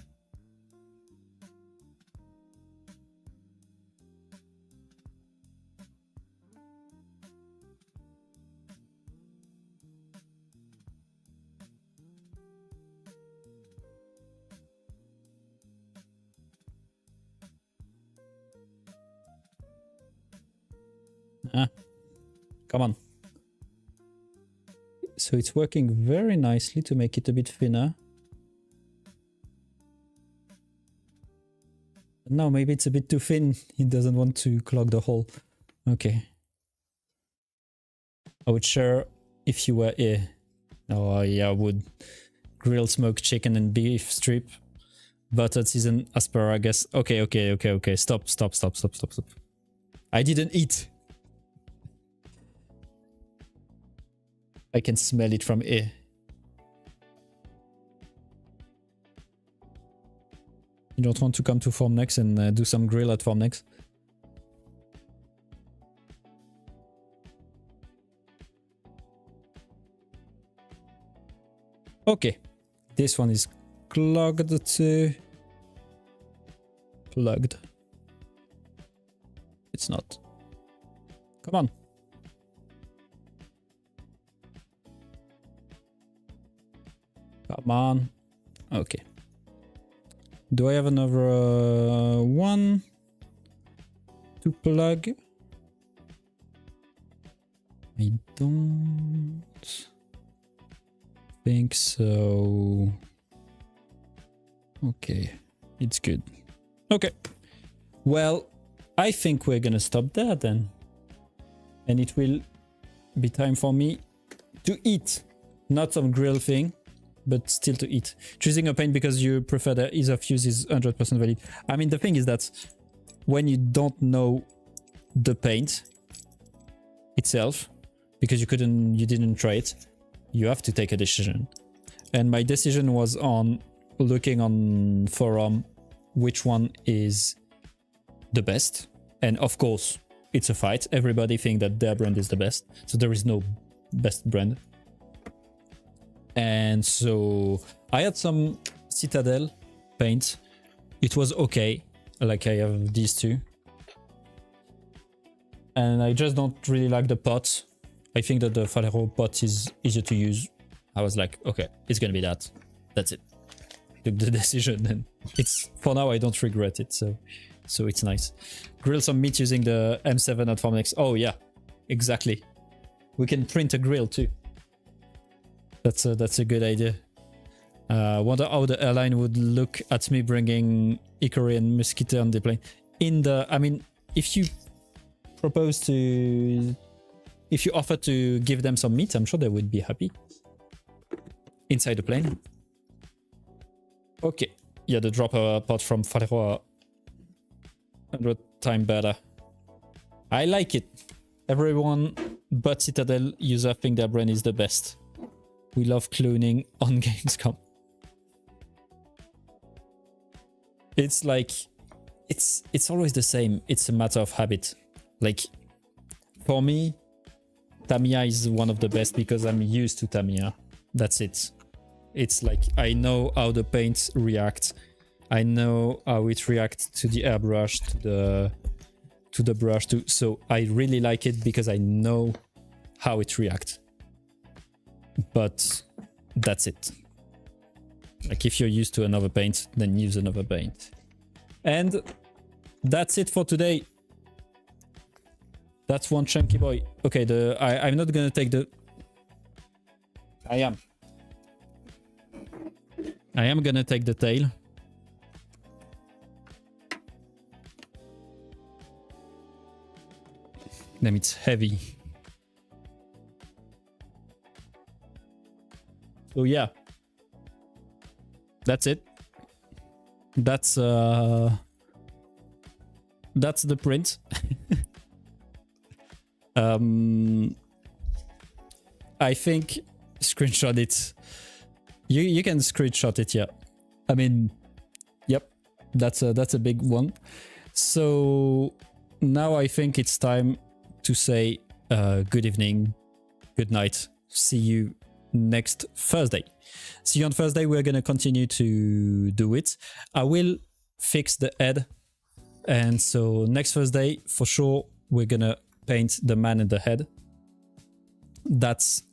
Come on. So it's working very nicely to make it a bit thinner. Now maybe it's a bit too thin. It doesn't want to clog the hole. Okay. I would share if you were here. Oh yeah, I would. Grilled smoked chicken and beef strip. Buttered seasoned asparagus. Okay. Stop. I didn't eat. I can smell it from here. You don't want to come to Formnext and do some grill at Formnext? Okay, this one is clogged too. Plugged. It's not. Come on. Come on. Okay. Do I have another one to plug? I don't think so. Okay, it's good. Okay. Well, I think we're gonna stop there then. And it will be time for me to eat. Not some grill thing, but still to eat. Choosing a paint because you prefer the ease of use is 100% valid. I mean, the thing is that when you don't know the paint itself, because you didn't try it, you have to take a decision. And my decision was on looking on forum which one is the best. And of course, it's a fight. Everybody thinks that their brand is the best. So there is no best brand. And so I had some Citadel paint. It was okay. Like I have these two. And I just don't really like the pot. I think that the Falero pot is easier to use. I was like, okay, it's gonna be that. That's it. Took the decision, and it's, for now I don't regret it, so it's nice. Grill some meat using the M7 at Formnex. Oh yeah, exactly. We can print a grill too. That's a good idea. Wonder how the airline would look at me bringing Hickory and Musketeer on the plane. I mean, if you propose to, if you offer to give them some meat, I'm sure they would be happy. Inside the plane. Okay. Yeah, the dropper pot from Falero 100 times better. I like it. Everyone but Citadel user think their brand is the best. We love cloning on Gamescom. It's like, it's always the same. It's a matter of habit. Like, for me, Tamiya is one of the best because I'm used to Tamiya. That's it. It's like, I know how the paints react. I know how it reacts to the airbrush, to the brush too. So I really like it because I know how it reacts. But that's it. Like, if you're used to another paint, then use another paint. And that's it for today. That's one chunky boy. Okay, I'm not gonna take the... I am gonna take the tail. Damn, it's heavy. So yeah, that's it. That's the print. I think screenshot it. You can screenshot it, yeah. I mean, yep, that's a big one. So now I think it's time to say good evening, good night. See you next Thursday. See you on Thursday. We're gonna continue to do it. I will fix the head, and so next Thursday for sure we're gonna paint the man and the head. That's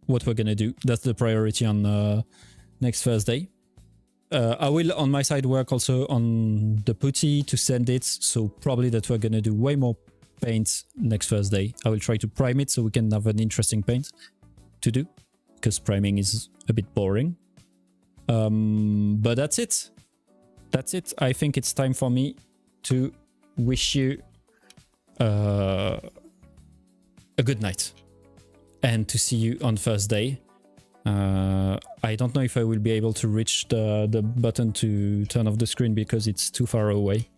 what we're gonna do. That's the priority on next Thursday. I will on my side work also on the putty to send it, so probably that we're gonna do way more paint next Thursday. I will try to prime it so we can have an interesting paint to do, because priming is a bit boring. But that's it. That's it. I think it's time for me to wish you a good night and to see you on Thursday. I don't know if I will be able to reach the button to turn off the screen because it's too far away.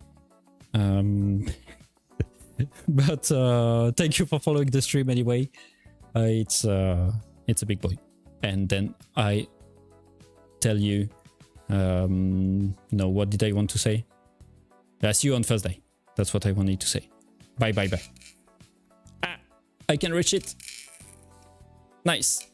But thank you for following the stream anyway. It's a big boy. And then I tell you, no, what did I want to say? I'll see you on Thursday. That's what I wanted to say. Bye, bye, bye. Ah, I can reach it. Nice.